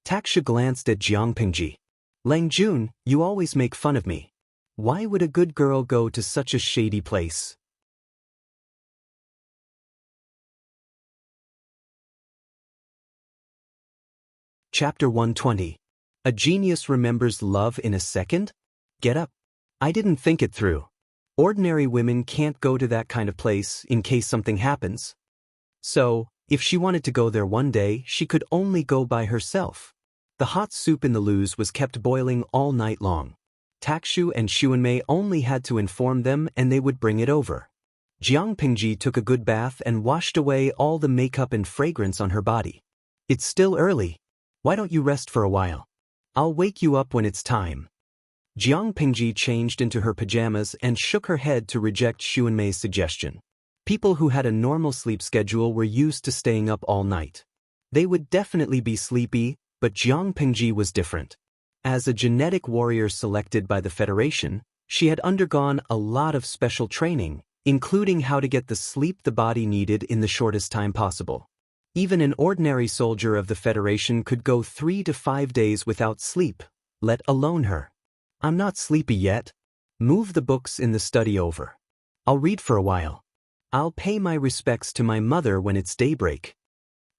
Takshu glanced at Jiang Pingji. "Lang Jun, you always make fun of me. Why would a good girl go to such a shady place?" Chapter 120. A genius remembers love in a second? Get up. I didn't think it through. Ordinary women can't go to that kind of place in case something happens. So, if she wanted to go there one day, she could only go by herself. The hot soup in the loos was kept boiling all night long. Takshu and Xuanmei only had to inform them and they would bring it over. Jiang Pingji took a good bath and washed away all the makeup and fragrance on her body. It's still early. Why don't you rest for a while? I'll wake you up when it's time. Jiang Pingji changed into her pajamas and shook her head to reject Xuanmei's suggestion. People who had a normal sleep schedule were used to staying up all night. They would definitely be sleepy, but Jiang Pingji was different. As a genetic warrior selected by the Federation, she had undergone a lot of special training, including how to get the sleep the body needed in the shortest time possible. Even an ordinary soldier of the Federation could go 3 to 5 days without sleep, let alone her. I'm not sleepy yet. Move the books in the study over. I'll read for a while. I'll pay my respects to my mother when it's daybreak.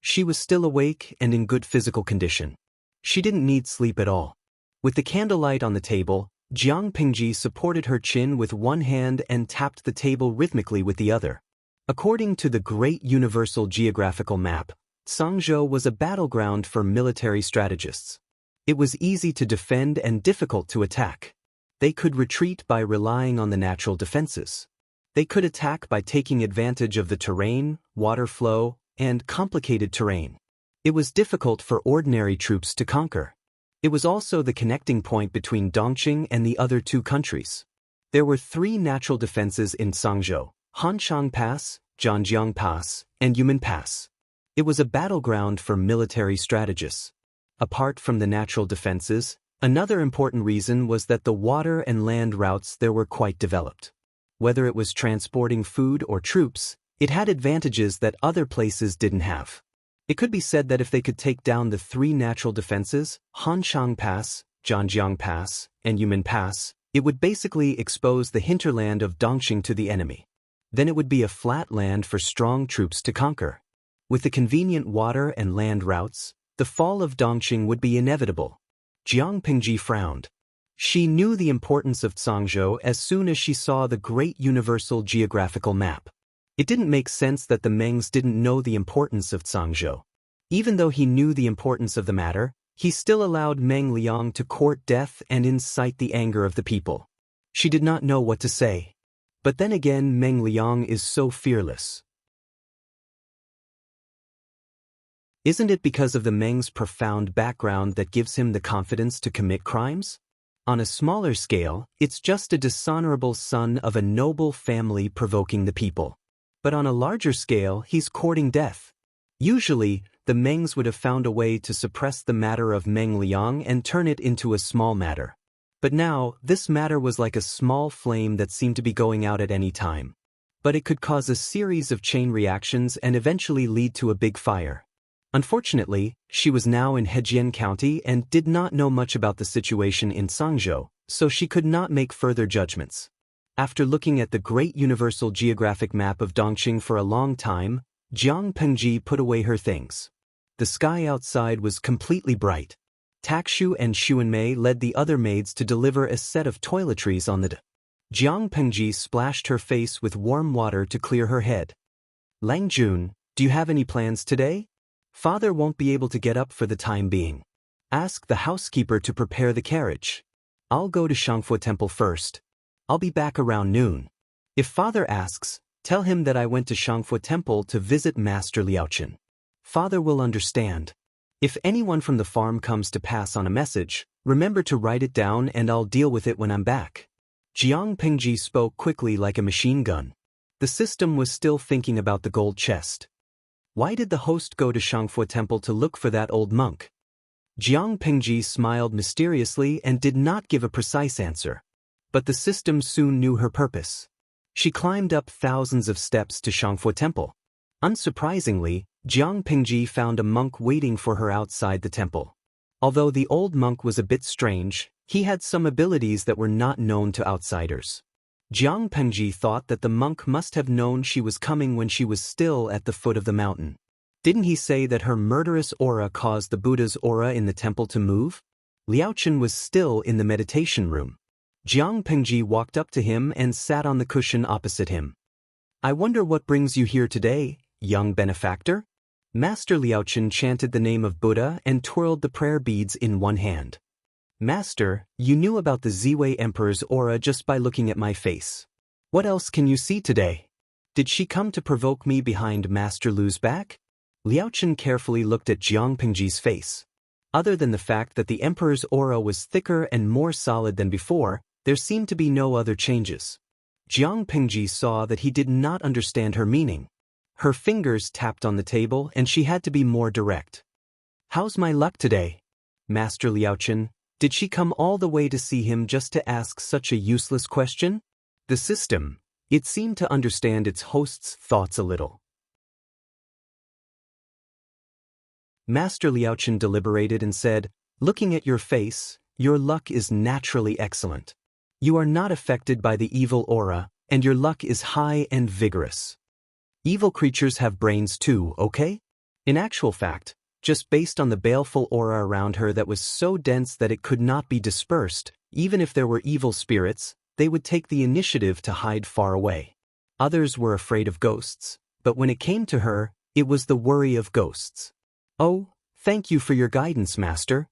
She was still awake and in good physical condition. She didn't need sleep at all. With the candlelight on the table, Jiang Pingji supported her chin with one hand and tapped the table rhythmically with the other. According to the Great Universal Geographical Map, Xianxia was a battleground for military strategists. It was easy to defend and difficult to attack. They could retreat by relying on the natural defenses. They could attack by taking advantage of the terrain, water flow, and complicated terrain. It was difficult for ordinary troops to conquer. It was also the connecting point between Dongqing and the other two countries. There were 3 natural defenses in Xianxia: Hanshang Pass, Zhanjiang Pass, and Yumen Pass. It was a battleground for military strategists. Apart from the natural defenses, another important reason was that the water and land routes there were quite developed. Whether it was transporting food or troops, it had advantages that other places didn't have. It could be said that if they could take down the 3 natural defenses, Hanshang Pass, Zhanjiang Pass, and Yumen Pass, it would basically expose the hinterland of Dongqing to the enemy. Then it would be a flat land for strong troops to conquer. With the convenient water and land routes, the fall of Dongqing would be inevitable. Jiang Pingji frowned. She knew the importance of Xianxia as soon as she saw the Great Universal Geographical Map. It didn't make sense that the Mengs didn't know the importance of Xianxia. Even though he knew the importance of the matter, he still allowed Meng Liang to court death and incite the anger of the people. She did not know what to say. But then again, Meng Liang is so fearless. Isn't it because of the Meng's profound background that gives him the confidence to commit crimes? On a smaller scale, it's just a dishonorable son of a noble family provoking the people. But on a larger scale, he's courting death. Usually, the Mengs would have found a way to suppress the matter of Meng Liang and turn it into a small matter. But now, this matter was like a small flame that seemed to be going out at any time. But it could cause a series of chain reactions and eventually lead to a big fire. Unfortunately, she was now in Hejian County and did not know much about the situation in Xianxia, so she could not make further judgments. After looking at the Great Universal Geographic Map of Dongqing for a long time, Jiang Pingji put away her things. The sky outside was completely bright. Takshu and Xuanmei led the other maids to deliver a set of toiletries on the day. Jiang Pingji splashed her face with warm water to clear her head. Lang Jun, do you have any plans today? Father won't be able to get up for the time being. Ask the housekeeper to prepare the carriage. I'll go to Shangfu Temple first. I'll be back around noon. If Father asks, tell him that I went to Shangfu Temple to visit Master Liaochen. Father will understand. If anyone from the farm comes to pass on a message, remember to write it down and I'll deal with it when I'm back. Jiang Pingji spoke quickly like a machine gun. The system was still thinking about the gold chest. Why did the host go to Shangfu Temple to look for that old monk? Jiang Pingji smiled mysteriously and did not give a precise answer. But the system soon knew her purpose. She climbed up thousands of steps to Shangfu Temple. Unsurprisingly, Jiang Pingji found a monk waiting for her outside the temple. Although the old monk was a bit strange, he had some abilities that were not known to outsiders. Jiang Pingji thought that the monk must have known she was coming when she was still at the foot of the mountain. Didn't he say that her murderous aura caused the Buddha's aura in the temple to move? Liaochen was still in the meditation room. Jiang Pengji walked up to him and sat on the cushion opposite him. I wonder what brings you here today, young benefactor? Master Liaochen chanted the name of Buddha and twirled the prayer beads in one hand. Master, you knew about the Ziwei Emperor's aura just by looking at my face. What else can you see today? Did she come to provoke me behind Master Lu's back? Liaochen carefully looked at Jiang Pengji's face. Other than the fact that the Emperor's aura was thicker and more solid than before, there seemed to be no other changes. Jiang Pengji saw that he did not understand her meaning. Her fingers tapped on the table and she had to be more direct. How's my luck today? Master Liaochen, did she come all the way to see him just to ask such a useless question? The system, it seemed to understand its host's thoughts a little. Master Liaochen deliberated and said, looking at your face, your luck is naturally excellent. You are not affected by the evil aura, and your luck is high and vigorous. Evil creatures have brains too, okay? In actual fact, just based on the baleful aura around her that was so dense that it could not be dispersed, even if there were evil spirits, they would take the initiative to hide far away. Others were afraid of ghosts, but when it came to her, it was the worry of ghosts. Oh, thank you for your guidance, Master.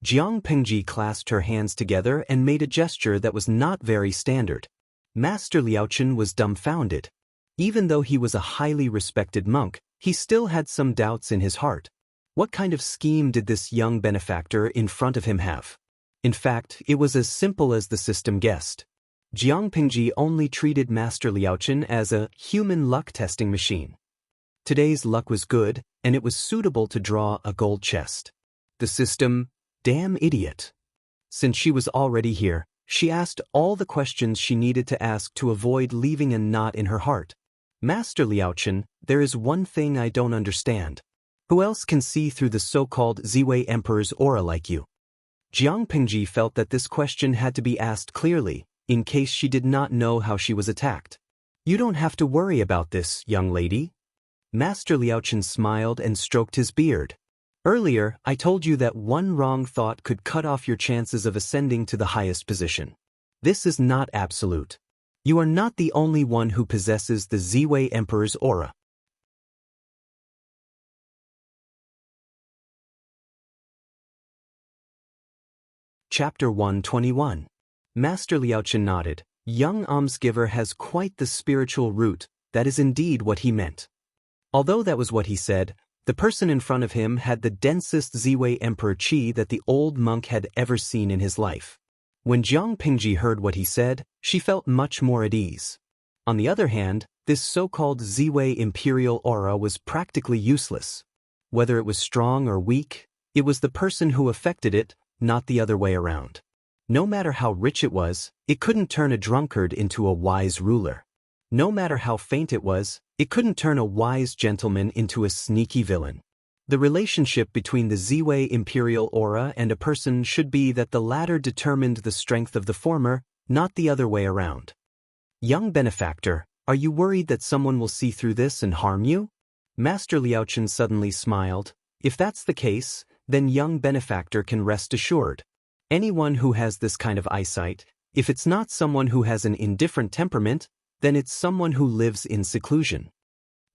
Jiang Pengji clasped her hands together and made a gesture that was not very standard. Master Liaochen was dumbfounded. Even though he was a highly respected monk, he still had some doubts in his heart. What kind of scheme did this young benefactor in front of him have? In fact, it was as simple as the system guessed. Jiang Pengji only treated Master Liaochen as a human luck testing machine. Today's luck was good, and it was suitable to draw a gold chest. The system, damn idiot. Since she was already here, she asked all the questions she needed to ask to avoid leaving a knot in her heart. Master Liaochen, there is one thing I don't understand. Who else can see through the so-called Ziwei Emperor's aura like you? Jiang Pengji felt that this question had to be asked clearly, in case she did not know how she was attacked. You don't have to worry about this, young lady. Master Liaochen smiled and stroked his beard. Earlier, I told you that one wrong thought could cut off your chances of ascending to the highest position. This is not absolute. You are not the only one who possesses the Ziwei Emperor's aura. Chapter 121. Master Liaochen nodded. Young almsgiver has quite the spiritual root, that is indeed what he meant. Although that was what he said, the person in front of him had the densest Ziwei Emperor Qi that the old monk had ever seen in his life. When Jiang Pengji heard what he said, she felt much more at ease. On the other hand, this so-called Ziwei imperial aura was practically useless. Whether it was strong or weak, it was the person who affected it, not the other way around. No matter how rich it was, it couldn't turn a drunkard into a wise ruler. No matter how faint it was, it couldn't turn a wise gentleman into a sneaky villain. The relationship between the Ziwei imperial aura and a person should be that the latter determined the strength of the former, not the other way around. Young benefactor, are you worried that someone will see through this and harm you? Master Liaochen suddenly smiled. If that's the case, then young benefactor can rest assured. Anyone who has this kind of eyesight, if it's not someone who has an indifferent temperament, then it's someone who lives in seclusion.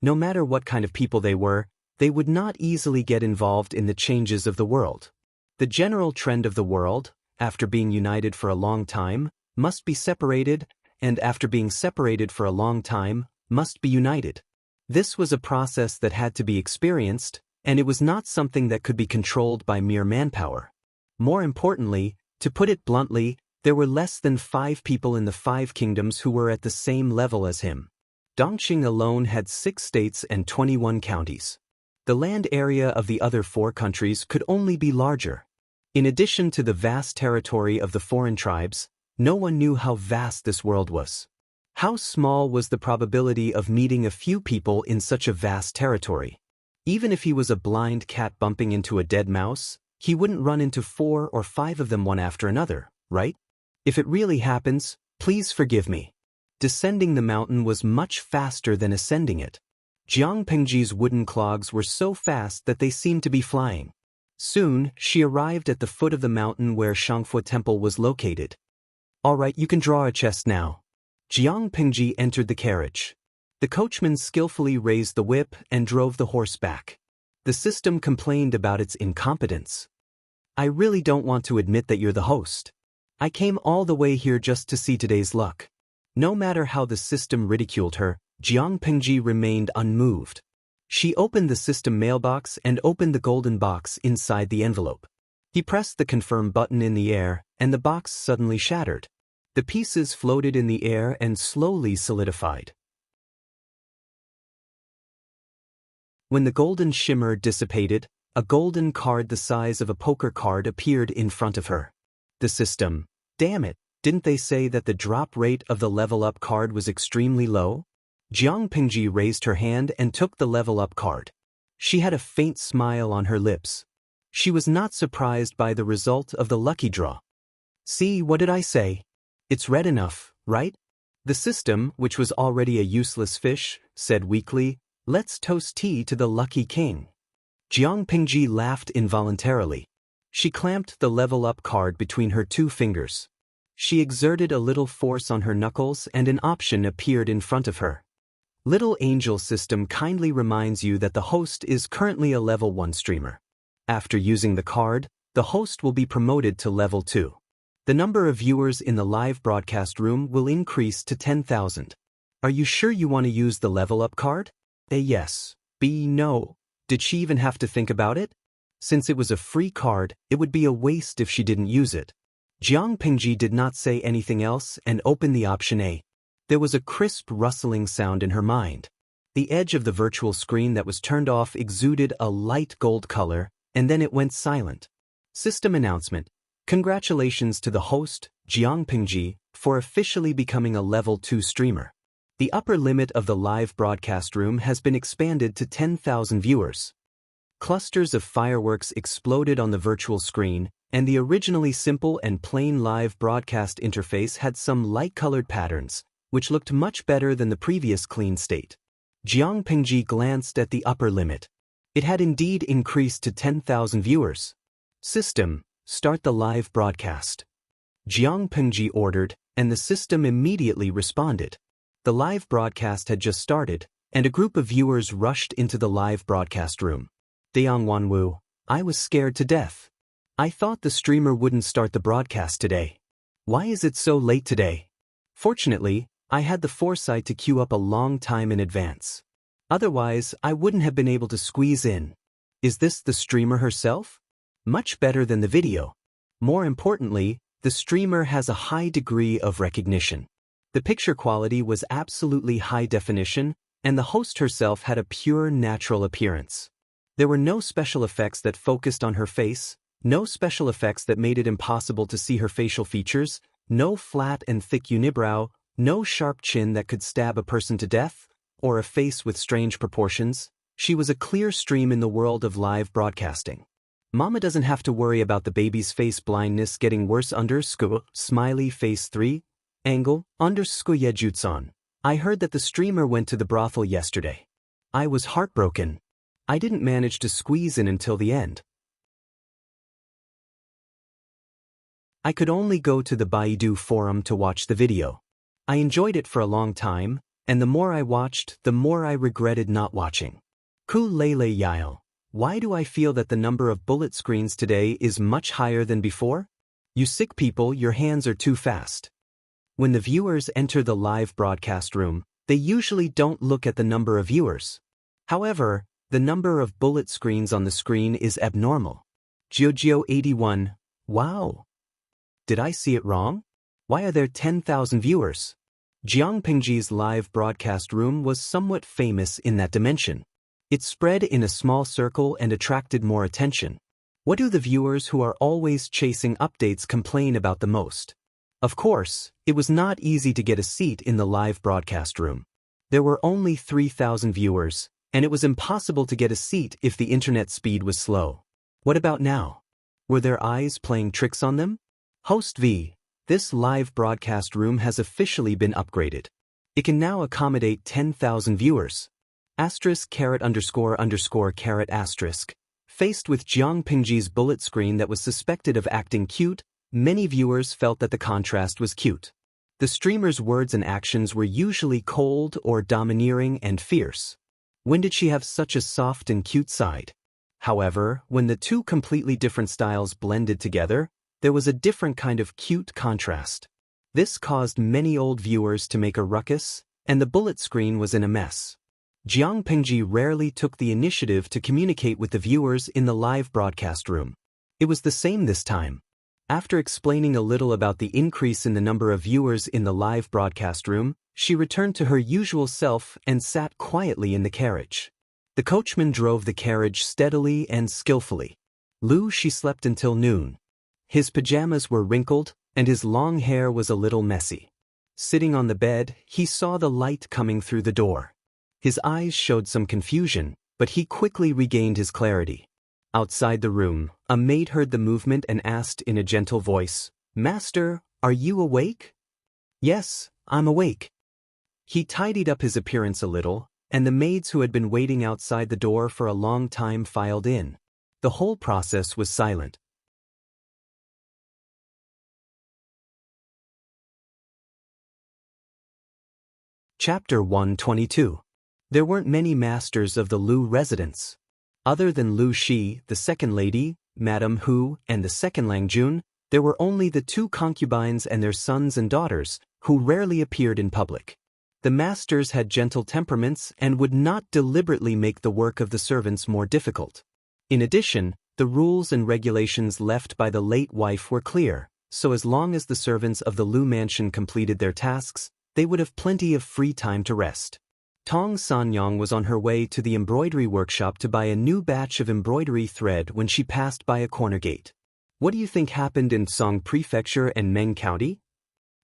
No matter what kind of people they were, they would not easily get involved in the changes of the world. The general trend of the world, after being united for a long time, must be separated, and after being separated for a long time, must be united. This was a process that had to be experienced, and it was not something that could be controlled by mere manpower. More importantly, to put it bluntly, there were less than 5 people in the 5 kingdoms who were at the same level as him. Dongqing alone had 6 states and 21 counties. The land area of the other 4 countries could only be larger. In addition to the vast territory of the foreign tribes, no one knew how vast this world was. How small was the probability of meeting a few people in such a vast territory? Even if he was a blind cat bumping into a dead mouse, he wouldn't run into 4 or 5 of them one after another, right? If it really happens, please forgive me. Descending the mountain was much faster than ascending it. Jiang Pengji's wooden clogs were so fast that they seemed to be flying. Soon, she arrived at the foot of the mountain where Xianxia Temple was located. Alright, you can draw a chest now. Jiang Pingji entered the carriage. The coachman skillfully raised the whip and drove the horse back. The system complained about its incompetence. I really don't want to admit that you're the host. I came all the way here just to see today's luck. No matter how the system ridiculed her, Jiang Pingji remained unmoved. She opened the system mailbox and opened the golden box inside the envelope. He pressed the confirm button in the air, and the box suddenly shattered. The pieces floated in the air and slowly solidified. When the golden shimmer dissipated, a golden card the size of a poker card appeared in front of her. The system, damn it, didn't they say that the drop rate of the level up card was extremely low? Jiang Pingji raised her hand and took the level up card. She had a faint smile on her lips. She was not surprised by the result of the lucky draw. See, what did I say? It's red enough, right? The system, which was already a useless fish, said weakly, let's toast tea to the lucky king. Jiang Pingji laughed involuntarily. She clamped the level up card between her two fingers. She exerted a little force on her knuckles and an option appeared in front of her. Little Angel System kindly reminds you that the host is currently a level 1 streamer. After using the card, the host will be promoted to level 2. The number of viewers in the live broadcast room will increase to 10,000. Are you sure you want to use the level up card? A yes. B no. Did she even have to think about it? Since it was a free card, it would be a waste if she didn't use it. Jiang Pingji did not say anything else and opened the option A. There was a crisp rustling sound in her mind. The edge of the virtual screen that was turned off exuded a light gold color, and then it went silent. System announcement. Congratulations to the host, Jiang Pingji, for officially becoming a level 2 streamer. The upper limit of the live broadcast room has been expanded to 10,000 viewers. Clusters of fireworks exploded on the virtual screen, and the originally simple and plain live broadcast interface had some light-colored patterns, which looked much better than the previous clean state. Jiang Pingji glanced at the upper limit. It had indeed increased to 10,000 viewers. System, start the live broadcast. Jiang Pingji ordered, and the system immediately responded. The live broadcast had just started, and a group of viewers rushed into the live broadcast room. Dayang Wanwu, I was scared to death. I thought the streamer wouldn't start the broadcast today. Why is it so late today? Fortunately, I had the foresight to queue up a long time in advance. Otherwise, I wouldn't have been able to squeeze in. Is this the streamer herself? Much better than the video. More importantly, the streamer has a high degree of recognition. The picture quality was absolutely high definition, and the host herself had a pure natural appearance. There were no special effects that focused on her face, no special effects that made it impossible to see her facial features, no flat and thick unibrow, no sharp chin that could stab a person to death, or a face with strange proportions. She was a clear stream in the world of live broadcasting. Mama doesn't have to worry about the baby's face blindness getting worse smiley face 3, angle, yejutsan. I heard that the streamer went to the brothel yesterday. I was heartbroken. I didn't manage to squeeze in until the end. I could only go to the Baidu forum to watch the video. I enjoyed it for a long time, and the more I watched, the more I regretted not watching. Ku Lele Yael. Why do I feel that the number of bullet screens today is much higher than before? You sick people, your hands are too fast. When the viewers enter the live broadcast room, they usually don't look at the number of viewers. However, the number of bullet screens on the screen is abnormal. Jojo81. Wow. Did I see it wrong? Why are there 10,000 viewers? Jiang Pingji's live broadcast room was somewhat famous in that dimension. It spread in a small circle and attracted more attention. What do the viewers who are always chasing updates complain about the most? Of course, it was not easy to get a seat in the live broadcast room. There were only 3,000 viewers, and it was impossible to get a seat if the internet speed was slow. What about now? Were their eyes playing tricks on them? Host V. This live broadcast room has officially been upgraded. It can now accommodate 10,000 viewers. Asterisk caret underscore underscore caret asterisk. Faced with Jiang Pingji's bullet screen that was suspected of acting cute, Many viewers felt that the contrast was cute. The streamer's words and actions were usually cold or domineering and fierce. When did she have such a soft and cute side? However, when the two completely different styles blended together, there was a different kind of cute contrast. This caused many old viewers to make a ruckus, and the bullet screen was in a mess. Jiang Pengji rarely took the initiative to communicate with the viewers in the live broadcast room. It was the same this time. After explaining a little about the increase in the number of viewers in the live broadcast room, she returned to her usual self and sat quietly in the carriage. The coachman drove the carriage steadily and skillfully. She slept until noon. His pajamas were wrinkled, and his long hair was a little messy. Sitting on the bed, he saw the light coming through the door. His eyes showed some confusion, but he quickly regained his clarity. Outside the room, a maid heard the movement and asked in a gentle voice, "Master, are you awake?" "Yes, I'm awake." He tidied up his appearance a little, and the maids who had been waiting outside the door for a long time filed in. The whole process was silent. Chapter 122. There weren't many masters of the Lu residence. Other than Lu Shi, the second lady, Madame Hu, and the second Lang Jun, there were only the two concubines and their sons and daughters, who rarely appeared in public. The masters had gentle temperaments and would not deliberately make the work of the servants more difficult. In addition, the rules and regulations left by the late wife were clear, so as long as the servants of the Lu mansion completed their tasks, they would have plenty of free time to rest. Tong Sanyang was on her way to the embroidery workshop to buy a new batch of embroidery thread when she passed by a corner gate. What do you think happened in Song Prefecture and Meng County?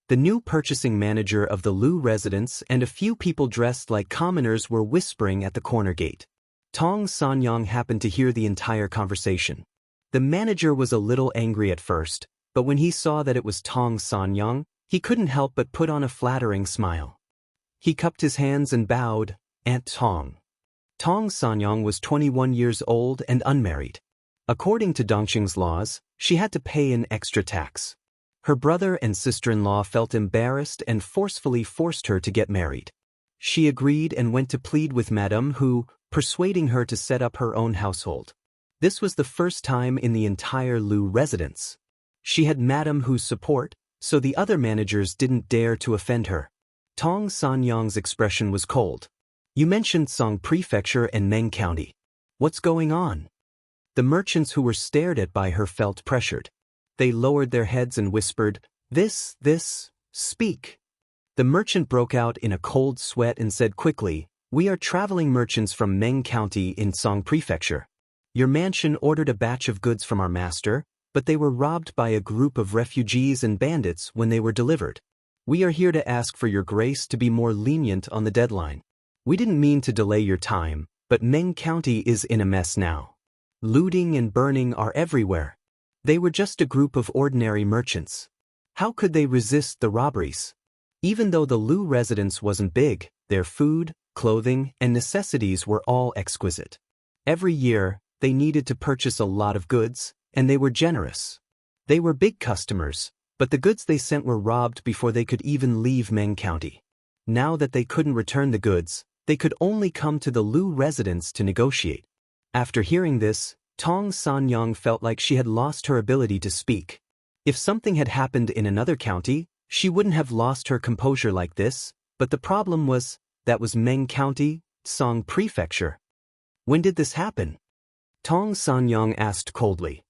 The new purchasing manager of the Lu residence and a few people dressed like commoners were whispering at the corner gate. Tong Sanyang happened to hear the entire conversation. The manager was a little angry at first, but when he saw that it was Tong Sanyang, he couldn't help but put on a flattering smile. He cupped his hands and bowed, "Aunt Tong." Tong Sanyang was 21 years old and unmarried. According to Dongqing's laws, she had to pay an extra tax. Her brother and sister-in-law felt embarrassed and forcefully forced her to get married. She agreed and went to plead with Madame Hu, persuading her to set up her own household. This was the first time in the entire Lu residence. She had Madame Hu's support, so the other managers didn't dare to offend her. Tong Sanyang's expression was cold. "You mentioned Song Prefecture and Meng County. What's going on?" The merchants who were stared at by her felt pressured. They lowered their heads and whispered, This, speak." The merchant broke out in a cold sweat and said quickly, "We are traveling merchants from Meng County in Song Prefecture. Your mansion ordered a batch of goods from our master, but they were robbed by a group of refugees and bandits when they were delivered. We are here to ask for your grace to be more lenient on the deadline. We didn't mean to delay your time, but Meng County is in a mess now. Looting and burning are everywhere. They were just a group of ordinary merchants. How could they resist the robberies? Even though the Lu residence wasn't big, their food, clothing, and necessities were all exquisite. Every year, they needed to purchase a lot of goods, and they were generous. They were big customers, but the goods they sent were robbed before they could even leave Meng County. Now that they couldn't return the goods, they could only come to the Lu residence to negotiate. After hearing this, Tong Sanyang felt like she had lost her ability to speak. If something had happened in another county, she wouldn't have lost her composure like this, but the problem was, that was Meng County, Song Prefecture. When did this happen? Tong Sanyang asked coldly.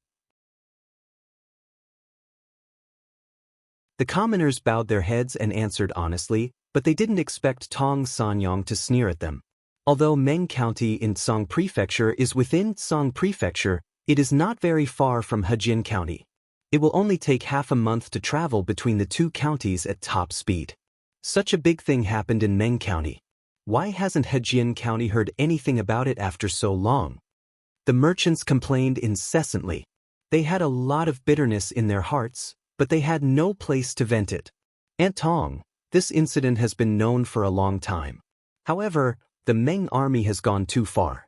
The commoners bowed their heads and answered honestly, but they didn't expect Tong Sanyang to sneer at them. Although Meng County in Song Prefecture is within Song Prefecture, it is not very far from Hejin County. It will only take half a month to travel between the two counties at top speed. Such a big thing happened in Meng County. Why hasn't Hejin County heard anything about it after so long? The merchants complained incessantly. They had a lot of bitterness in their hearts, but they had no place to vent it. Aunt Tong, this incident has been known for a long time. However, the Meng army has gone too far.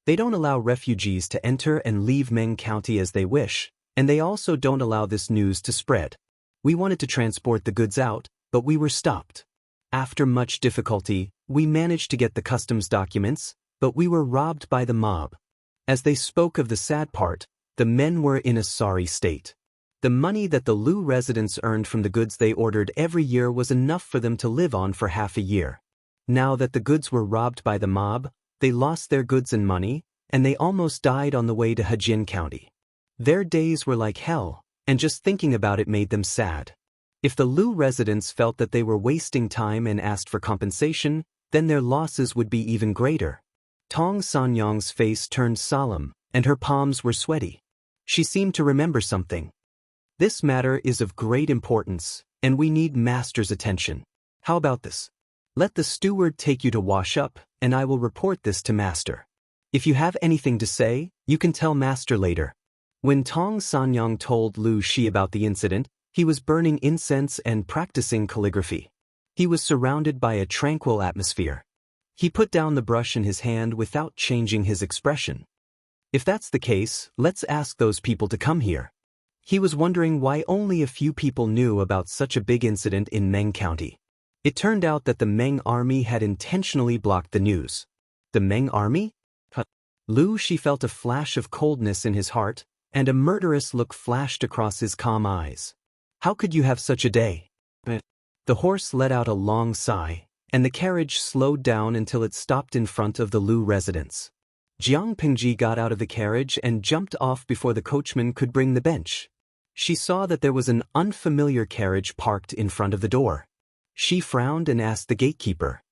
They don't allow refugees to enter and leave Meng County as they wish, And they also don't allow this news to spread. We wanted to transport the goods out, but we were stopped. After much difficulty, we managed to get the customs documents, but we were robbed by the mob. As they spoke of the sad part, the men were in a sorry state. The money that the Lu residents earned from the goods they ordered every year was enough for them to live on for half a year. Now that the goods were robbed by the mob, they lost their goods and money, and they almost died on the way to Hejin County. Their days were like hell, and just thinking about it made them sad. If the Lu residents felt that they were wasting time and asked for compensation, then their losses would be even greater. Tong Sanyang's face turned solemn, and her palms were sweaty. She seemed to remember something. This matter is of great importance, and we need Master's attention. How about this? Let the steward take you to wash up, and I will report this to Master. If you have anything to say, you can tell Master later. When Tong Sanyang told Lu Shi about the incident, he was burning incense and practicing calligraphy. He was surrounded by a tranquil atmosphere. He put down the brush in his hand without changing his expression. If that's the case, let's ask those people to come here. He was wondering why only a few people knew about such a big incident in Meng County. It turned out that the Meng army had intentionally blocked the news. The Meng army? Lu Shi felt a flash of coldness in his heart, and a murderous look flashed across his calm eyes. How could you have such a day? The horse let out a long sigh, and the carriage slowed down until it stopped in front of the Lu residence. Jiang Pingji got out of the carriage and jumped off before the coachman could bring the bench. She saw that there was an unfamiliar carriage parked in front of the door. She frowned and asked the gatekeeper,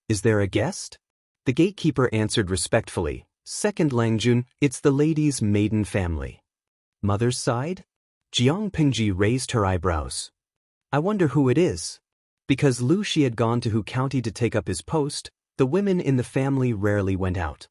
"Is there a guest?" The gatekeeper answered respectfully, "Second Langjun, it's the lady's maiden family." Mother's side? Jiang Pingji raised her eyebrows. I wonder who it is. Because Lu Shi had gone to Hu County to take up his post, the women in the family rarely went out.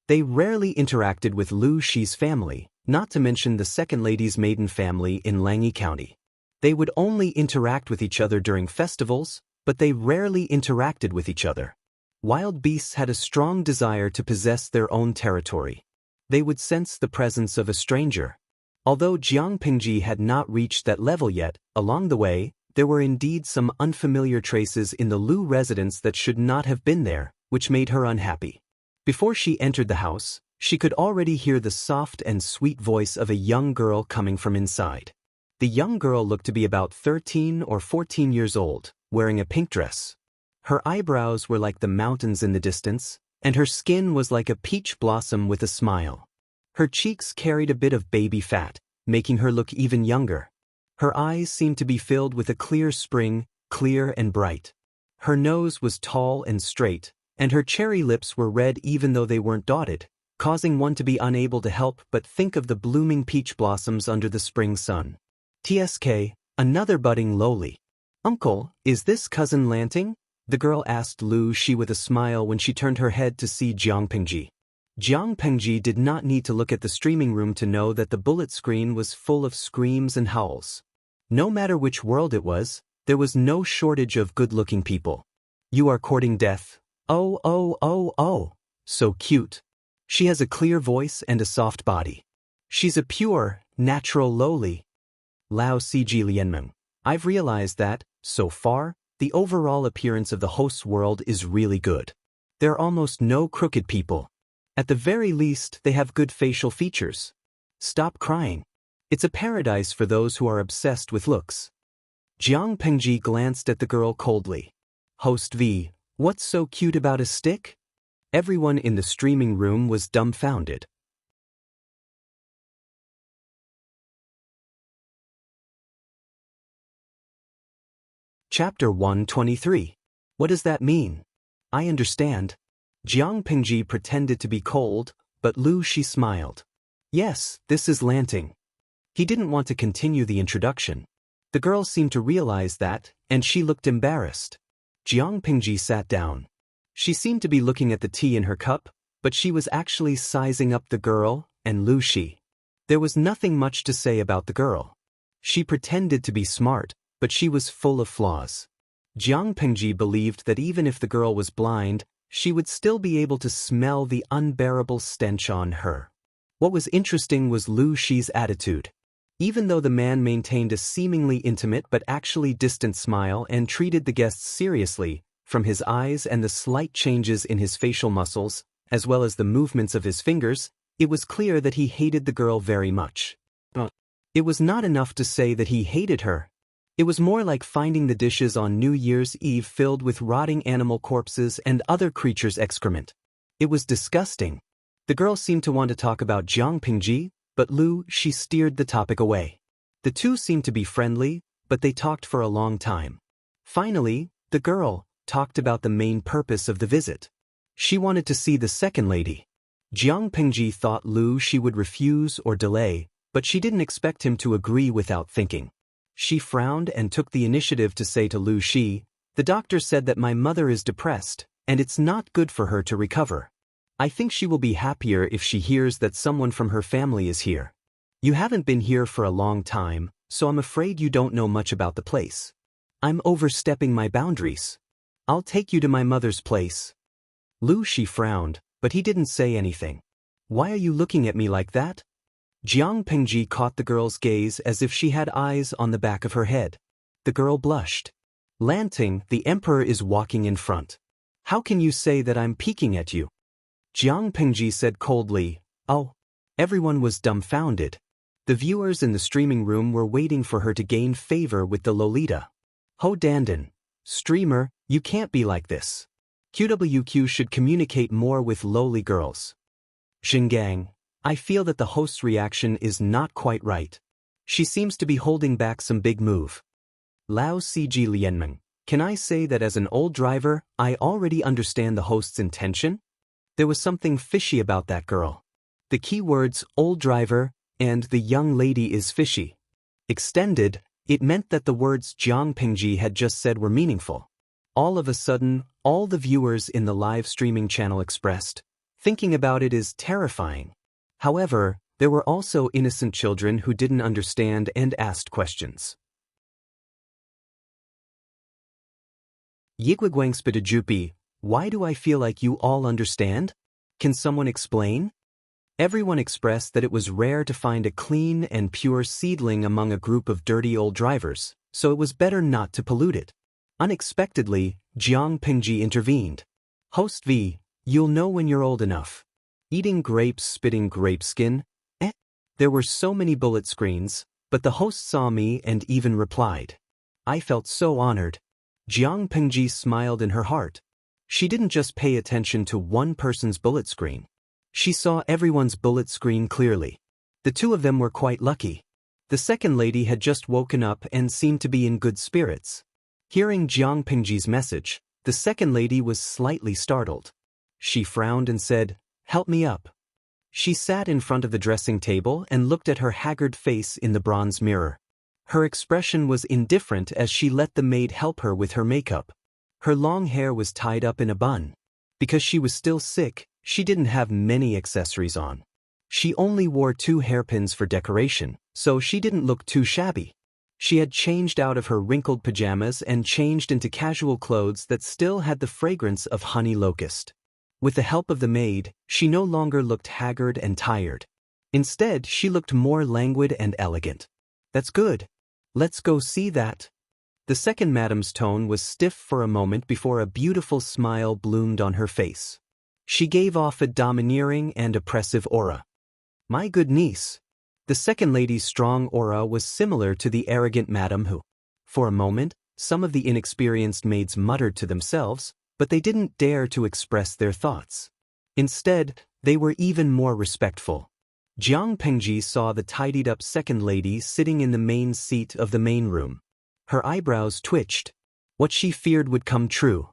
They rarely interacted with Lu Shi's family, not to mention the second lady's maiden family in Langyi County. They would only interact with each other during festivals, but they rarely interacted with each other. Wild beasts had a strong desire to possess their own territory. They would sense the presence of a stranger. Although Jiang Pingji had not reached that level yet, along the way, there were indeed some unfamiliar traces in the Lu residence that should not have been there, which made her unhappy. Before she entered the house, she could already hear the soft and sweet voice of a young girl coming from inside. The young girl looked to be about 13 or 14 years old, wearing a pink dress. Her eyebrows were like the mountains in the distance, and her skin was like a peach blossom with a smile. Her cheeks carried a bit of baby fat, making her look even younger. Her eyes seemed to be filled with a clear spring, clear and bright. Her nose was tall and straight, and her cherry lips were red even though they weren't dotted, causing one to be unable to help but think of the blooming peach blossoms under the spring sun. TSK, another budding lowly. "Uncle, is this cousin Lanting?" the girl asked Lu Shi with a smile when she turned her head to see Jiang Pingji. Jiang Pingji did not need to look at the streaming room to know that the bullet screen was full of screams and howls. No matter which world it was, there was no shortage of good-looking people. "You are courting death? Oh, oh, oh, oh. So cute. She has a clear voice and a soft body. She's a pure, natural lowly." Lao Cg Lianmeng. I've realized that, so far, the overall appearance of the host's world is really good. There are almost no crooked people. At the very least, they have good facial features. Stop crying. It's a paradise for those who are obsessed with looks. Jiang Pengji glanced at the girl coldly. "Host V, what's so cute about a stick?" Everyone in the streaming room was dumbfounded. Chapter 123. What does that mean? I understand. Jiang Pingji pretended to be cold, but Lu Shi smiled. Yes, this is Lanting. He didn't want to continue the introduction. The girl seemed to realize that, and she looked embarrassed. Jiang Pingji sat down. She seemed to be looking at the tea in her cup, but she was actually sizing up the girl and Lu Shi. There was nothing much to say about the girl. She pretended to be smart, but she was full of flaws. Jiang Pingji believed that even if the girl was blind, she would still be able to smell the unbearable stench on her. What was interesting was Lu Shi's attitude. Even though the man maintained a seemingly intimate but actually distant smile and treated the guests seriously, from his eyes and the slight changes in his facial muscles, as well as the movements of his fingers, it was clear that he hated the girl very much. But it was not enough to say that he hated her. It was more like finding the dishes on New Year's Eve filled with rotting animal corpses and other creatures' excrement. It was disgusting. The girl seemed to want to talk about Jiang Pingji, but Lu Shi steered the topic away. The two seemed to be friendly, but they talked for a long time. Finally, the girl talked about the main purpose of the visit. She wanted to see the second lady. Jiang Pingji thought Lu Shi would refuse or delay, but she didn't expect him to agree without thinking. She frowned and took the initiative to say to Lu Shi, "The doctor said that my mother is depressed, and it's not good for her to recover. I think she will be happier if she hears that someone from her family is here. You haven't been here for a long time, so I'm afraid you don't know much about the place. I'm overstepping my boundaries. I'll take you to my mother's place." Lu Shi frowned, but he didn't say anything. "Why are you looking at me like that?" Jiang Pingji caught the girl's gaze as if she had eyes on the back of her head. The girl blushed. "Lanting, the emperor is walking in front. How can you say that I'm peeking at you?" Jiang Pingji said coldly, "Oh." Everyone was dumbfounded. The viewers in the streaming room were waiting for her to gain favor with the Lolita. "Ho Dandan, streamer, you can't be like this. QWQ should communicate more with lowly girls." "Xingang, I feel that the host's reaction is not quite right. She seems to be holding back some big move." "Lao CG Lianmeng, can I say that as an old driver, I already understand the host's intention?" There was something fishy about that girl. The key words "old driver" and "the young lady is fishy." Extended, it meant that the words Jiang Pingji had just said were meaningful. All of a sudden, all the viewers in the live streaming channel expressed, "Thinking about it is terrifying." However, there were also innocent children who didn't understand and asked questions. Yigwagwangspitajupi, why do I feel like you all understand? Can someone explain? Everyone expressed that it was rare to find a clean and pure seedling among a group of dirty old drivers, so it was better not to pollute it. Unexpectedly, Jiang Pingji intervened. "Host V, you'll know when you're old enough. Eating grapes, spitting grape skin? Eh?" There were so many bullet screens, but the host saw me and even replied. I felt so honored. Jiang Pingji smiled in her heart. She didn't just pay attention to one person's bullet screen. She saw everyone's bullet screen clearly. The two of them were quite lucky. The second lady had just woken up and seemed to be in good spirits. Hearing Jiang Pingji's message, the second lady was slightly startled. She frowned and said, "Help me up." She sat in front of the dressing table and looked at her haggard face in the bronze mirror. Her expression was indifferent as she let the maid help her with her makeup. Her long hair was tied up in a bun. Because she was still sick, she didn't have many accessories on. She only wore 2 hairpins for decoration, so she didn't look too shabby. She had changed out of her wrinkled pajamas and changed into casual clothes that still had the fragrance of honey locust. With the help of the maid, she no longer looked haggard and tired. Instead, she looked more languid and elegant. "That's good. Let's go see that." The second madam's tone was stiff for a moment before a beautiful smile bloomed on her face. She gave off a domineering and oppressive aura. "My good niece." The second lady's strong aura was similar to the arrogant madam who. For a moment, some of the inexperienced maids muttered to themselves, but they didn't dare to express their thoughts. Instead, they were even more respectful. Jiang Pingji saw the tidied-up second lady sitting in the main seat of the main room. Her eyebrows twitched. What she feared would come true.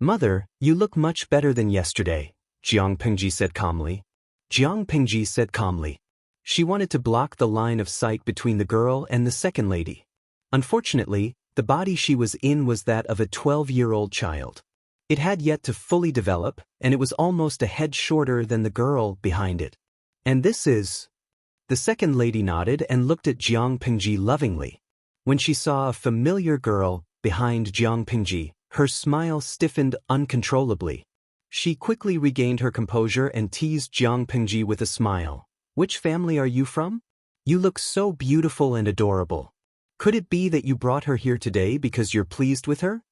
"Mother, you look much better than yesterday," Jiang Pingji said calmly. Jiang Pingji said calmly. She wanted to block the line of sight between the girl and the second lady. Unfortunately, the body she was in was that of a 12-year-old child. It had yet to fully develop, and it was almost a head shorter than the girl behind it. "And this is..." The second lady nodded and looked at Jiang Pingji lovingly. When she saw a familiar girl behind Jiang Pingji, her smile stiffened uncontrollably. She quickly regained her composure and teased Jiang Pengji with a smile. Which family are you from? You look so beautiful and adorable. Could it be that you brought her here today because you're pleased with her?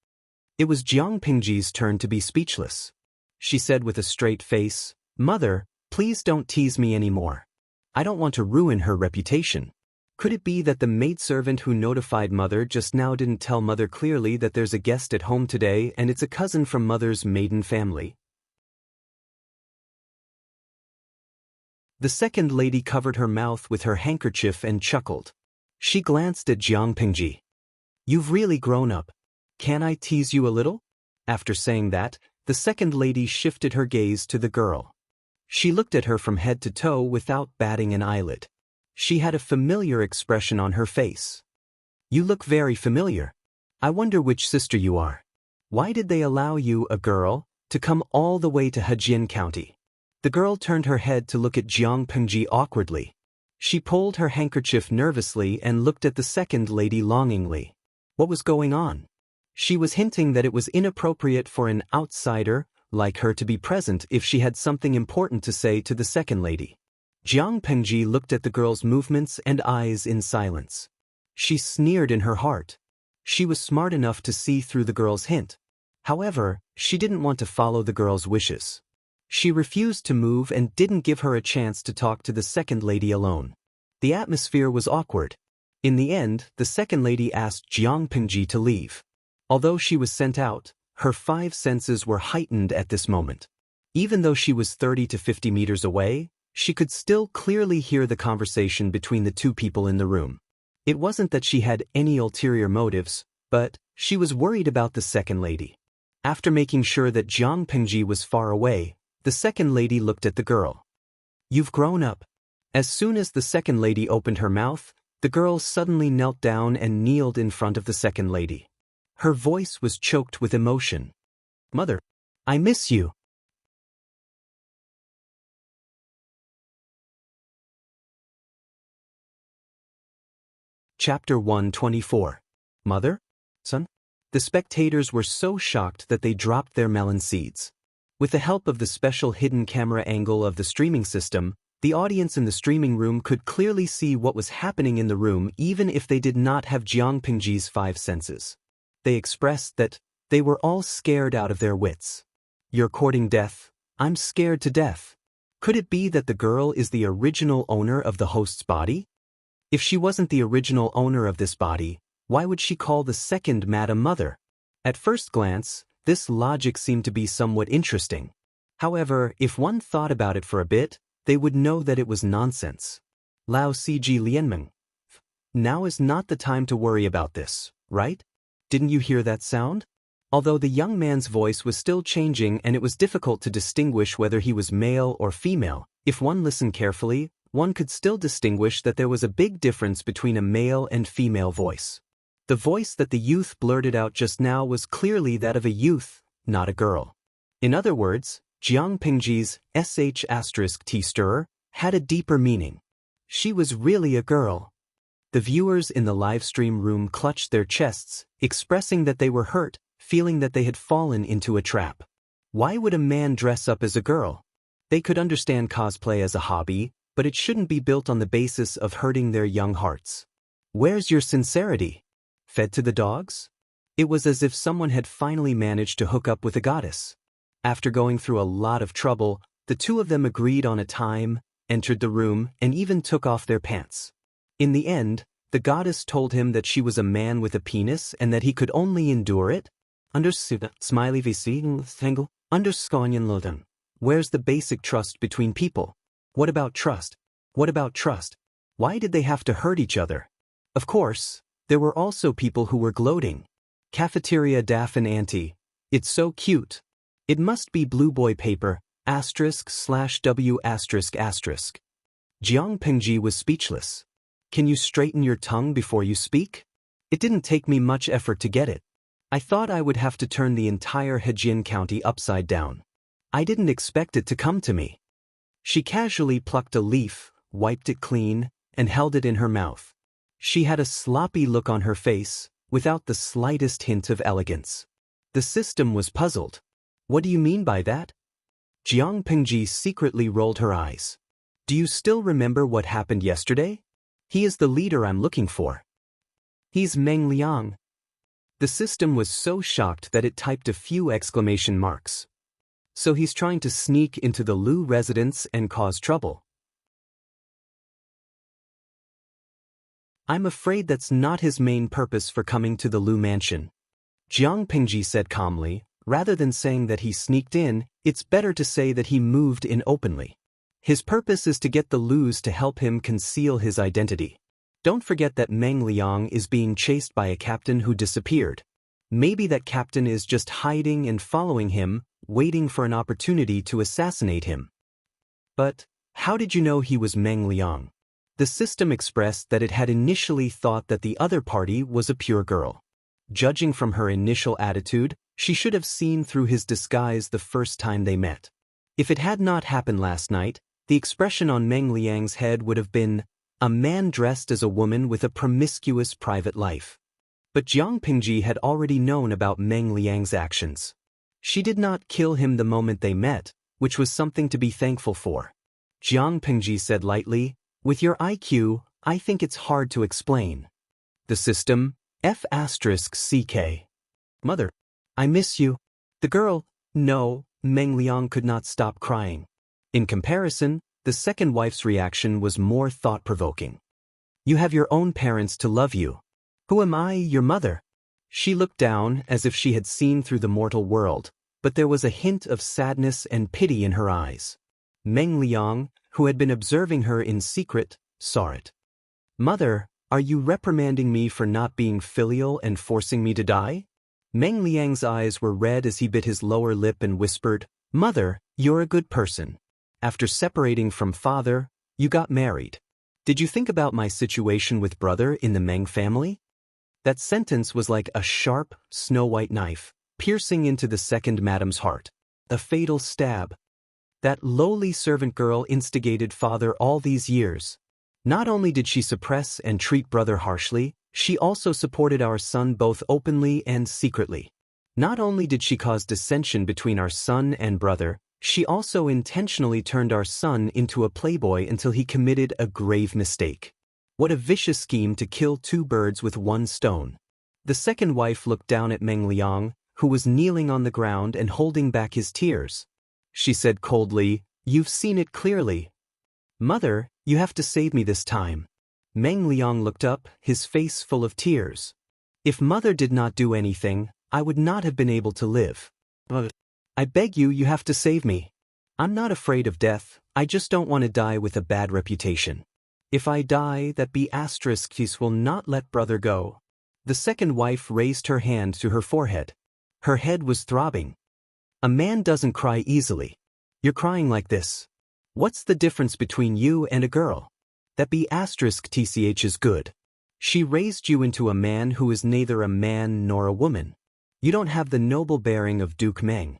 It was Jiang Pengji's turn to be speechless. She said with a straight face, Mother, please don't tease me anymore. I don't want to ruin her reputation. Could it be that the maidservant who notified Mother just now didn't tell Mother clearly that there's a guest at home today and it's a cousin from Mother's maiden family? The second lady covered her mouth with her handkerchief and chuckled. She glanced at Jiang Pengji. You've really grown up. Can I tease you a little? After saying that, the second lady shifted her gaze to the girl. She looked at her from head to toe without batting an eyelid. She had a familiar expression on her face. You look very familiar. I wonder which sister you are. Why did they allow you, a girl, to come all the way to Hejian County? The girl turned her head to look at Jiang Pengji awkwardly. She pulled her handkerchief nervously and looked at the second lady longingly. What was going on? She was hinting that it was inappropriate for an outsider like her to be present if she had something important to say to the second lady. Jiang Pengji looked at the girl's movements and eyes in silence. She sneered in her heart. She was smart enough to see through the girl's hint. However, she didn't want to follow the girl's wishes. She refused to move and didn't give her a chance to talk to the second lady alone. The atmosphere was awkward. In the end, the second lady asked Jiang Pengji to leave. Although she was sent out, her 5 senses were heightened at this moment. Even though she was 30 to 50 meters away, she could still clearly hear the conversation between the two people in the room. It wasn't that she had any ulterior motives, but she was worried about the second lady. After making sure that Jiang Pengji was far away, the second lady looked at the girl. You've grown up. As soon as the second lady opened her mouth, the girl suddenly knelt down and kneeled in front of the second lady. Her voice was choked with emotion. Mother, I miss you. Chapter 124. Mother? Son? The spectators were so shocked that they dropped their melon seeds. With the help of the special hidden camera angle of the streaming system, the audience in the streaming room could clearly see what was happening in the room even if they did not have Jiang Pengji's 5 senses. They expressed that they were all scared out of their wits. You're courting death? I'm scared to death. Could it be that the girl is the original owner of the host's body? If she wasn't the original owner of this body, why would she call the second Madam Mother? At first glance, this logic seemed to be somewhat interesting. However, if one thought about it for a bit, they would know that it was nonsense. Lao Cg Lianmeng. Now is not the time to worry about this, right? Didn't you hear that sound? Although the young man's voice was still changing and it was difficult to distinguish whether he was male or female, if one listened carefully, one could still distinguish that there was a big difference between a male and female voice. The voice that the youth blurted out just now was clearly that of a youth, not a girl. In other words, Jiang Pengji's sh*t stirrer had a deeper meaning. She was really a girl. The viewers in the live stream room clutched their chests, expressing that they were hurt, feeling that they had fallen into a trap. Why would a man dress up as a girl? They could understand cosplay as a hobby, but it shouldn't be built on the basis of hurting their young hearts. Where's your sincerity? Fed to the dogs? It was as if someone had finally managed to hook up with a goddess. After going through a lot of trouble, the two of them agreed on a time, entered the room, and even took off their pants. In the end, the goddess told him that she was a man with a penis and that he could only endure it. Smiley vc underscore. Where's the basic trust between people? What about trust? What about trust? Why did they have to hurt each other? Of course, there were also people who were gloating. Cafeteria Daffin Auntie. It's so cute. It must be blue boy paper, */w***. Jiang Pengji was speechless. Can you straighten your tongue before you speak? It didn't take me much effort to get it. I thought I would have to turn the entire Hejian County upside down. I didn't expect it to come to me. She casually plucked a leaf, wiped it clean, and held it in her mouth. She had a sloppy look on her face, without the slightest hint of elegance. The system was puzzled. What do you mean by that? Jiang Pingji secretly rolled her eyes. Do you still remember what happened yesterday? He is the leader I'm looking for. He's Meng Liang. The system was so shocked that it typed a few exclamation marks. So he's trying to sneak into the Lu residence and cause trouble. I'm afraid that's not his main purpose for coming to the Lu mansion. Jiang Pingji said calmly, rather than saying that he sneaked in, it's better to say that he moved in openly. His purpose is to get the Lus to help him conceal his identity. Don't forget that Meng Liang is being chased by a captain who disappeared. Maybe that captain is just hiding and following him, waiting for an opportunity to assassinate him. But how did you know he was Meng Liang? The system expressed that it had initially thought that the other party was a pure girl. Judging from her initial attitude, she should have seen through his disguise the first time they met. If it had not happened last night, the expression on Meng Liang's head would have been, a man dressed as a woman with a promiscuous private life. But Jiang Pingji had already known about Meng Liang's actions. She did not kill him the moment they met, which was something to be thankful for. Jiang Pingji said lightly, with your IQ, I think it's hard to explain. The system, F***CK. Mother, I miss you. The girl, no, Meng Liang could not stop crying. In comparison, the second wife's reaction was more thought-provoking. You have your own parents to love you. Who am I, your mother? She looked down as if she had seen through the mortal world, but there was a hint of sadness and pity in her eyes. Meng Liang, who had been observing her in secret, saw it. Mother, are you reprimanding me for not being filial and forcing me to die? Meng Liang's eyes were red as he bit his lower lip and whispered, Mother, you're a good person. After separating from father, you got married. Did you think about my situation with brother in the Meng family? That sentence was like a sharp, snow-white knife, piercing into the second madam's heart. A fatal stab. That lowly servant girl instigated father all these years. Not only did she suppress and treat brother harshly, she also supported our son both openly and secretly. Not only did she cause dissension between our son and brother, she also intentionally turned our son into a playboy until he committed a grave mistake. What a vicious scheme to kill two birds with one stone. The second wife looked down at Meng Liang, who was kneeling on the ground and holding back his tears. She said coldly, You've seen it clearly. Mother, you have to save me this time. Meng Liang looked up, his face full of tears. If Mother did not do anything, I would not have been able to live. I beg you, you have to save me. I'm not afraid of death, I just don't want to die with a bad reputation. If I die, that B*****s will not let brother go. The second wife raised her hand to her forehead. Her head was throbbing. A man doesn't cry easily. You're crying like this. What's the difference between you and a girl? That B****th is good. She raised you into a man who is neither a man nor a woman. You don't have the noble bearing of Duke Meng.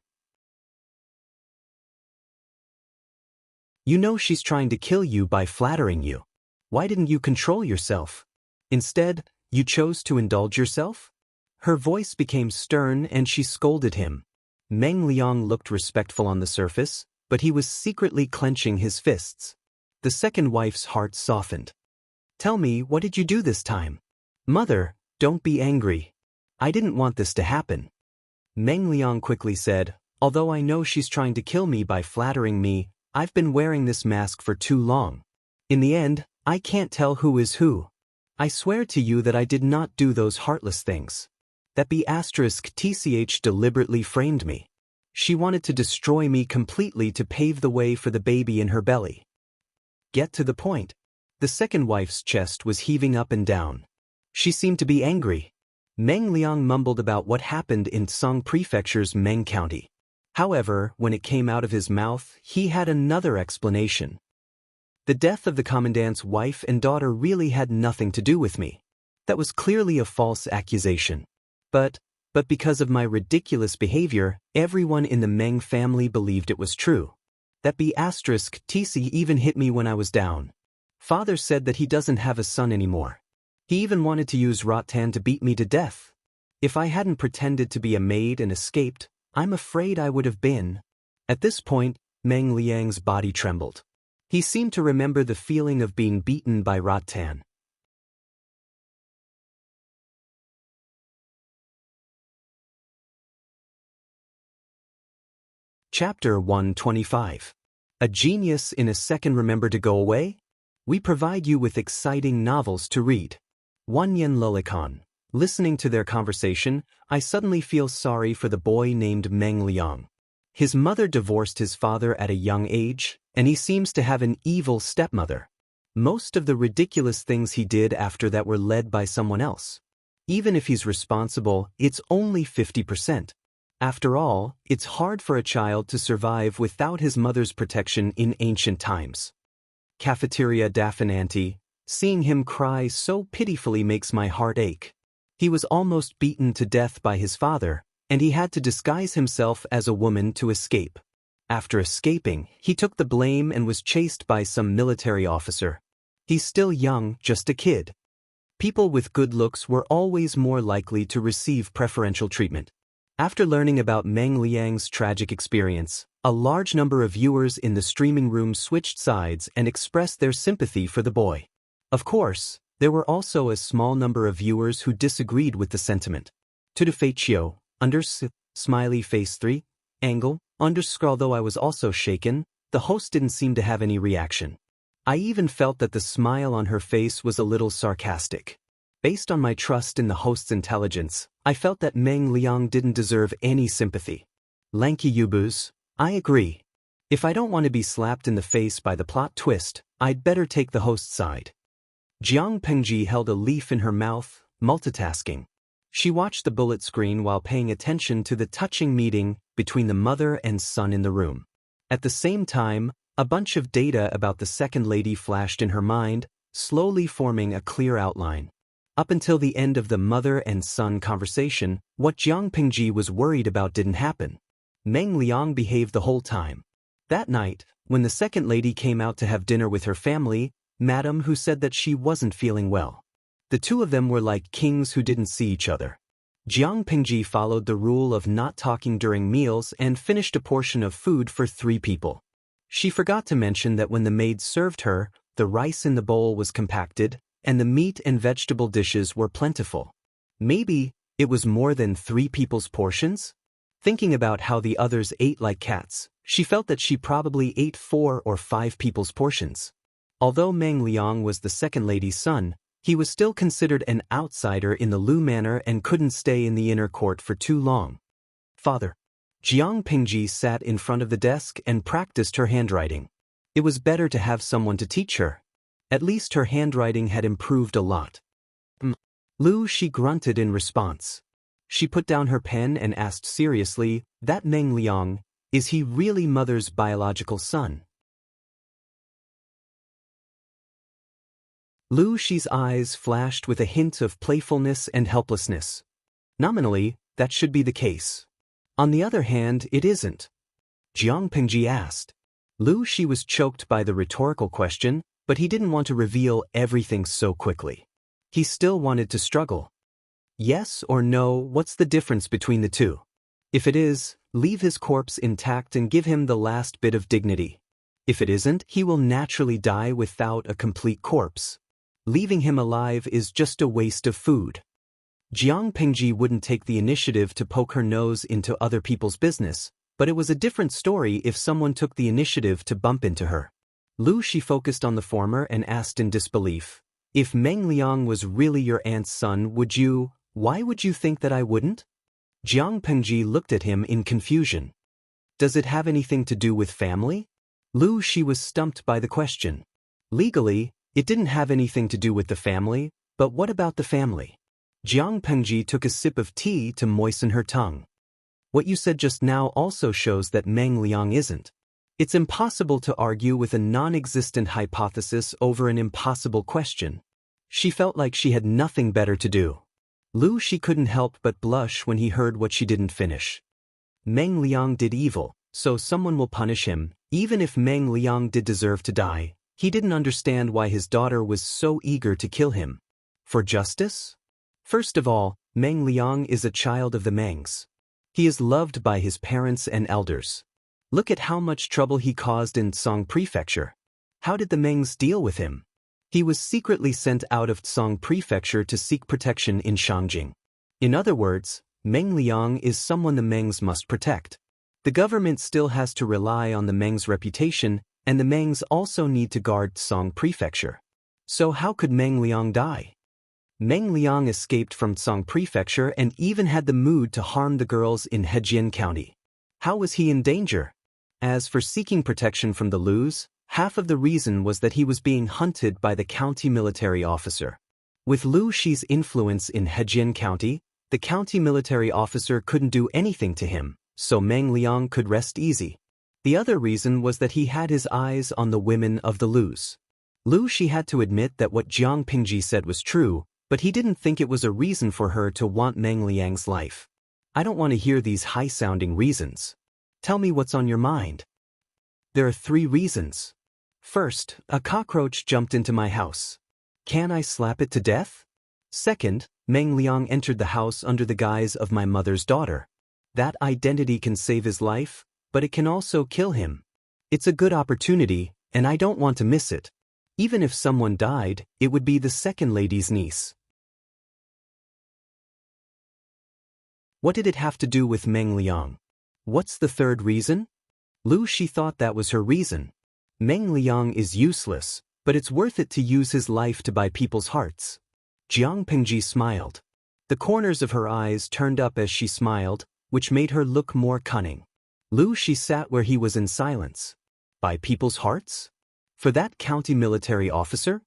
You know she's trying to kill you by flattering you. Why didn't you control yourself? Instead, you chose to indulge yourself? Her voice became stern and she scolded him. Meng Liang looked respectful on the surface, but he was secretly clenching his fists. The second wife's heart softened. Tell me, what did you do this time? Mother, don't be angry. I didn't want this to happen. Meng Liang quickly said, although I know she's trying to kill me by flattering me, I've been wearing this mask for too long. In the end, I can't tell who is who. I swear to you that I did not do those heartless things. That B****th deliberately framed me. She wanted to destroy me completely to pave the way for the baby in her belly. Get to the point. The second wife's chest was heaving up and down. She seemed to be angry. Meng Liang mumbled about what happened in Song Prefecture's Meng County. However, when it came out of his mouth, he had another explanation. The death of the commandant's wife and daughter really had nothing to do with me. That was clearly a false accusation. But because of my ridiculous behavior, everyone in the Meng family believed it was true. That B****tc even hit me when I was down. Father said that he doesn't have a son anymore. He even wanted to use Rattan to beat me to death. If I hadn't pretended to be a maid and escaped, I'm afraid I would have been. At this point, Meng Liang's body trembled. He seemed to remember the feeling of being beaten by Rattan. Chapter 125. A genius in a second. Remember to go away? We provide you with exciting novels to read. Wanyan Lulikon. Listening to their conversation, I suddenly feel sorry for the boy named Meng Liang. His mother divorced his father at a young age, and he seems to have an evil stepmother. Most of the ridiculous things he did after that were led by someone else. Even if he's responsible, it's only 50%. After all, it's hard for a child to survive without his mother's protection in ancient times. Cafeteria Daffinanti. Seeing him cry so pitifully makes my heart ache. He was almost beaten to death by his father, and he had to disguise himself as a woman to escape. After escaping, he took the blame and was chased by some military officer. He's still young, just a kid. People with good looks were always more likely to receive preferential treatment. After learning about Meng Liang's tragic experience, a large number of viewers in the streaming room switched sides and expressed their sympathy for the boy. Of course, there were also a small number of viewers who disagreed with the sentiment. Tudefatio, smiley face 3, angle, though I was also shaken, the host didn't seem to have any reaction. I even felt that the smile on her face was a little sarcastic. Based on my trust in the host's intelligence, I felt that Meng Liang didn't deserve any sympathy. Lanky Yubus, I agree. If I don't want to be slapped in the face by the plot twist, I'd better take the host's side. Jiang Pengji held a leaf in her mouth, multitasking. She watched the bullet screen while paying attention to the touching meeting between the mother and son in the room. At the same time, a bunch of data about the second lady flashed in her mind, slowly forming a clear outline. Up until the end of the mother and son conversation, what Jiang Pengji was worried about didn't happen. Meng Liang behaved the whole time. That night, when the second lady came out to have dinner with her family, Madame who said that she wasn't feeling well. The two of them were like kings who didn't see each other. Jiang Pengji followed the rule of not talking during meals and finished a portion of food for 3 people. She forgot to mention that when the maid served her, the rice in the bowl was compacted, and the meat and vegetable dishes were plentiful. Maybe it was more than 3 people's portions? Thinking about how the others ate like cats, she felt that she probably ate 4 or 5 people's portions. Although Meng Liang was the second lady's son, he was still considered an outsider in the Lu manor and couldn't stay in the inner court for too long. Father. Jiang Pengji sat in front of the desk and practiced her handwriting. It was better to have someone to teach her. At least her handwriting had improved a lot. Lu, she grunted in response. She put down her pen and asked seriously, that Meng Liang, is he really mother's biological son? Lu Shi's eyes flashed with a hint of playfulness and helplessness. Nominally, that should be the case. On the other hand, it isn't. Jiang Pengji asked. Lu Shi was choked by the rhetorical question, but he didn't want to reveal everything so quickly. He still wanted to struggle. Yes or no, what's the difference between the two? If it is, leave his corpse intact and give him the last bit of dignity. If it isn't, he will naturally die without a complete corpse. Leaving him alive is just a waste of food. Jiang Pengji wouldn't take the initiative to poke her nose into other people's business, but it was a different story if someone took the initiative to bump into her. Lu Shi focused on the former and asked in disbelief, if Meng Liang was really your aunt's son, why would you think that I wouldn't? Jiang Pengji looked at him in confusion. Does it have anything to do with family? Lu Shi was stumped by the question. Legally, it didn't have anything to do with the family, but what about the family? Jiang Pengji took a sip of tea to moisten her tongue. What you said just now also shows that Meng Liang isn't. It's impossible to argue with a non-existent hypothesis over an impossible question. She felt like she had nothing better to do. Lu Shi couldn't help but blush when he heard what she didn't finish. Meng Liang did evil, so someone will punish him. Even if Meng Liang did deserve to die, he didn't understand why his daughter was so eager to kill him. For justice? First of all, Meng Liang is a child of the Mengs. He is loved by his parents and elders. Look at how much trouble he caused in Tsong Prefecture. How did the Mengs deal with him? He was secretly sent out of Tsong Prefecture to seek protection in Shangjing. In other words, Meng Liang is someone the Mengs must protect. The government still has to rely on the Mengs' reputation, and the Mengs also need to guard Tsong Prefecture. So how could Meng Liang die? Meng Liang escaped from Tsong Prefecture and even had the mood to harm the girls in Hejian County. How was he in danger? As for seeking protection from the Lus, half of the reason was that he was being hunted by the county military officer. With Lu Shi's influence in Hejian County, the county military officer couldn't do anything to him, so Meng Liang could rest easy. The other reason was that he had his eyes on the women of the Lus. Lu Shi had to admit that what Jiang Pingji said was true, but he didn't think it was a reason for her to want Meng Liang's life. I don't want to hear these high-sounding reasons. Tell me what's on your mind. There are 3 reasons. First, a cockroach jumped into my house. Can I slap it to death? Second, Meng Liang entered the house under the guise of my mother's daughter. That identity can save his life, but it can also kill him. It's a good opportunity, and I don't want to miss it. Even if someone died, it would be the second lady's niece. What did it have to do with Meng Liang? What's the third reason? Lu Shi thought that was her reason. Meng Liang is useless, but it's worth it to use his life to buy people's hearts. Jiang Pingji smiled. The corners of her eyes turned up as she smiled, which made her look more cunning. Lu Shi sat where he was in silence. Buy people's hearts? For that county military officer?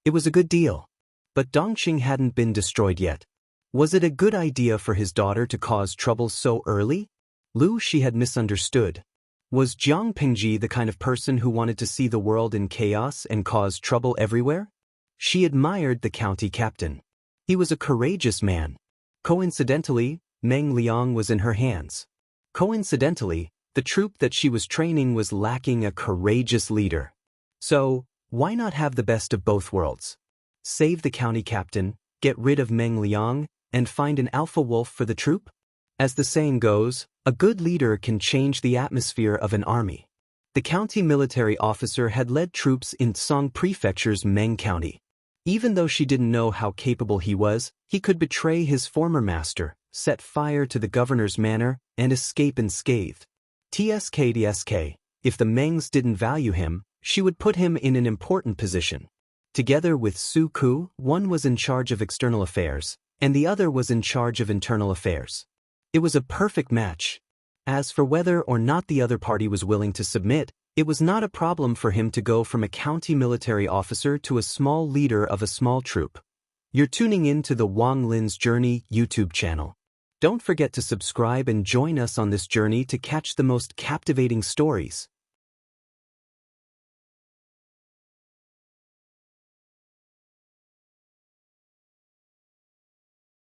It was a good deal. But Dongqing hadn't been destroyed yet. Was it a good idea for his daughter to cause trouble so early? Lu Shi had misunderstood. Was Jiang Pingji the kind of person who wanted to see the world in chaos and cause trouble everywhere? She admired the county captain. He was a courageous man. Coincidentally, Meng Liang was in her hands. Coincidentally, the troop that she was training was lacking a courageous leader. So, why not have the best of both worlds? Save the county captain, get rid of Meng Liang, and find an alpha wolf for the troop? As the saying goes, a good leader can change the atmosphere of an army. The county military officer had led troops in Tsong Prefecture's Meng County. Even though she didn't know how capable he was, he could betray his former master, set fire to the governor's manor, and escape unscathed. TSK, if the Mengs didn't value him, she would put him in an important position. Together with Su Ku, one was in charge of external affairs, and the other was in charge of internal affairs. It was a perfect match. As for whether or not the other party was willing to submit, it was not a problem for him to go from a county military officer to a small leader of a small troop. You're tuning in to the Wang Lin's Journey YouTube channel. Don't forget to subscribe and join us on this journey to catch the most captivating stories.